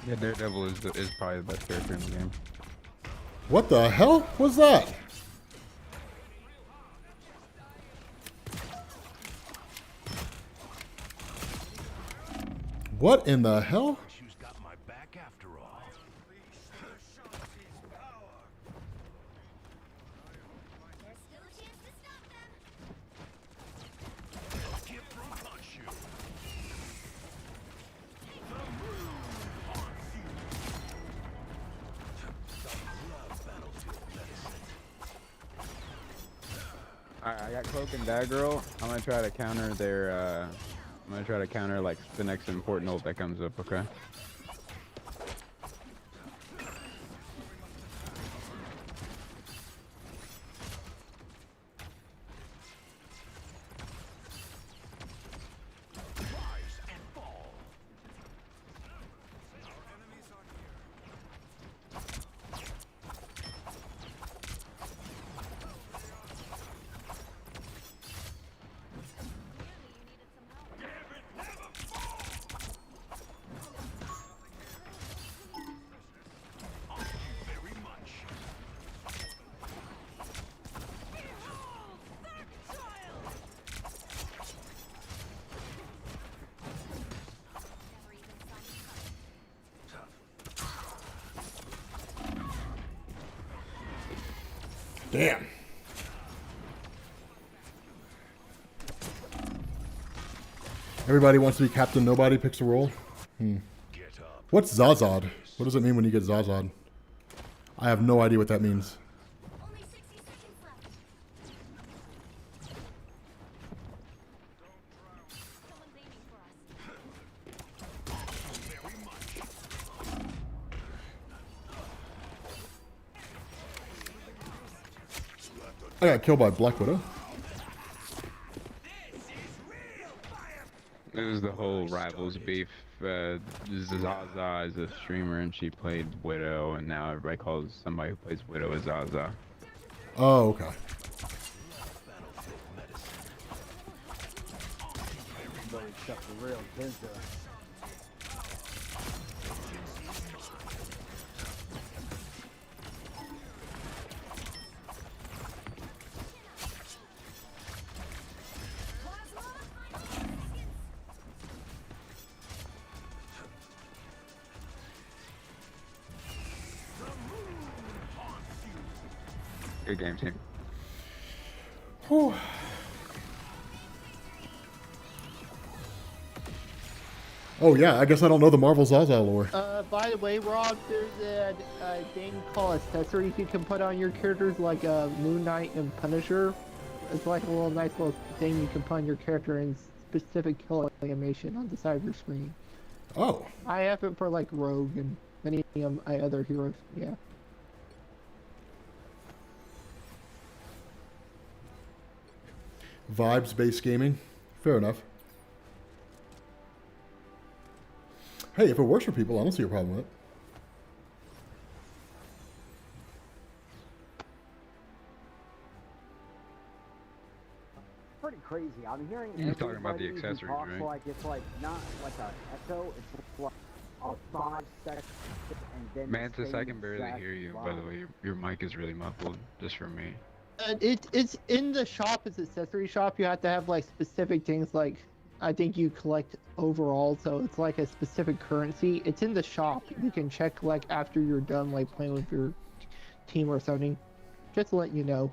Speaker 11: Yeah, Daredevil is probably the best character in the game.
Speaker 1: What the hell was that? What in the hell?
Speaker 3: You've got my back after all.
Speaker 2: There's still a chance to stop them.
Speaker 3: A gift will touch you.
Speaker 11: Alright, I got Cloak and Dagger. I'm gonna try to counter their, I'm gonna try to counter, like, the next important ult that comes up, okay?
Speaker 1: Damn. Everybody wants to be captain. Nobody picks a role. What's Zazad? What does it mean when you get Zazad? I have no idea what that means.
Speaker 2: Only 60 seconds left. Someone's aiming for us.
Speaker 1: I got killed by Black Widow.
Speaker 11: It was the whole Rivals beef. Zaza is a streamer and she played Widow, and now everybody calls somebody who plays Widow a Zaza.
Speaker 1: Oh, okay.
Speaker 10: Everybody except the real Kenta.
Speaker 11: Good game, team.
Speaker 1: Whew. Oh yeah, I guess I don't know the Marvel Zaza lore.
Speaker 9: By the way, Rob, there's a thing called accessories you can put on your characters, like Moon Knight and Punisher. It's like a little nice little thing you can put on your character in specific kill animation on the side of your screen.
Speaker 1: Oh.
Speaker 9: I have it for like Rogue and many of my other heroes. Yeah.
Speaker 1: Vibes-based gaming. Fair enough. Hey, if it works for people, I don't see a problem with it.
Speaker 10: Pretty crazy. I'm hearing
Speaker 11: You're talking about the
Speaker 10: everybody who
Speaker 11: accessories,
Speaker 10: talks
Speaker 11: right?
Speaker 10: like it's like not like a echo. It's like a 5 second and then.
Speaker 11: Mantis,
Speaker 10: the
Speaker 11: I
Speaker 10: same
Speaker 11: can barely
Speaker 10: exact
Speaker 11: hear you, by
Speaker 10: line.
Speaker 11: the way. Your mic is really muffled, just for me.
Speaker 9: It's in the shop. It's accessory shop. You have to have like specific things like I think you collect overall, so it's like a specific currency. It's in the shop. You can check like after you're done like playing with your team or something. Just to let you know.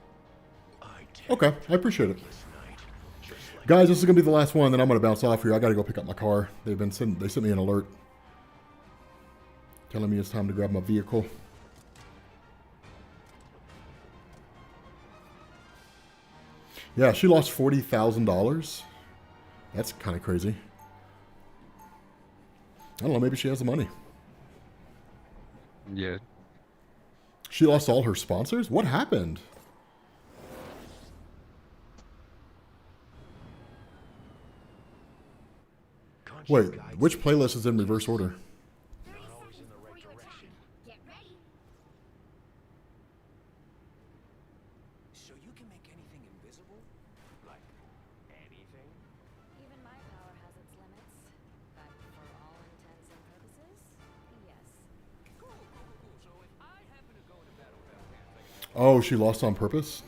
Speaker 1: Okay, I appreciate it. Guys, this is gonna be the last one, then I'm gonna bounce off here. I gotta go pick up my car. They sent me an alert telling me it's time to grab my vehicle. Yeah, she lost $40,000. That's kind of crazy. I don't know, maybe she has the money.
Speaker 11: Yeah.
Speaker 1: She lost all her sponsors? What happened? Wait, which playlist is in reverse order?
Speaker 2: 30 seconds before you attack. Get ready.
Speaker 4: So you can make anything invisible? Like, anything?
Speaker 7: Even my power has its limits, but for all intents and purposes, yes.
Speaker 4: Cool. So if I happen to go into battle without pants,
Speaker 1: Oh, she lost on purpose?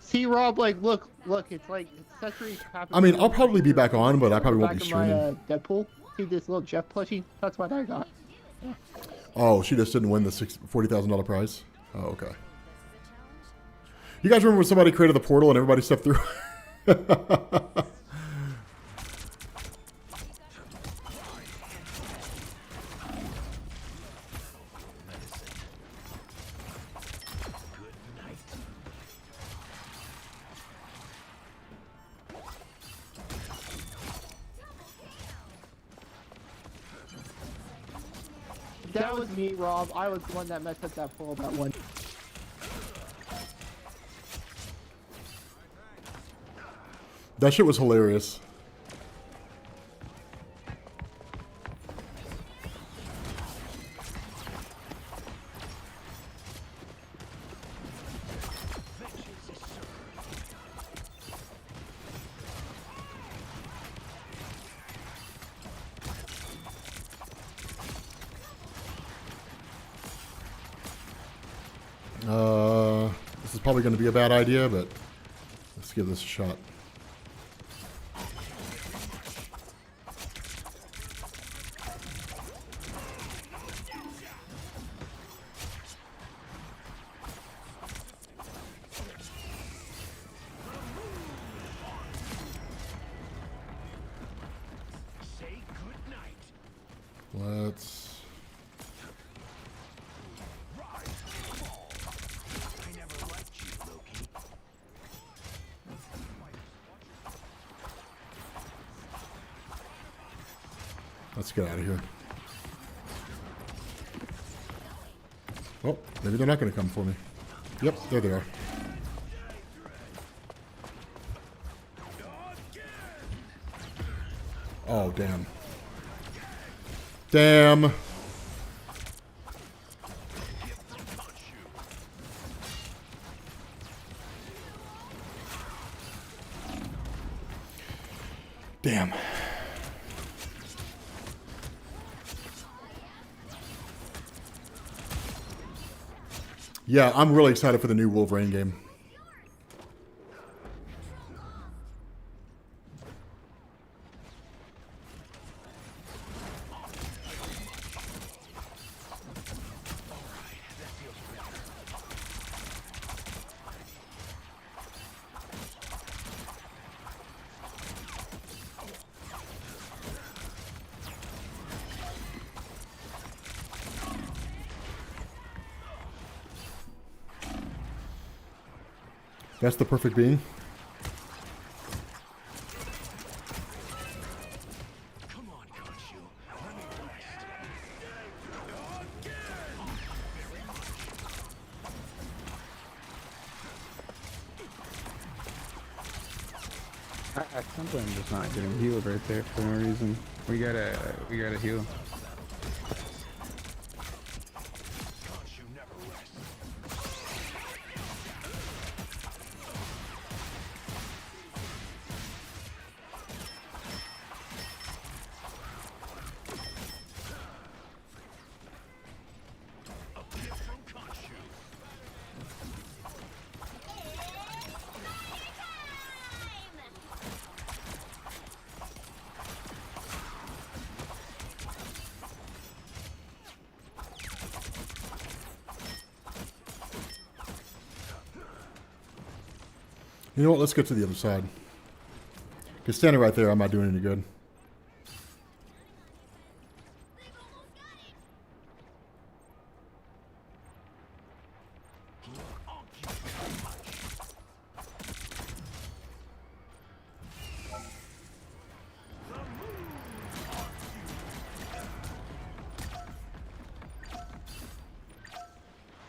Speaker 9: See, Rob, like, look, it's like accessories.
Speaker 1: I mean, I'll probably be back on, but I probably won't be
Speaker 9: Back of my,
Speaker 1: streaming.
Speaker 9: Deadpool. See this little Jeff plushie? That's what I got.
Speaker 1: Oh, she just didn't win the $40,000 prize? Oh, okay. You guys remember when somebody created the portal and everybody stepped through?
Speaker 9: That was me, Rob. I was the one that messed up that pull that one.
Speaker 1: That shit was hilarious. This is probably going to be a bad idea, but let's give this a shot.
Speaker 3: Say goodnight.
Speaker 1: Let's...
Speaker 3: I never liked you, Loki.
Speaker 1: Let's get out of here. Oh, maybe they're not going to come for me. Yep, there they are. Oh, damn. Damn. Damn. Yeah, I'm really excited for the new Wolverine game. That's the perfect being.
Speaker 3: Come on, Khonshu. Let me rest.
Speaker 11: At some point, I'm just not getting healed right there for no reason. We gotta heal.
Speaker 3: Khonshu never rests. A gift from Khonshu.
Speaker 1: You know what? Let's get to the other side. Because standing right there, I'm not doing any good.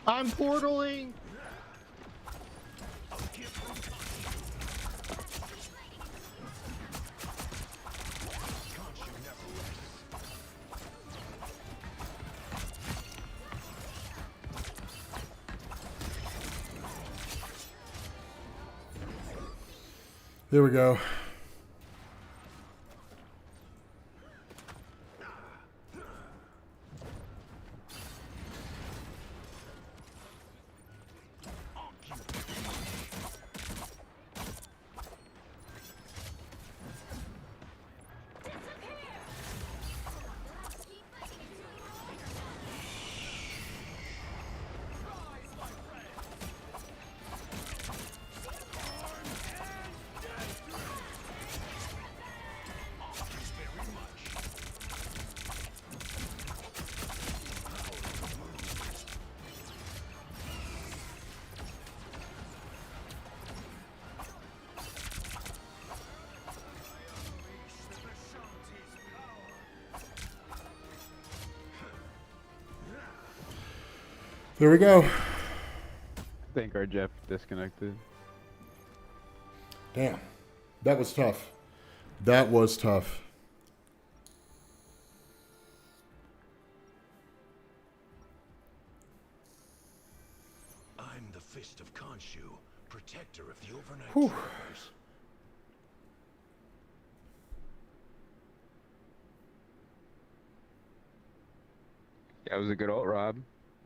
Speaker 9: I'm portaling.
Speaker 1: There we go. There we go.
Speaker 11: I think our Jeff disconnected.
Speaker 1: Damn. That was tough. That was tough.
Speaker 3: I'm the Fist of Khonshu, protector of the overnight
Speaker 1: Whew.
Speaker 3: travelers.
Speaker 11: Yeah, it was a good ult, Rob.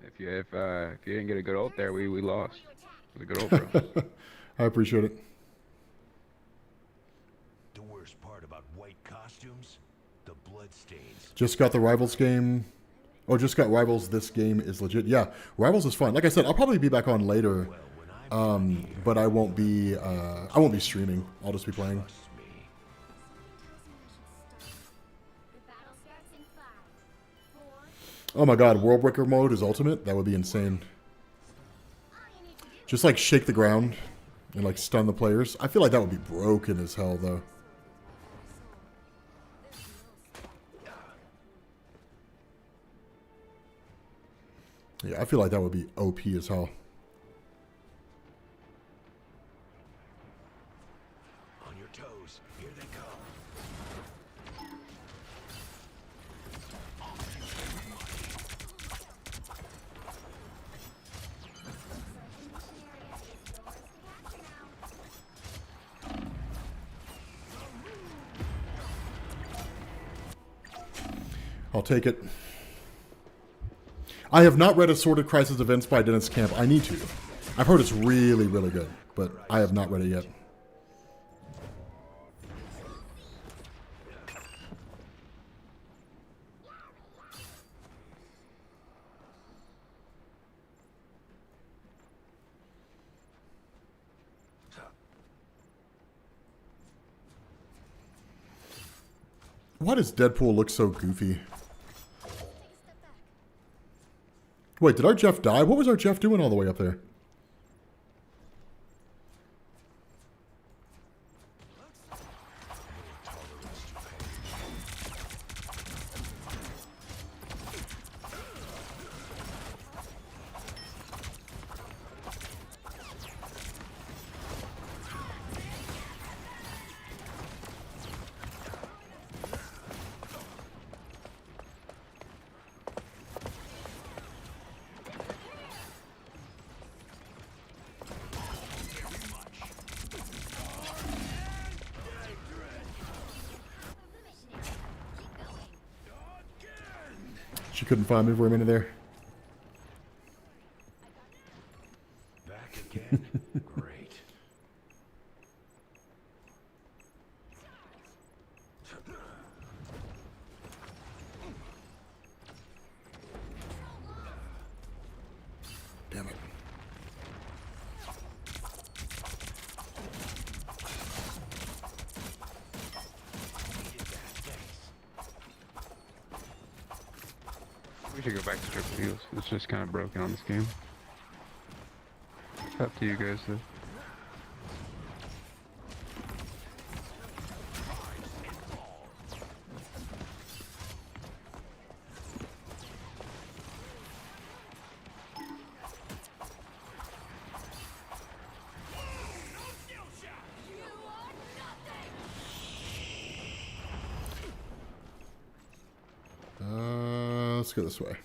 Speaker 11: If you didn't get a good ult there, we lost. It was a good ult, bro.
Speaker 1: I appreciate it.
Speaker 3: The worst part about white costumes? The bloodstains.
Speaker 1: Just got the Rivals game. Oh, just got Rivals. This game is legit. Yeah, Rivals is fun. Like I said, I'll probably be back on later. But I won't be streaming. I'll just be playing.
Speaker 3: Trust me.
Speaker 2: The battle starts in 5, 4.
Speaker 1: Oh my god, World Breaker mode is ultimate? That would be insane.
Speaker 2: All you need to do
Speaker 1: Just like shake the ground and like stun the players. I feel like that would be broken as hell though. Yeah, I feel like that would be OP as hell.
Speaker 3: On your toes. Here they come.
Speaker 1: I'll take it. I have not read Assorted Crisis Events by Dennis Camp. I need to. I've heard it's really, really good, but I have not read it yet. Why does Deadpool look so goofy? Wait, did our Jeff die? What was our Jeff doing all the way up there? She couldn't find me for a minute there.
Speaker 3: Back again? Great.
Speaker 1: Damn it.
Speaker 11: We should go back to triple heals. It's just kind of broken on this game. It's up to you guys though.
Speaker 1: Let's go this way.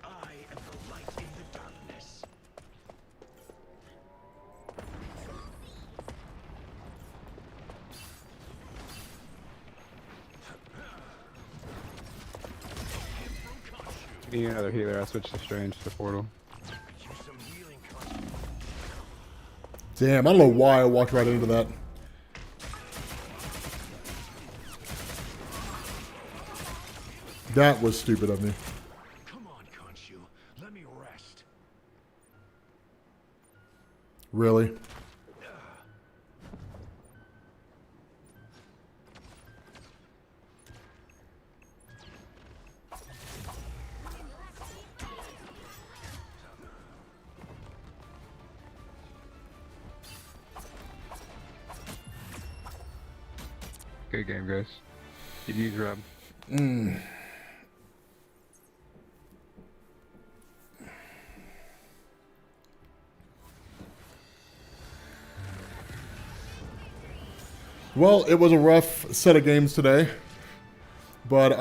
Speaker 3: I am the light in the darkness.
Speaker 11: If you need another healer, I'll switch to Strange to Portal.
Speaker 3: Use some healing Khonshu.
Speaker 1: Damn, I don't know why I walked right into that. That was stupid of me.
Speaker 3: Come on, Khonshu. Let me rest.
Speaker 1: Really?
Speaker 11: Good game, guys. GG's, Rob.
Speaker 1: Well, it was a rough set of games today. But,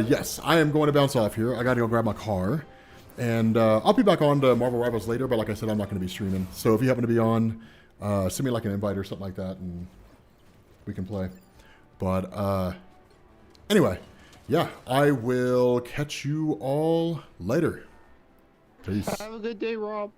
Speaker 1: yes, I am going to bounce off here. I gotta go grab my car. And I'll be back on to Marvel Rivals later, but like I said, I'm not going to be streaming. So if you happen to be on, send me like an invite or something like that, and we can play. But, anyway, yeah, I will catch you all later. Peace.
Speaker 9: Have a good day, Rob.